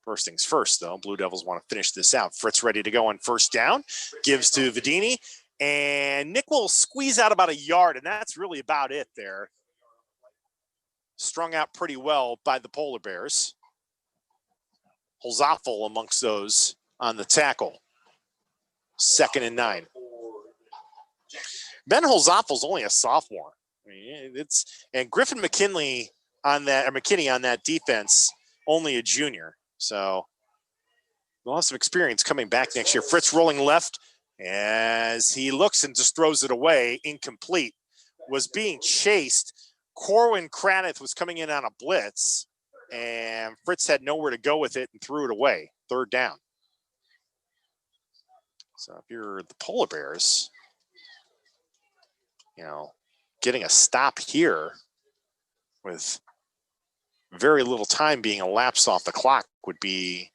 First things first, though, Blue Devils want to finish this out. Fritz ready to go on first down, gives to Vadini, and Nick will squeeze out about a yard, and that's really about it there. Strung out pretty well by the Polar Bears. Holzoffel amongst those on the tackle. 2nd and 9. Ben Holzoffel's only a sophomore. I mean, and Griffin McKinney on that defense, only a junior. So lots of experience coming back next year. Fritz rolling left as he looks and just throws it away, incomplete. Was being chased. Corwin Cranith was coming in on a blitz, and Fritz had nowhere to go with it and threw it away. 3rd down. So if you're the Polar Bears, getting a stop here with very little time being elapsed off the clock would be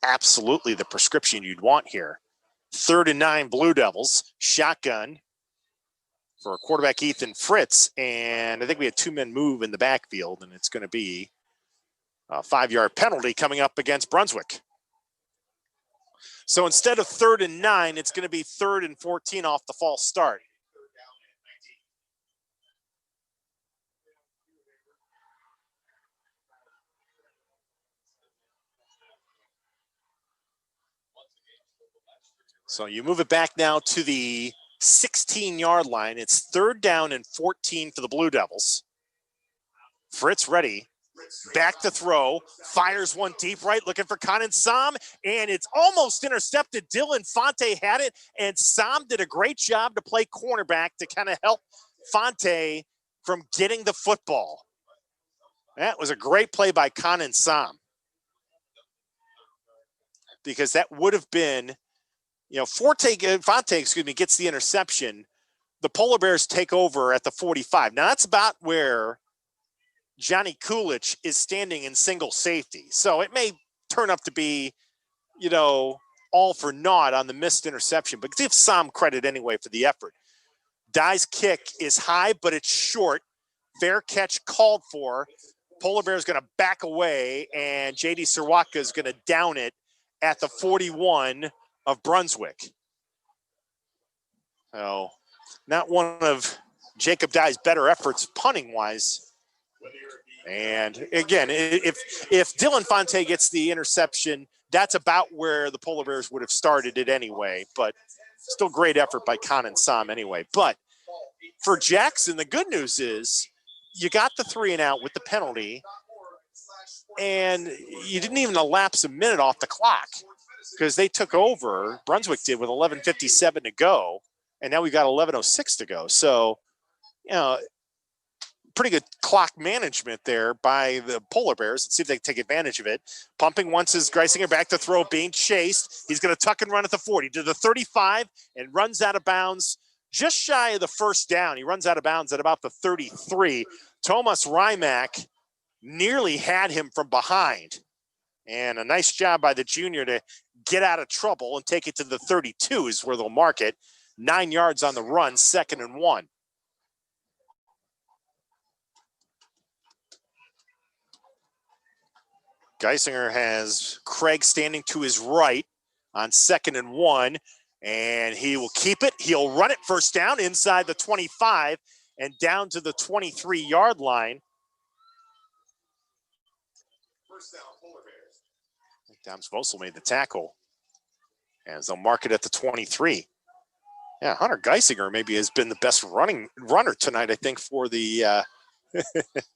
absolutely the prescription you'd want here. 3rd and 9 Blue Devils. Shotgun for quarterback Ethan Fritz. And I think we had 2 men move in the backfield, and it's going to be a 5-yard penalty coming up against Brunswick. So instead of 3rd and 9, it's going to be 3rd and 14 off the false start. So you move it back now to the 16-yard line. It's 3rd down and 14 for the Blue Devils. Fritz ready. Back to throw. Fires one deep right, looking for Conan Sam, and it's almost intercepted. Dylan Fonte had it, and Sam did a great job to play cornerback to kind of help Fonte from getting the football. That was a great play by Conan Sam, because that would have been, Fonte, gets the interception. The Polar Bears take over at the 45. Now that's about where Johnny Coolidge is standing in single safety. So it may turn up to be, all for naught on the missed interception, but give Sam credit anyway for the effort. Dye's kick is high, but it's short. Fair catch called for. Polar Bears going to back away, and J.D. Serwaka is going to down it at the 41 of Brunswick. So not one of Jacob Dye's better efforts punting-wise. And again, if Dylan Fonte gets the interception, that's about where the Polar Bears would have started it anyway. But still great effort by Conan Sam anyway. But for Jackson, the good news is you got the 3 and out with the penalty, and you didn't even elapse a minute off the clock, because they took over, Brunswick did, with 11:57 to go, and now we've got 11:06 to go. So, pretty good clock management there by the Polar Bears. Let's see if they can take advantage of it. Pumping once is Greisinger, back to throw, being chased. He's going to tuck and run at the 40 to the 35 and runs out of bounds just shy of the first down. He runs out of bounds at about the 33. Thomas Rymack nearly had him from behind. And a nice job by the junior to get out of trouble and take it to the 32 is where they'll mark it. 9 yards on the run, 2nd and 1. Geisinger has Craig standing to his right on 2nd and 1, and he will keep it. He'll run it first down inside the 25 and down to the 23-yard line. First down, Polar Bears. Dams Vosel made the tackle, as they'll mark it at the 23. Yeah, Hunter Geisinger maybe has been the best runner tonight, I think, for the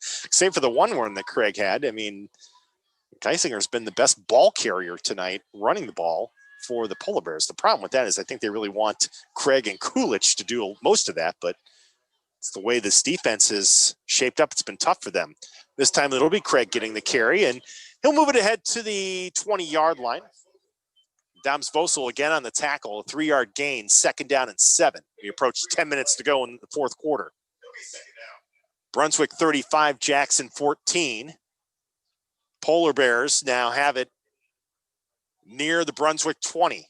save for the one run that Craig had. I mean, Geisinger's been the best ball carrier tonight, running the ball for the Polar Bears. The problem with that is I think they really want Craig and Coolidge to do most of that, but it's the way this defense is shaped up. It's been tough for them. This time it'll be Craig getting the carry, and he'll move it ahead to the 20-yard line. Dams Vosel again on the tackle, a 3-yard gain, 2nd down and 7. We approach 10 minutes to go in the 4th quarter. Brunswick 35, Jackson 14. Polar Bears now have it near the Brunswick 20,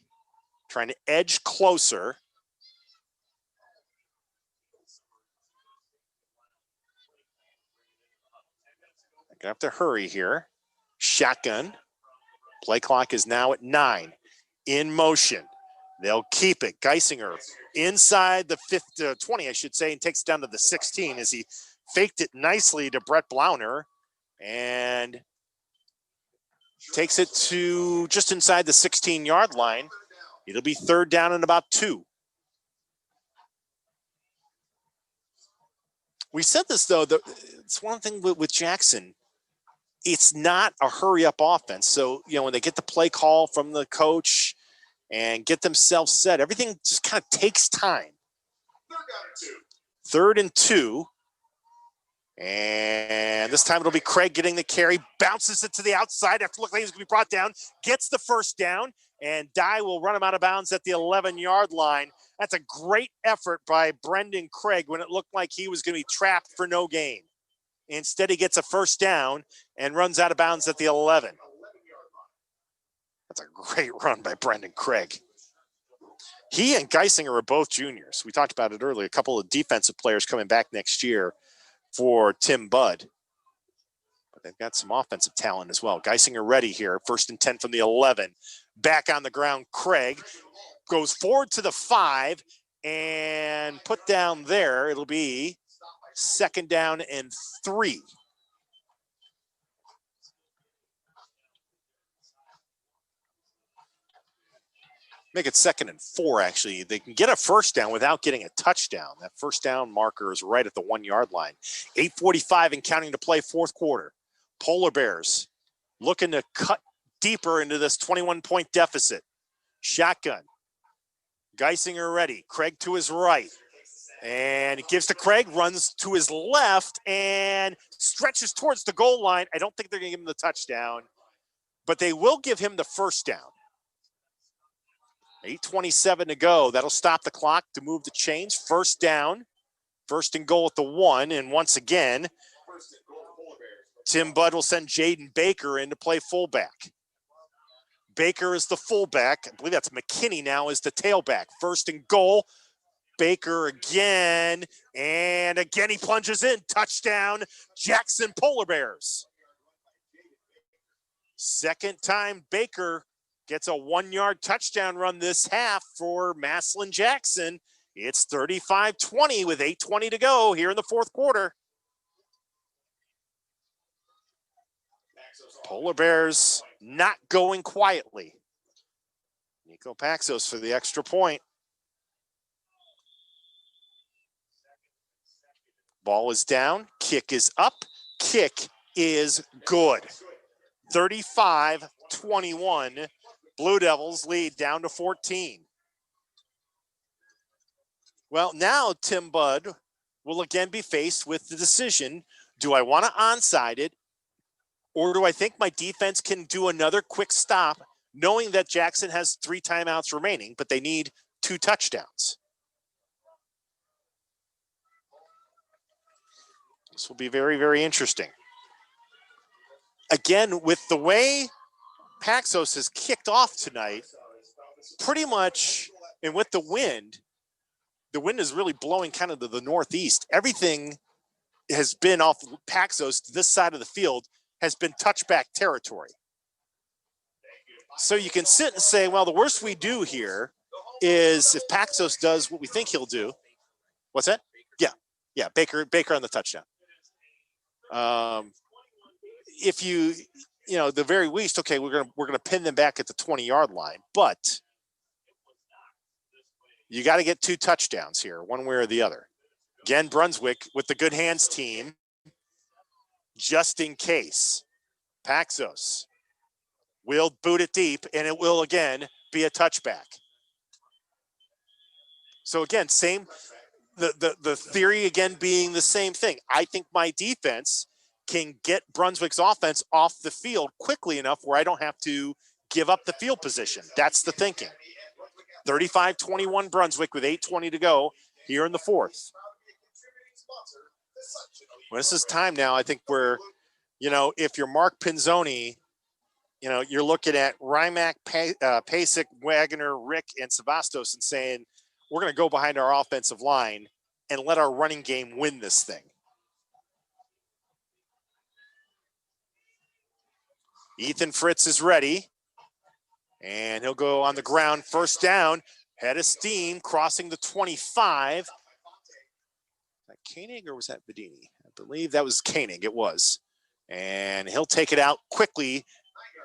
trying to edge closer. I'm gonna have to hurry here. Shotgun. Play clock is now at 9. In motion. They'll keep it. Geisinger inside the 20, I should say, and takes it down to the 16 as he faked it nicely to Brett Blauner and takes it to just inside the 16-yard line. It'll be 3rd down and about 2. We said this, though, it's one thing with Jackson. It's not a hurry-up offense. So, when they get the play call from the coach and get themselves set, everything just kind of takes time. 3rd and 2. And this time it'll be Craig getting the carry, bounces it to the outside after looking like he's going to be brought down, gets the first down, and Dye will run him out of bounds at the 11-yard line. That's a great effort by Brendan Craig when it looked like he was going to be trapped for no gain. Instead, he gets a first down and runs out of bounds at the 11. That's a great run by Brendan Craig. He and Geisinger are both juniors. We talked about it earlier. A couple of defensive players coming back next year for Tim Budd. But they've got some offensive talent as well. Geisinger ready here. 1st and 10 from the 11. Back on the ground, Craig goes forward to the 5 and put down there. It'll be 2nd down and 3. Make it 2nd and 4, actually. They can get a first down without getting a touchdown. That first down marker is right at the 1-yard line. 8:45 and counting to play, 4th quarter. Polar Bears looking to cut deeper into this 21-point deficit. Shotgun. Geisinger ready. Craig to his right. And he gives to Craig, runs to his left, and stretches towards the goal line. I don't think they're going to give him the touchdown, but they will give him the first down. 8:27 to go. That'll stop the clock to move the chains. First down. 1st and goal at the 1. And once again, Tim Budd will send Jaden Baker in to play fullback. Baker is the fullback. I believe that's McKinney now is the tailback. 1st and goal. Baker again. And again he plunges in. Touchdown, Jackson Polar Bears. 2nd time Baker gets a 1-yard touchdown run this half for Maslin Jackson. It's 35-20 with 8:20 to go here in the 4th quarter. Polar Bears not going quietly. Nico Paxos for the extra point. Ball is down. Kick is up. Kick is good. 35-21. Blue Devils lead down to 14. Well, now Tim Budd will again be faced with the decision, do I want to onside it, or do I think my defense can do another quick stop, knowing that Jackson has 3 timeouts remaining, but they need 2 touchdowns? This will be very, very interesting. Again, with the way Paxos has kicked off tonight, pretty much, and with the wind is really blowing kind of to the northeast. Everything has been off Paxos to this side of the field has been touchback territory. So you can sit and say, well, the worst we do here is if Paxos does what we think he'll do. What's that? Yeah, Baker on the touchdown. If you the very least, okay, we're gonna pin them back at the 20-yard line, but you got to get 2 touchdowns here, one way or the other. Again, Brunswick with the good hands team, just in case. Paxos will boot it deep, and it will again be a touchback. So again, the theory again being the same thing. I think my defense can get Brunswick's offense off the field quickly enough where I don't have to give up the field position. That's the thinking. 35-21 Brunswick with 8:20 to go here in the 4th. Well, this is time now, I think, where, if you're Mark Pinzoni, you're looking at Rymack, Pasek, Wagner, Rick, and Savastos and saying, we're going to go behind our offensive line and let our running game win this thing. Ethan Fritz is ready, and he'll go on the ground. First down, head of steam, crossing the 25. Was that Koenig or was that Bedini? I believe that was Koenig. It was. And he'll take it out quickly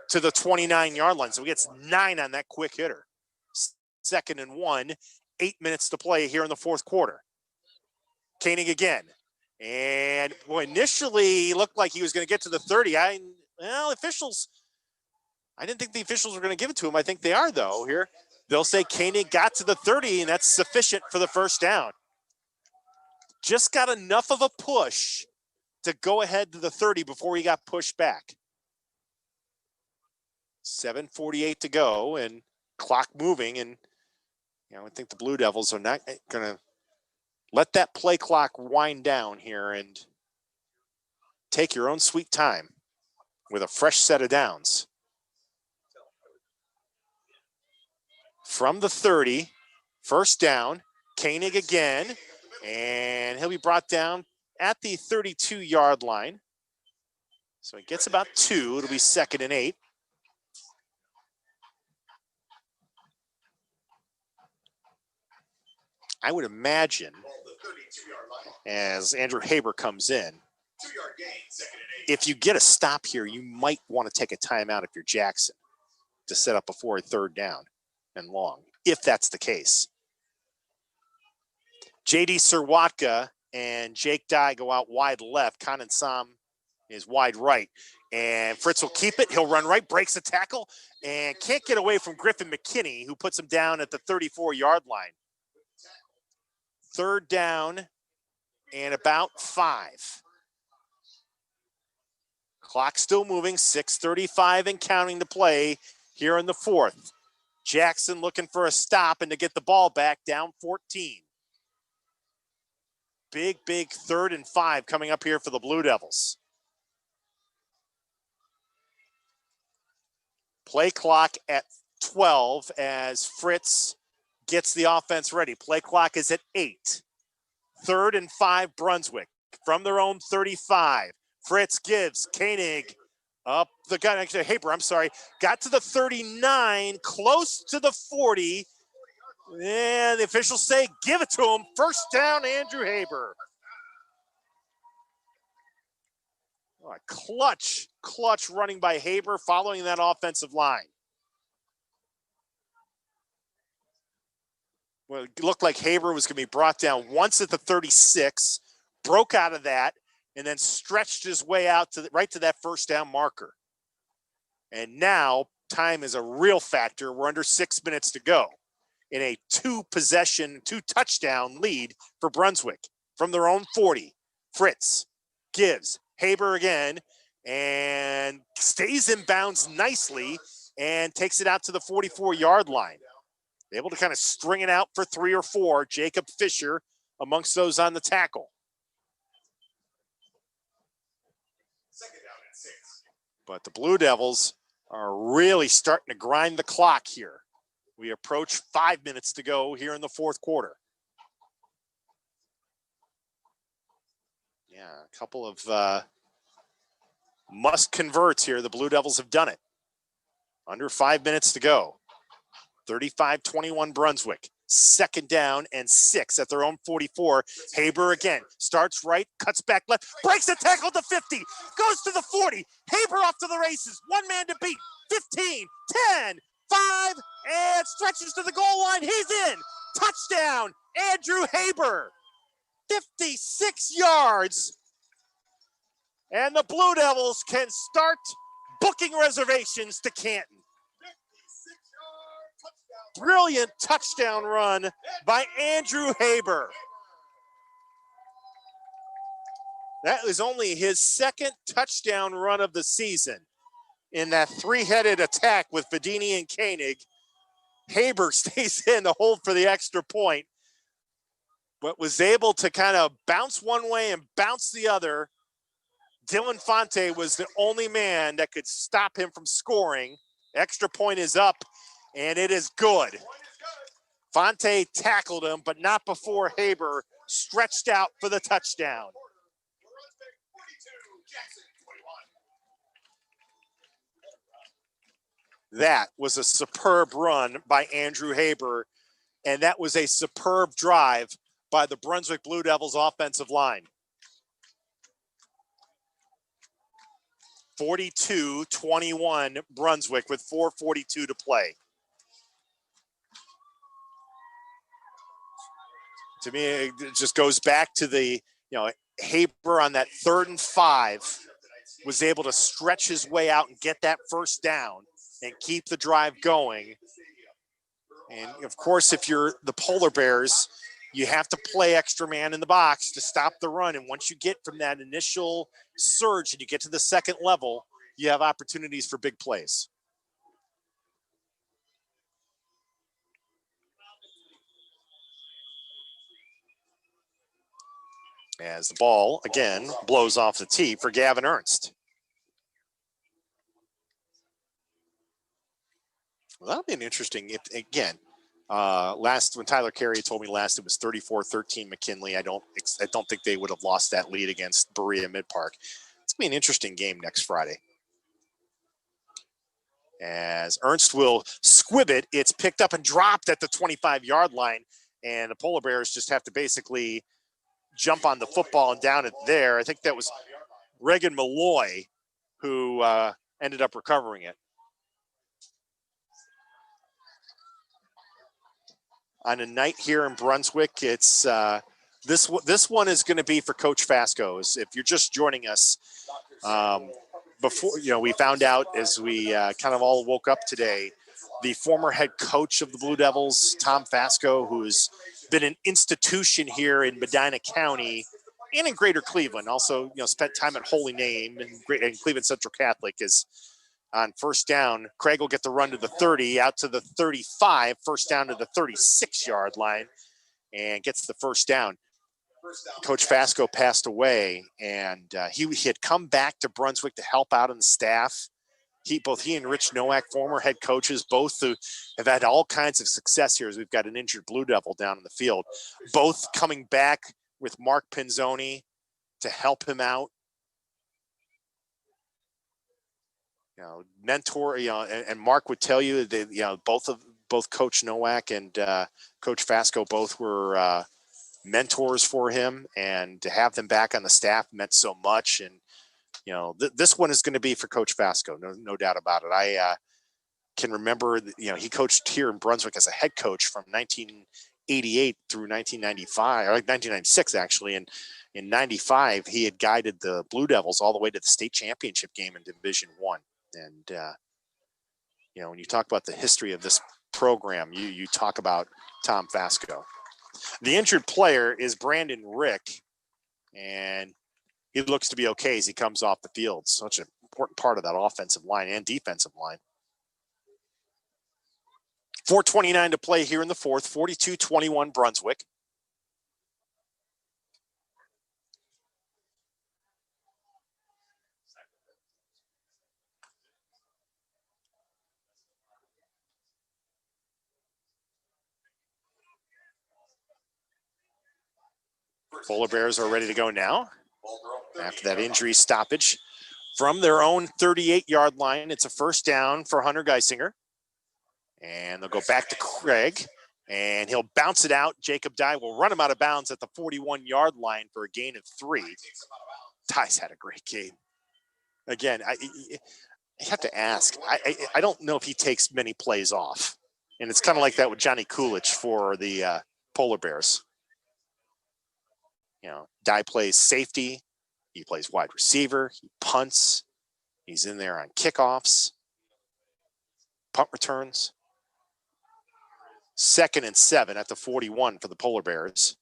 to the 29-yard line. So he gets 9 on that quick hitter. 2nd and 1, 8 minutes to play here in the 4th quarter. Koenig again. And initially he looked like he was going to get to the 30. Officials, I didn't think the officials were going to give it to him. I think they are, though, here. They'll say Koenig got to the 30, and that's sufficient for the first down. Just got enough of a push to go ahead to the 30 before he got pushed back. 7:48 to go, and clock moving, and I think the Blue Devils are not going to let that play clock wind down here, and take your own sweet time with a fresh set of downs. From the 30, first down, Koenig again, and he'll be brought down at the 32-yard line. So he gets about 2. It'll be 2nd and 8. I would imagine, as Andrew Haber comes in, if you get a stop here, you might want to take a timeout if you're Jackson to set up before a 3rd down and long, if that's the case. J.D. Serwatka and Jake Dye go out wide left. Kanan Sam is wide right. And Fritz will keep it. He'll run right, breaks the tackle, and can't get away from Griffin McKinney, who puts him down at the 34-yard line. 3rd down and about 5. Clock still moving, 6:35 and counting to play here in the 4th. Jackson looking for a stop and to get the ball back, down 14. Big 3rd and 5 coming up here for the Blue Devils. Play clock at 12 as Fritz gets the offense ready. Play clock is at 8. 3rd and 5 Brunswick from their own 35. Fritz gives Koenig up the gun. Actually, Haber, I'm sorry, got to the 39, close to the 40. And the officials say, give it to him. First down, Andrew Haber. Oh, a clutch running by Haber following that offensive line. Well, it looked like Haber was going to be brought down once at the 36, broke out of that, and then stretched his way out to right to that first down marker. And now time is a real factor. We're under 6 minutes to go in a 2-touchdown lead for Brunswick from their own 40. Fritz gives Haber again and stays in bounds nicely and takes it out to the 44-yard line. Able to kind of string it out for 3 or 4. Jacob Fisher amongst those on the tackle. But the Blue Devils are really starting to grind the clock here. We approach 5 minutes to go here in the 4th quarter. Yeah, a couple of must converts here. The Blue Devils have done it. Under 5 minutes to go. 35-21 Brunswick. 2nd down and 6 at their own 44. Haber again starts right, cuts back left, breaks the tackle to 50, goes to the 40. Haber off to the races. 1 man to beat. 15, 10, 5, and stretches to the goal line. He's in. Touchdown, Andrew Haber. 56 yards. And the Blue Devils can start booking reservations to Canton. Brilliant touchdown run by Andrew Haber. That was only his 2nd touchdown run of the season. In that 3-headed attack with Vedini and Koenig, Haber stays in to hold for the extra point, but was able to kind of bounce one way and bounce the other. Dylan Fonte was the only man that could stop him from scoring. Extra point is up, and it is good. Fonte tackled him, but not before Haber stretched out for the touchdown. That was a superb run by Andrew Haber, and that was a superb drive by the Brunswick Blue Devils offensive line. 42-21 Brunswick with 4:42 to play. To me, it just goes back to the, Haber on that 3rd and 5 was able to stretch his way out and get that first down and keep the drive going. And of course, if you're the Polar Bears, you have to play extra man in the box to stop the run. And once you get from that initial surge and you get to the 2nd level, you have opportunities for big plays. as the ball, again, blows off the tee for Gavin Ernst. Well, that'll be an interesting, when Tyler Carey told me last, it was 34-13 McKinley. I don't think they would have lost that lead against Berea Mid-Park. It's going to be an interesting game next Friday. As Ernst will squib it, it's picked up and dropped at the 25-yard line, and the Polar Bears just have to basically jump on the football and down it there. I think that was Reagan Malloy who ended up recovering it. On a night here in Brunswick, it's this one is going to be for Coach Fasco. If you're just joining us, before we found out as we kind of all woke up today, the former head coach of the Blue Devils, Tom Fasco, who's been an institution here in Medina County and in Greater Cleveland. Also, spent time at Holy Name and Cleveland Central Catholic, is on first down. Craig will get the run to the 30, out to the 35, first down to the 36-yard line, and gets the first down. Coach Fasco passed away, and he had come back to Brunswick to help out on the staff. Both he and Rich Nowak, former head coaches, both who have had all kinds of success here as we've got an injured Blue Devil down in the field. Both coming back with Mark Pinzoni to help him out. Mentor, and Mark would tell you that, both Coach Nowak and Coach Fasco both were mentors for him, and to have them back on the staff meant so much. And, this one is going to be for Coach Fasco, no doubt about it. I can remember, he coached here in Brunswick as a head coach from 1988 through 1995, or 1996 actually. And in 95, he had guided the Blue Devils all the way to the state championship game in Division I. And, when you talk about the history of this program, you talk about Tom Fasco. The injured player is Brandon Rick, and he looks to be okay as he comes off the field. Such an important part of that offensive line and defensive line. 4:29 to play here in the fourth, 42-21 Brunswick. Polar Bears are ready to go now after that injury stoppage from their own 38-yard line. It's a first down for Hunter Geisinger. And they'll go back to Craig, and he'll bounce it out. Jacob Dye will run him out of bounds at the 41-yard line for a gain of 3. Dye's had a great game. Again, I have to ask, I don't know if he takes many plays off. And it's kind of like that with Johnny Coolidge for the Polar Bears. Dye plays safety. He plays wide receiver. He punts. He's in there on kickoffs, punt returns. 2nd and 7 at the 41 for the Polar Bears.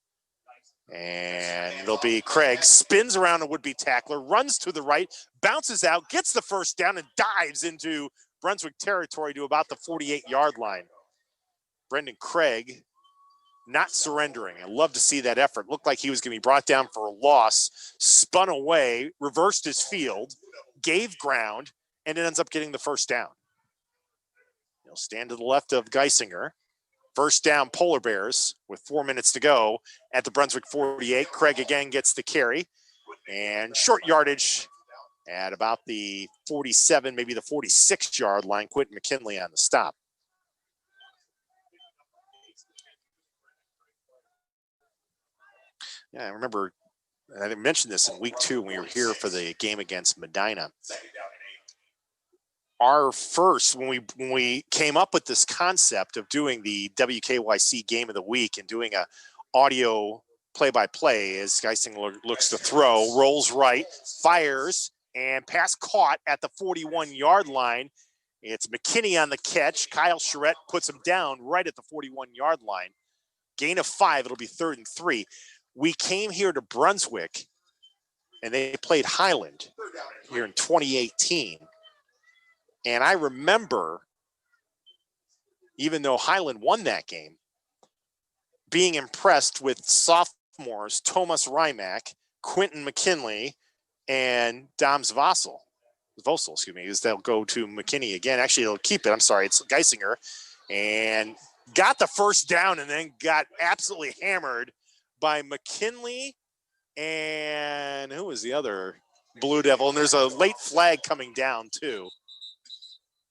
And it'll be Craig, spins around a would-be tackler, runs to the right, bounces out, gets the first down, and dives into Brunswick territory to about the 48-yard line. Brendan Craig not surrendering. I love to see that effort. Looked like he was going to be brought down for a loss, spun away, reversed his field, gave ground, and it ends up getting the first down. He'll stand to the left of Geisinger. First down, Polar Bears with 4 minutes to go at the Brunswick 48. Craig again gets the carry, and short yardage at about the 47, maybe the 46-yard line. Quentin McKinley on the stop. Yeah, I remember, I mentioned this in week 2 when we were here for the game against Medina. Our first, when we came up with this concept of doing the WKYC game of the week and doing a audio play-by-play, as Geisinger looks to throw, rolls right, fires, and pass caught at the 41-yard line. It's McKinney on the catch. Kyle Charette puts him down right at the 41-yard line. Gain of 5. It'll be 3rd and 3. We came here to Brunswick, and they played Highland here in 2018. And I remember, even though Highland won that game, being impressed with sophomores Thomas Rymack, Quentin McKinley and Dom Vosel, is they'll go to McKinney again. Actually, he'll keep it. I'm sorry, it's Geisinger. And got the first down and then got absolutely hammered by McKinley and who was the other Blue Devil? And there's a late flag coming down too.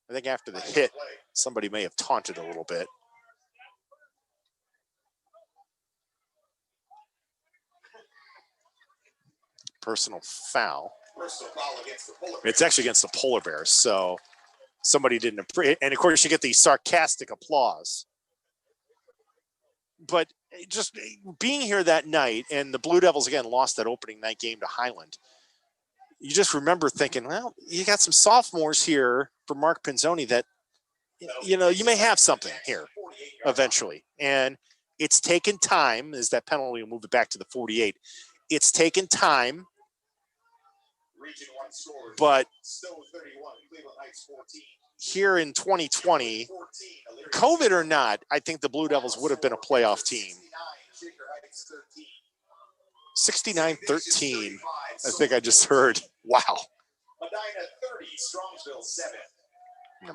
I think after the hit, somebody may have taunted a little bit. Personal foul. It's actually against the Polar Bears, so somebody didn't appreciate. And of course, you get the sarcastic applause. But just being here that night, and the Blue Devils again lost that opening night game to Highland. You just remember thinking, well, you got some sophomores here for Mark Pinzoni that, you know, you may have something here eventually. And it's taken time, as that penalty will move it back to the 48. It's taken time, but here in 2020, COVID or not, I think the Blue Devils would have been a playoff team. 69-13, I think I just heard. Wow. Medina 30, Strongsville 7.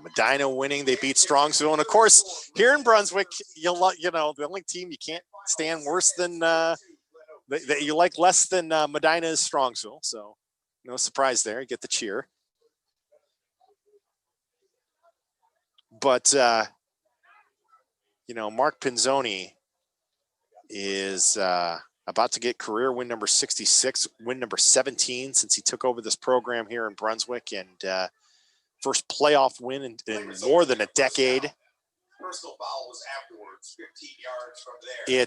Medina winning, they beat Strongsville. And of course, here in Brunswick, you know, the only team you can't stand worse than, that you like less than Medina is Strongsville. So no surprise there, you get the cheer. But, you know, Mark Pinzoni is about to get career win number 66, win number 17 since he took over this program here in Brunswick, and first playoff win in more than a decade. Personal foul was afterwards, 15 yards from there.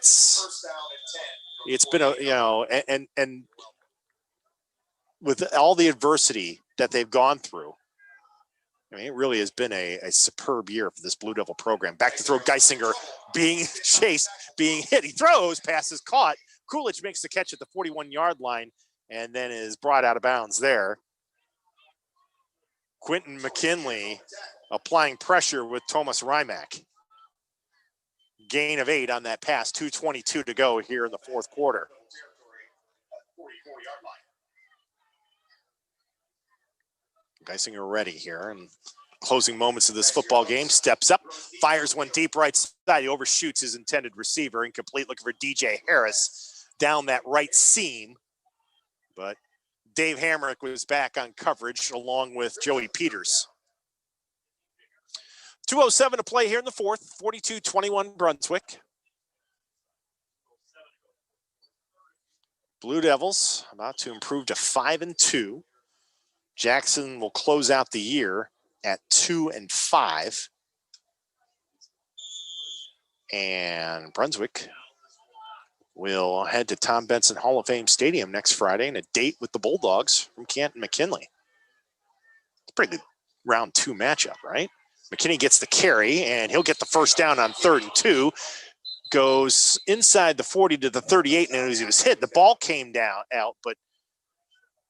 It's been a, you know, and with all the adversity that they've gone through, I mean, it really has been a superb year for this Blue Devil program. Back to throw, Geisinger being chased, being hit. He throws, passes caught. Coolidge makes the catch at the 41-yard line and then is brought out of bounds there. Quentin McKinley applying pressure with Thomas Rymack. Gain of 8 on that pass, 2:22 to go here in the fourth quarter. Geisinger ready here, and closing moments of this football game, steps up, fires one deep right side. He overshoots his intended receiver, incomplete, looking for DJ Harris down that right seam. But Dave Hamrick was back on coverage along with Joey Peters. 2:07 to play here in the fourth, 42-21 Brunswick. Blue Devils about to improve to 5-2. Jackson will close out the year at 2-5. And Brunswick will head to Tom Benson Hall of Fame Stadium next Friday in a date with the Bulldogs from Canton McKinley. It's a pretty good round 2 matchup, right? McKinney gets the carry, and he'll get the first down on 3rd and 2. Goes inside the 40 to the 38, and as he was hit, the ball came out, but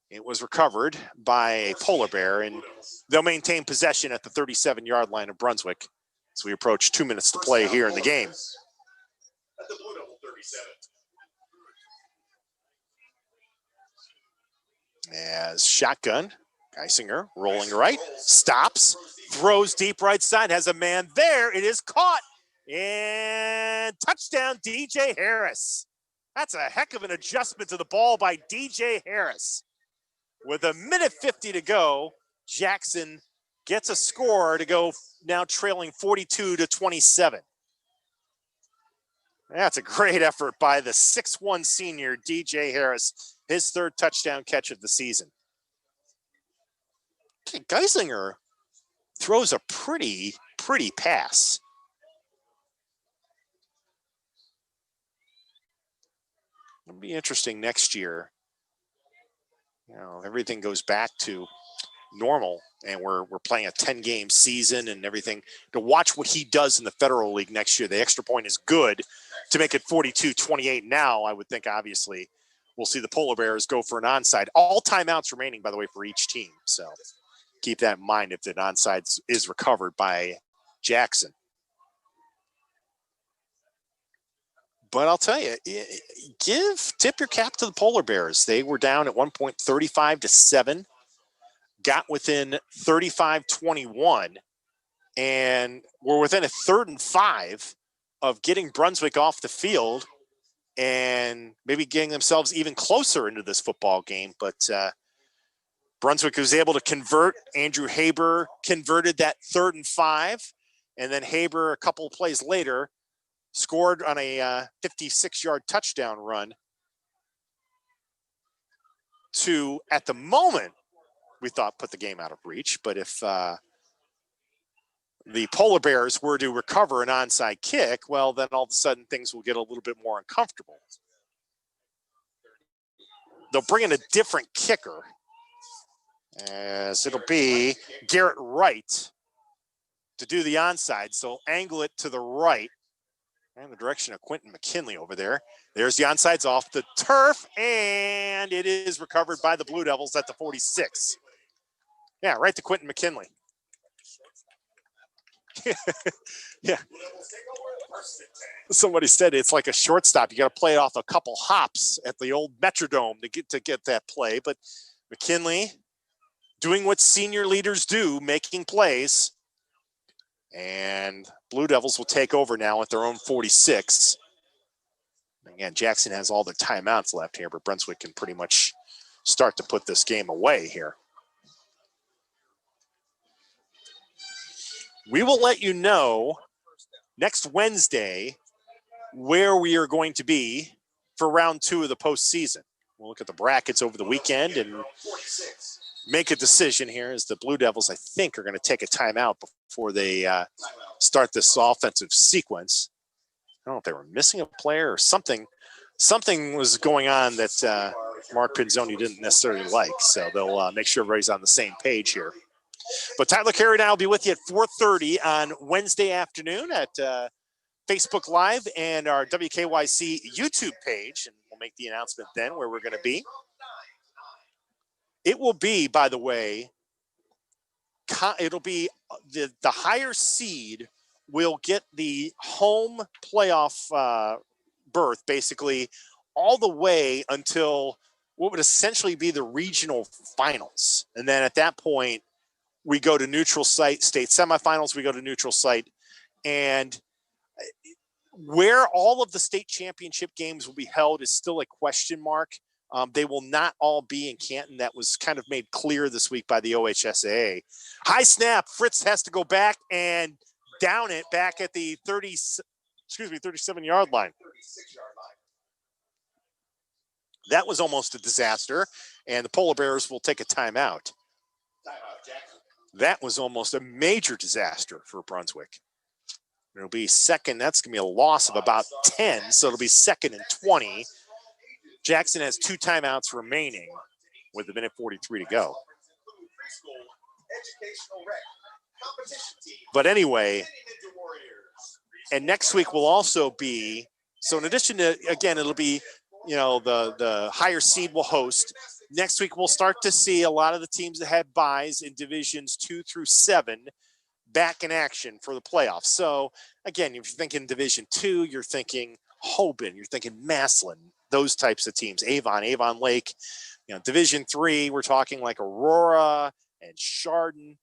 it was recovered by a Polar Bear, and they'll maintain possession at the 37-yard line of Brunswick as we approach 2 minutes to play here in the game. At the Blue Devil 37. As shotgun, Geisinger rolling right, stops, throws deep right side, has a man there. It is caught, and touchdown, DJ Harris. That's a heck of an adjustment to the ball by DJ Harris. With a minute 50 to go, Jackson gets a score to go now trailing 42-27. That's a great effort by the 6'1" senior, DJ Harris, his 3rd touchdown catch of the season. Geisinger throws a pretty pass. It'll be interesting next year. You know, everything goes back to normal, and we're playing a 10-game season and everything. To watch what he does in the Federal League next year, the extra point is good to make it 42-28 now. I would think, obviously, we'll see the Polar Bears go for an onside. All timeouts remaining, by the way, for each team. So keep that in mind if the onside is recovered by Jackson. But I'll tell you, tip your cap to the Polar Bears. They were down at one point 35-7, got within 35-21, and were within a 3rd and 5 of getting Brunswick off the field and maybe getting themselves even closer into this football game. But Brunswick was able to convert. Andrew Haber converted that 3rd and 5, and then Haber, a couple of plays later, scored on a 56-yard touchdown run to, at the moment, we thought put the game out of reach. But if the Polar Bears were to recover an onside kick, well, then all of a sudden things will get a little bit more uncomfortable. They'll bring in a different kicker, as it'll be Garrett Wright to do the onside. So angle it to the right and the direction of Quentin McKinley over there. There's the onsides off the turf, and it is recovered by the Blue Devils at the 46. Yeah, right to Quentin McKinley. Yeah. Somebody said it's like a shortstop. You got to play it off a couple hops at the old Metrodome to get that play. But McKinley doing what senior leaders do, making plays. And Blue Devils will take over now at their own 46. Again, Jackson has all their timeouts left here, but Brunswick can pretty much start to put this game away here. We will let you know next Wednesday where we are going to be for round 2 of the postseason. We'll look at the brackets over the weekend and make a decision here, as the Blue Devils, I think, are going to take a timeout before they start this offensive sequence. I don't know if they were missing a player or something. Something was going on that Mark Pinzoni didn't necessarily like, so they'll make sure everybody's on the same page here. But Tyler Carey and I will be with you at 4:30 on Wednesday afternoon at Facebook Live and our WKYC YouTube page, and we'll make the announcement then where we're going to be. It will be, by the way, it'll be the higher seed will get the home playoff berth, basically, all the way until what would essentially be the regional finals. And then at that point, we go to neutral site, state semifinals, we go to neutral site. And where all of the state championship games will be held is still a question mark. They will not all be in Canton. That was kind of made clear this week by the OHSAA. High snap. Fritz has to go back and down it back at the 37-yard line. That was almost a disaster, and the Polar Bears will take a timeout. That was almost a major disaster for Brunswick. It'll be second. That's going to be a loss of about 10, so it'll be 2nd and 20. Jackson has 2 timeouts remaining with 1:43 to go. But anyway, and next week will also be, so in addition to, again, it'll be, the higher seed will host. Next week, we'll start to see a lot of the teams that had buys in divisions 2 through 7 back in action for the playoffs. So again, if you're thinking Division 2, you're thinking Hoban, you're thinking Massillon, those types of teams, Avon Lake. Division 3, we're talking like Aurora and Chardon.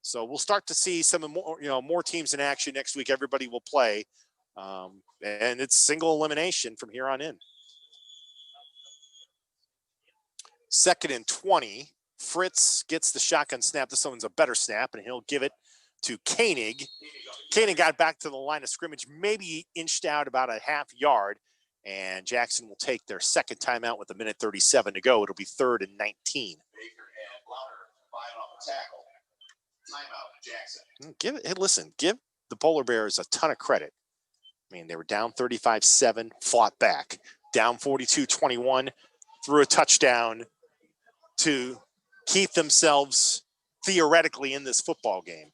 So we'll start to see some more teams in action next week. Everybody will play, and it's single elimination from here on in. 2nd and 20. Fritz gets the shotgun snap. This one's a better snap, and he'll give it to Koenig. Koenig got back to the line of scrimmage, maybe inched out about a half yard, and Jackson will take their second timeout with 1:37 to go. It'll be 3rd and 19. Give the Polar Bears a ton of credit. I mean, they were down 35-7, fought back, down 42-21, threw a touchdown to keep themselves theoretically in this football game.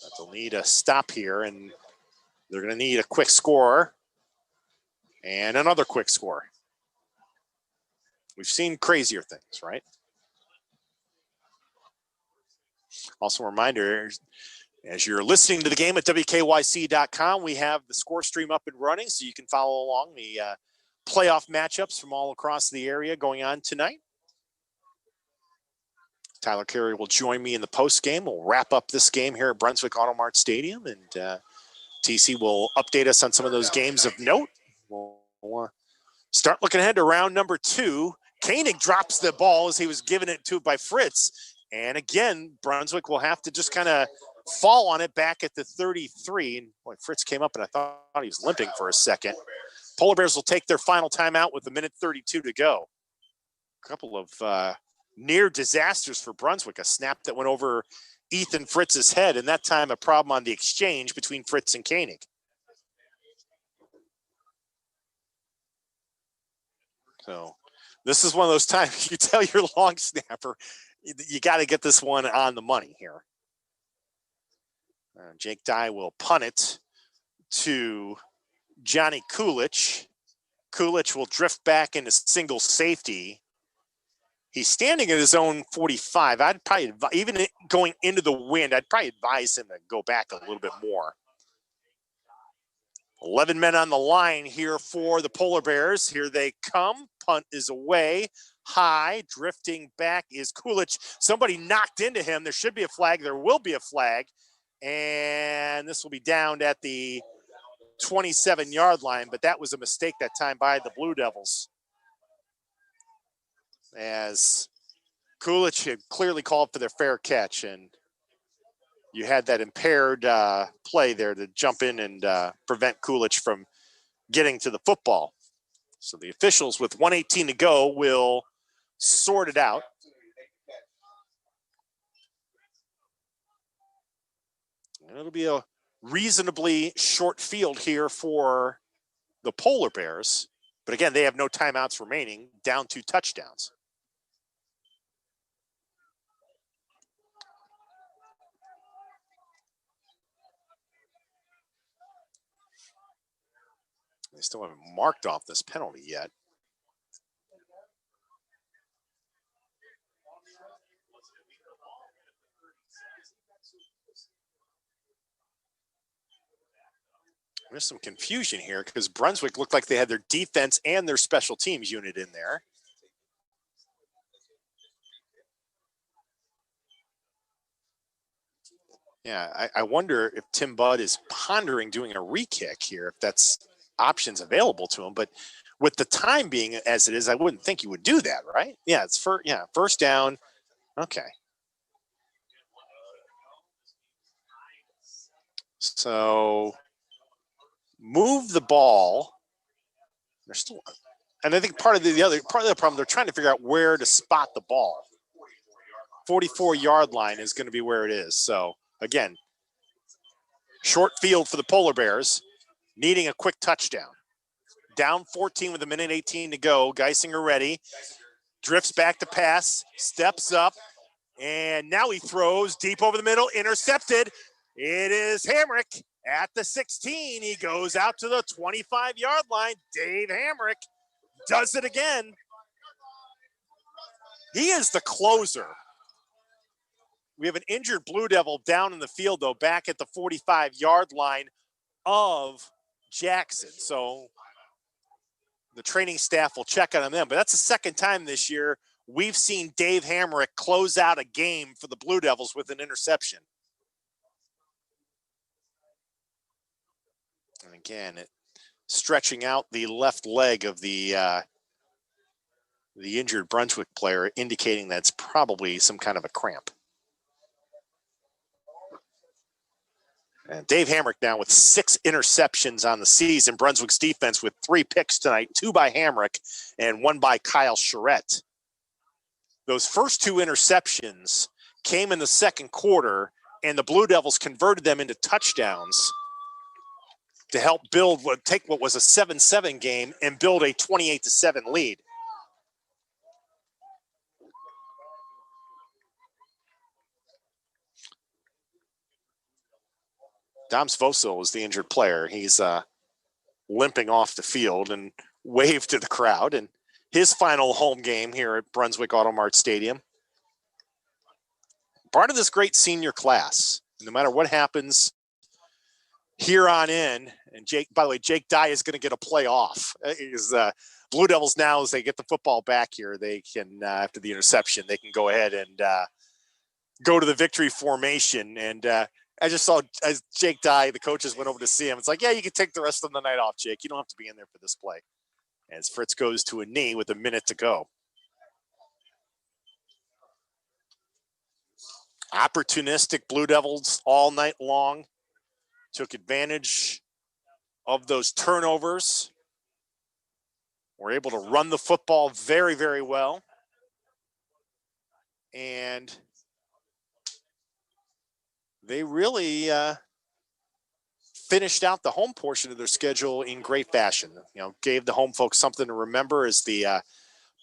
But they'll need a stop here, and they're going to need a quick score and another quick score. We've seen crazier things, right? Also a reminder, As you're listening to the game at WKYC.com, we have the score stream up and running so you can follow along the playoff matchups from all across the area going on tonight. Tyler Carey will join me in the post game. We'll wrap up this game here at Brunswick Auto Mart Stadium, and TC will update us on some of those games of note. We'll start looking ahead to round number 2. Koenig drops the ball as he was given it to by Fritz. And again, Brunswick will have to just kind of fall on it back at the 33. And boy, Fritz came up and I thought he was limping for a second. Polar Bears will take their final timeout with 1:32 to go. A couple of near disasters for Brunswick. A snap that went over Ethan Fritz's head, and that time a problem on the exchange between Fritz and Koenig. So this is one of those times you tell your long snapper, you got to get this one on the money here. Jake Dye will punt it to Johnny Kulich. Kulich will drift back into single safety. He's standing at his own 45. I'd probably, even going into the wind, I'd probably advise him to go back a little bit more. 11 men on the line here for the Polar Bears. Here they come. Punt is away. High, drifting back is Kulich. Somebody knocked into him. There should be a flag. There will be a flag. And this will be downed at the 27-yard line, but that was a mistake that time by the Blue Devils. As Kulich had clearly called for their fair catch, and you had that impaired play there to jump in and prevent Kulich from getting to the football. So the officials with 1:18 to go will sort it out. And it'll be a reasonably short field here for the Polar Bears. But again, they have no timeouts remaining, down 2 touchdowns. They still haven't marked off this penalty yet. There's some confusion here because Brunswick looked like they had their defense and their special teams unit in there. Yeah, I wonder if Tim Budd is pondering doing a re-kick here, if that's options available to him. But with the time being as it is, I wouldn't think you would do that, right? Yeah, it's first down. Okay. So move the ball. They're still, and I think part of the problem, they're trying to figure out where to spot the ball. 44-yard line is going to be where it is. So again, short field for the Polar Bears, needing a quick touchdown. Down 14 with 1:18 to go. Geisinger ready, drifts back to pass, steps up, and now he throws deep over the middle, intercepted. It is Hamrick at the 16. He goes out to the 25-yard line. Dave Hamrick does it again. He is the closer. We have an injured Blue Devil down in the field, though, back at the 45-yard line of Jackson. So the training staff will check on them. But that's the second time this year we've seen Dave Hamrick close out a game for the Blue Devils with an interception. And again, stretching out the left leg of the injured Brunswick player, indicating that's probably some kind of a cramp. And Dave Hamrick now with 6 interceptions on the season. Brunswick's defense with 3 picks tonight, 2 by Hamrick and 1 by Kyle Charette. Those first 2 interceptions came in the second quarter, and the Blue Devils converted them into touchdowns to help take what was a 7-7 game and build a 28-7 lead. Dom Svosil is the injured player. He's limping off the field and waved to the crowd. And his final home game here at Brunswick Auto Mart Stadium. Part of this great senior class. no matter what happens here on in, and Jake, by the way, Jake Dye is going to get a play off. Is Blue Devils now, as they get the football back here, they can, after the interception, they can go ahead and go to the victory formation. And I just saw as Jake Dye, the coaches went over to see him. It's like, yeah, you can take the rest of the night off, Jake. You don't have to be in there for this play. As Fritz goes to a knee with a minute to go. Opportunistic Blue Devils all night long. Took advantage of those turnovers. Were able to run the football very, very well. And they really finished out the home portion of their schedule in great fashion. You know, gave the home folks something to remember as the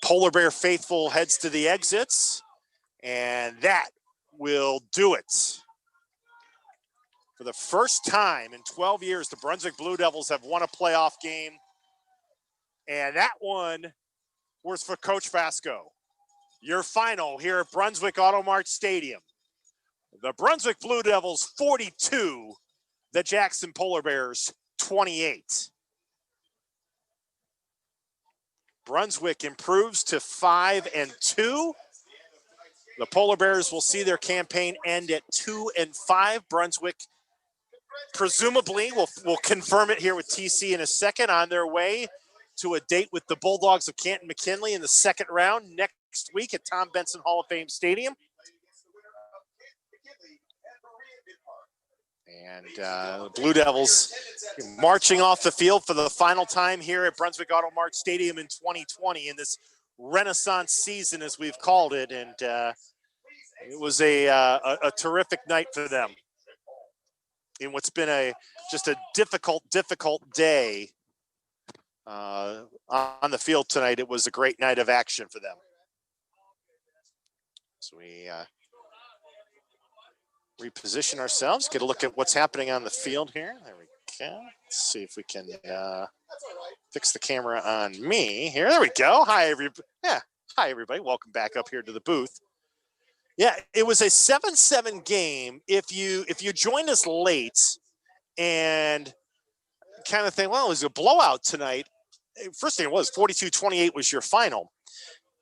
Polar Bear faithful heads to the exits. And that will do it. For the first time in 12 years, the Brunswick Blue Devils have won a playoff game. And that one was for Coach Fasco. Your final here at Brunswick Automart Stadium. The Brunswick Blue Devils 42, the Jackson Polar Bears 28. Brunswick improves to 5-2. The Polar Bears will see their campaign end at 2-5. Brunswick presumably will confirm it here with TC in a second, on their way to a date with the Bulldogs of Canton McKinley in the second round next week at Tom Benson Hall of Fame Stadium. And the Blue Devils marching off the field for the final time here at Brunswick Auto Mart Stadium in 2020 in this Renaissance season, as we've called it. And it was a terrific night for them in what's been just a difficult day on the field tonight. It was a great night of action for them. So we reposition ourselves, get a look at what's happening on the field here. There we go. Let's see if we can fix the camera on me here. There we go. Hi, everybody. Yeah. Hi, everybody. Welcome back up here to the booth. Yeah, it was a 7-7 game. If you joined us late and kind of think, well, it was a blowout tonight. First thing it was 42-28 was your final.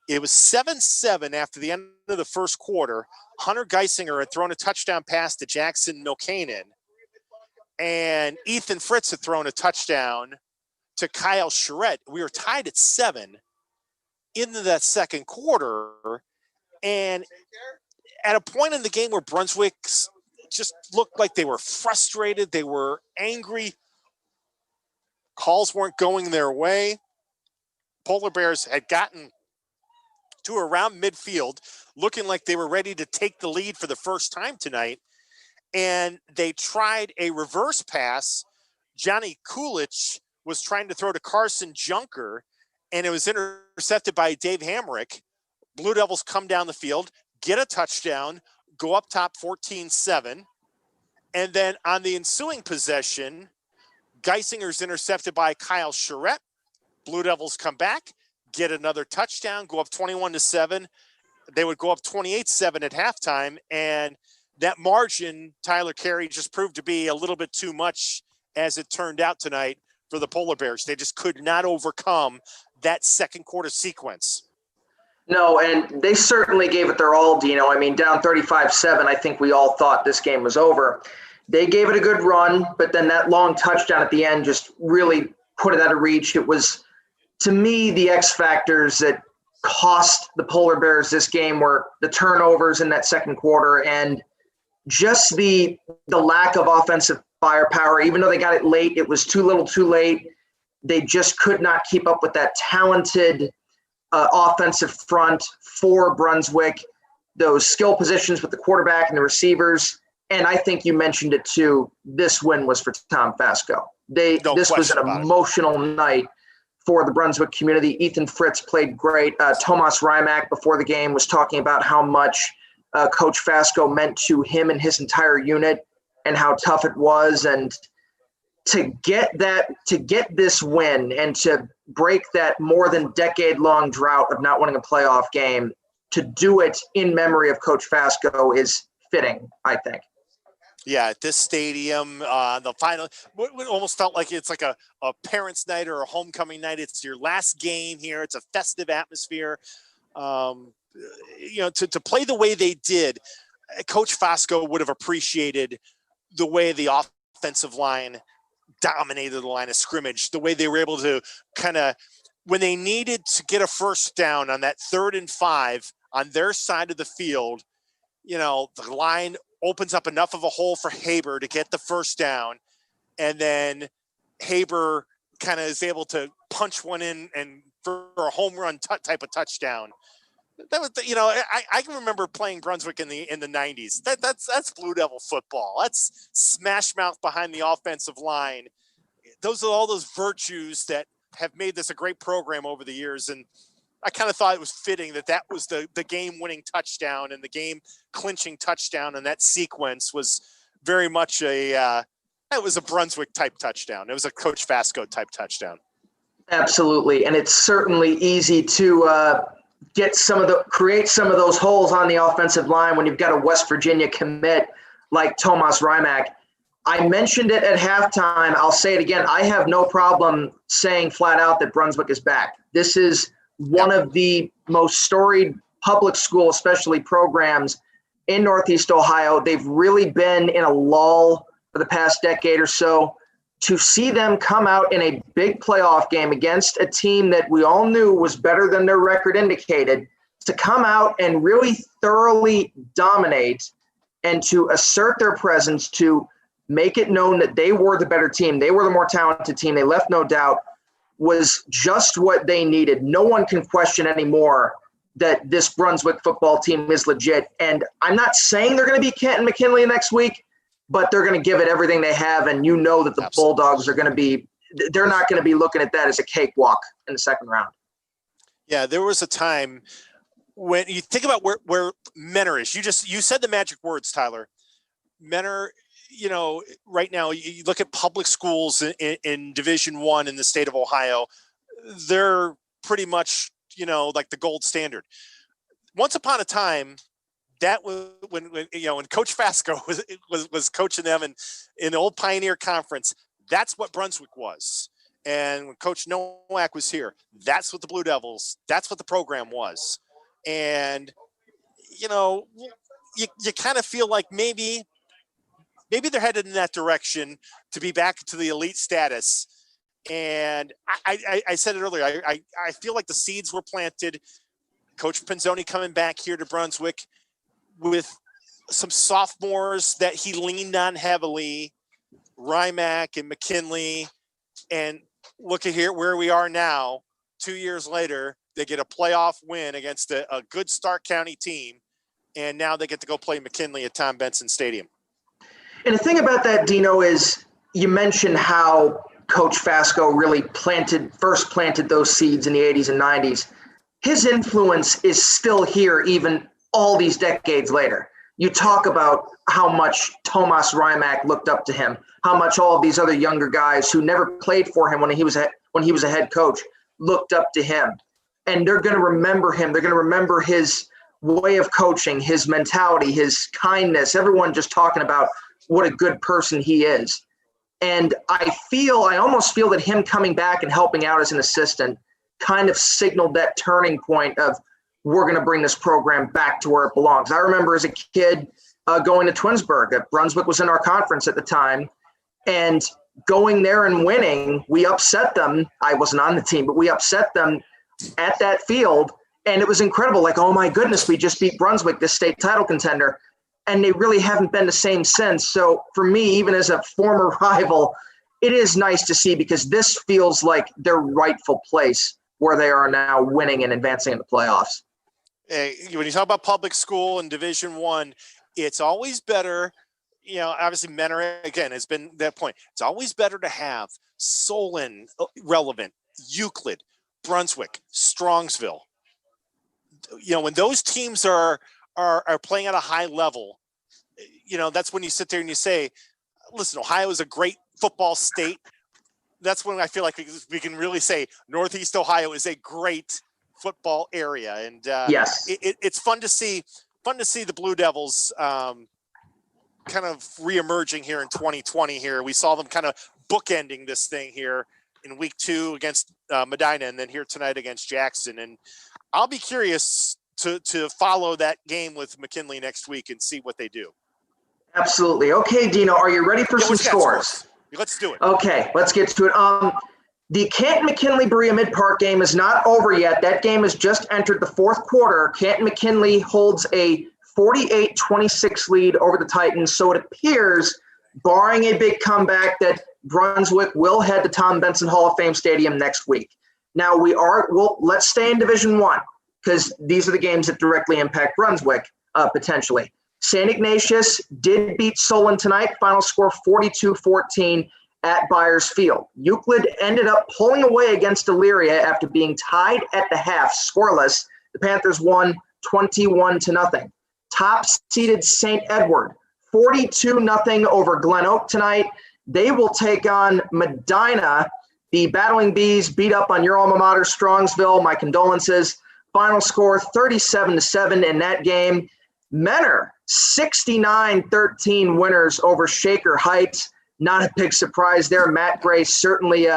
It was 7-7 after the end of the first quarter. Hunter Geisinger had thrown a touchdown pass to Jackson Milkanen, and Ethan Fritz had thrown a touchdown to Kyle Charette. We were tied at 7 into that second quarter, and at a point in the game where Brunswick just looked like they were frustrated, they were angry, calls weren't going their way. Polar Bears had gotten to around midfield, looking like they were ready to take the lead for the first time tonight. And they tried a reverse pass. Johnny Kulich was trying to throw to Carson Junker, and it was intercepted by Dave Hamrick. Blue Devils come down the field, get a touchdown, go up top 14-7. And then on the ensuing possession, Geisinger's intercepted by Kyle Charette. Blue Devils come back, get another touchdown, go up 21-7. They would go up 28-7 at halftime. And that margin, Tyler Carey, just proved to be a little bit too much as it turned out tonight for the Polar Bears. They just could not overcome that second quarter sequence. No, and they certainly gave it their all, Dino. I mean, down 35-7, I think we all thought this game was over. They gave it a good run, but then that long touchdown at the end just really put it out of reach. It was, to me, the X factors that cost the Polar Bears this game were the turnovers in that second quarter and just the lack of offensive firepower. Even though they got it late, it was too little too late. They just could not keep up with that talented offensive front for Brunswick, those skill positions with the quarterback and the receivers. And I think you mentioned it too. This win was for Tom Fasco. This was an emotional night for the Brunswick community. Ethan Fritz played great. Tomas Rimac before the game was talking about how much Coach Fasco meant to him and his entire unit and how tough it was. And to get this win and to break that more than decade-long drought of not winning a playoff game, to do it in memory of Coach Fasco is fitting, I think. Yeah, at this stadium, the final, it almost felt like it's like a parents' night or a homecoming night. It's your last game here. It's a festive atmosphere. To play the way they did, Coach Fasco would have appreciated the way the offensive line dominated the line of scrimmage, the way they were able to kind of, when they needed to get a first down on that 3rd and 5 on their side of the field, the line opens up enough of a hole for Haber to get the first down. And then Haber kind of is able to punch one in and for a home run type of touchdown. That was, I can remember playing Brunswick in the 90s. That's Blue Devil football. That's smash mouth behind the offensive line. Those are all those virtues that have made this a great program over the years. And I kind of thought it was fitting that was the game-winning touchdown and the game-clinching touchdown, and that sequence was very much it was a Brunswick-type touchdown. It was a Coach Fasco-type touchdown. Absolutely, and it's certainly easy to create some of those holes on the offensive line when you've got a West Virginia commit like Tomas Rimac. I mentioned it at halftime. I'll say it again. I have no problem saying flat out that Brunswick is back. This is one of the most storied public school, especially programs in Northeast Ohio. They've really been in a lull for the past decade or so. To see them come out in a big playoff game against a team that we all knew was better than their record indicated, to come out and really thoroughly dominate and to assert their presence, to make it known that they were the better team, they were the more talented team, they left no doubt, was just what they needed. No one can question anymore that this Brunswick football team is legit. And I'm not saying they're going to be Canton McKinley next week, but they're going to give it everything they have. And you know that the Absolutely. Bulldogs are going to be – they're not going to be looking at that as a cakewalk in the second round. Yeah, there was a time when you think about where Menor is. You said the magic words, Tyler. Menor, right now you look at public schools in Division I in the state of Ohio, they're pretty much, like the gold standard. Once upon a time, that was when Coach Fasco was coaching them in the old Pioneer Conference. That's what Brunswick was. And when Coach Nowak was here, that's what the Blue Devils, that's what the program was. And, you kind of feel like maybe they're headed in that direction to be back to the elite status. And I said it earlier, I feel like the seeds were planted. Coach Pinzoni coming back here to Brunswick with some sophomores that he leaned on heavily, Rimac and McKinley. And look at here where we are now, 2 years later. They get a playoff win against a good Stark County team. And now they get to go play McKinley at Tom Benson Stadium. And the thing about that, Dino, is you mentioned how Coach Fasco really first planted those seeds in the 80s and 90s. His influence is still here even all these decades later. You talk about how much Tomas Rimac looked up to him, how much all of these other younger guys who never played for him when he was a head coach looked up to him. And they're going to remember him. They're going to remember his way of coaching, his mentality, his kindness, everyone just talking about what a good person he is. And I almost feel that him coming back and helping out as an assistant kind of signaled that turning point of, we're going to bring this program back to where it belongs. I remember as a kid going to Twinsburg. Brunswick was in our conference at the time. And going there and winning, we upset them. I wasn't on the team, but we upset them at that field. And it was incredible. Like, oh my goodness, we just beat Brunswick, this state title contender. And they really haven't been the same since. So for me, even as a former rival, it is nice to see, because this feels like their rightful place where they are now winning and advancing in the playoffs. When you talk about public school and Division I, it's always better, obviously Menor, again, has been that point. It's always better to have Solon relevant, Euclid, Brunswick, Strongsville. When those teams are playing at a high level, that's when you sit there and you say, listen, Ohio is a great football state. That's when I feel like we can really say Northeast Ohio is a great football area. And yes, it's fun to see the Blue Devils kind of reemerging here in 2020 here. We saw them kind of bookending this thing here in week 2 against Medina, and then here tonight against Jackson. And I'll be curious to follow that game with McKinley next week and see what they do. Absolutely. Okay, Dino, are you ready for some scores? Let's do it. Okay, let's get to it. The Canton-McKinley Berea Mid-Park game is not over yet. That game has just entered the 4th quarter. Canton-McKinley holds a 48-26 lead over the Titans. So it appears, barring a big comeback, that Brunswick will head to Tom Benson Hall of Fame Stadium next week. Now let's stay in Division I because these are the games that directly impact Brunswick potentially. St. Ignatius did beat Solon tonight. Final score 42-14 at Byers Field. Euclid ended up pulling away against Elyria after being tied at the half, scoreless. The Panthers won 21-0. Top-seeded St. Edward, 42-0 over Glen Oak tonight. They will take on Medina. The Battling Bees beat up on your alma mater, Strongsville. My condolences. Final score 37-7 in that game. Menor, 69-13 winners over Shaker Heights. Not a big surprise there. Matt Gray certainly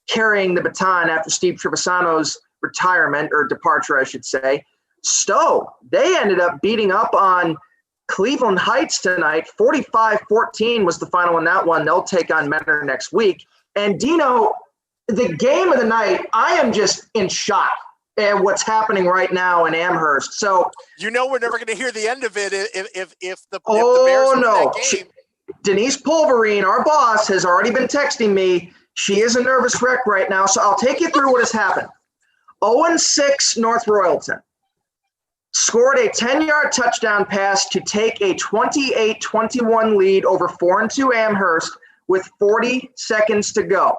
carrying the baton after Steve Trevisano's retirement, or departure, I should say. Stowe, they ended up beating up on Cleveland Heights tonight. 45-14 was the final in that one. They'll take on Menor next week. And Dino, the game of the night, I am just in shock at what's happening right now in Amherst. So we're never going to hear the end of it if the Bears win that game. Denise Pulverine, our boss, has already been texting me. She is a nervous wreck right now, so I'll take you through what has happened. 0-6 North Royalton scored a 10-yard touchdown pass to take a 28-21 lead over 4-2 Amherst with 40 seconds to go.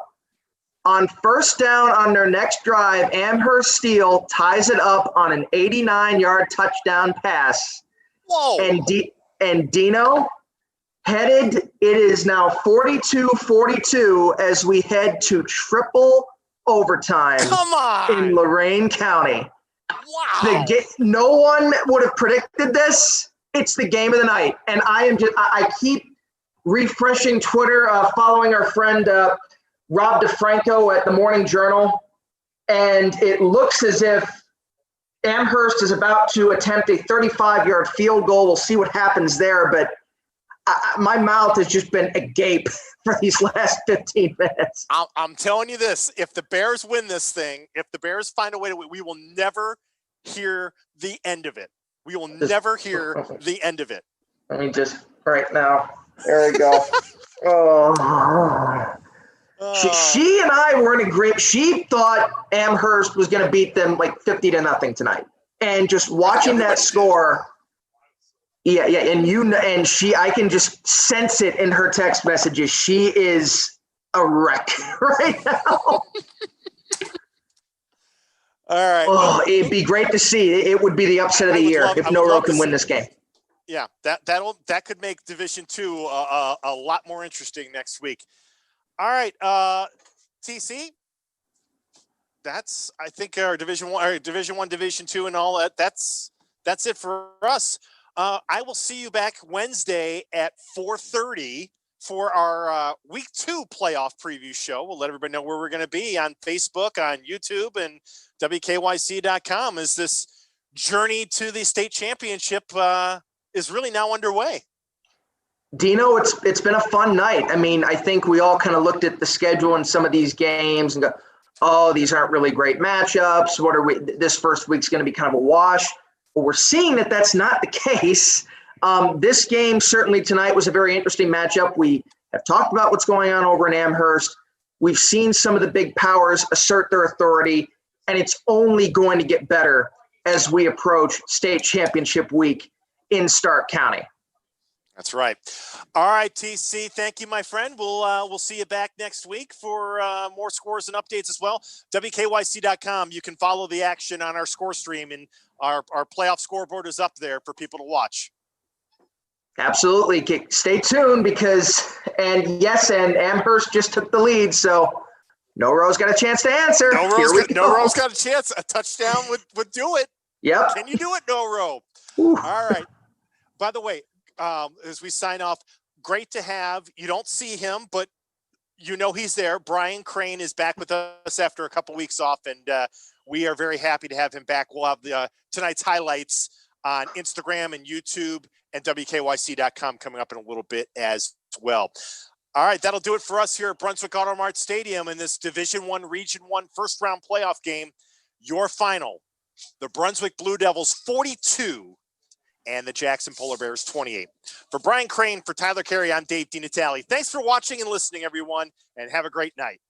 On first down on their next drive, Amherst Steel ties it up on an 89-yard touchdown pass. Whoa! And Dino, it is now 42-42 as we head to triple overtime. Come on! In Lorain County. Wow! No one would have predicted this. It's the game of the night, and I keep refreshing Twitter, following our friend Rob DeFranco at the Morning Journal, and it looks as if Amherst is about to attempt a 35-yard field goal. We'll see what happens there, but my mouth has just been agape for these last 15 minutes. I'm telling you this, if the Bears win this thing, if the Bears find a way to win, we will never hear the end of it. We will never hear the end of it. Let me just, right now, there we go. She and I were in agreement. She thought Amherst was going to beat them like 50-0 tonight. And just watching that score, yeah, and I can just sense it in her text messages. She is a wreck right now. All right. It'd be great to see. It would be the upset of the year if Noro can win this game. Yeah, that could make Division II a lot more interesting next week. All right, TC. That's, I think, our Division I, Division II, and all that. That's it for us. I will see you back Wednesday at 4:30 for our Week 2 playoff preview show. We'll let everybody know where we're going to be on Facebook, on YouTube, and WKYC.com as this journey to the state championship is really now underway. Dino, it's been a fun night. I mean, I think we all kind of looked at the schedule and some of these games and go, oh, these aren't really great matchups. This first week's going to be kind of a wash. But we're seeing that that's not the case. This game certainly tonight was a very interesting matchup. We have talked about what's going on over in Amherst. We've seen some of the big powers assert their authority, and it's only going to get better as we approach state championship week in Stark County. That's right. All right, TC, thank you, my friend. We'll see you back next week for more scores and updates as well. WKYC.com. You can follow the action on our score stream, and our playoff scoreboard is up there for people to watch. Absolutely. Stay tuned and Amherst just took the lead, so Noro's got a chance to answer. Noro's got a chance. A touchdown would do it. Yep. Can you do it, Noro? Ooh. All right. By the way, as we sign off, great to have, you don't see him, but you know he's there. Brian Crane is back with us after a couple weeks off, and we are very happy to have him back. We'll have the tonight's highlights on Instagram and YouTube and WKYC.com coming up in a little bit as well. All right, that'll do it for us here at Brunswick Auto Mart Stadium in this Division I, Region 1 first-round playoff game. Your final, the Brunswick Blue Devils 42 and the Jackson Polar Bears 28. For Brian Crane, for Tyler Carey, I'm Dave DeNatale. Thanks for watching and listening, everyone, and have a great night.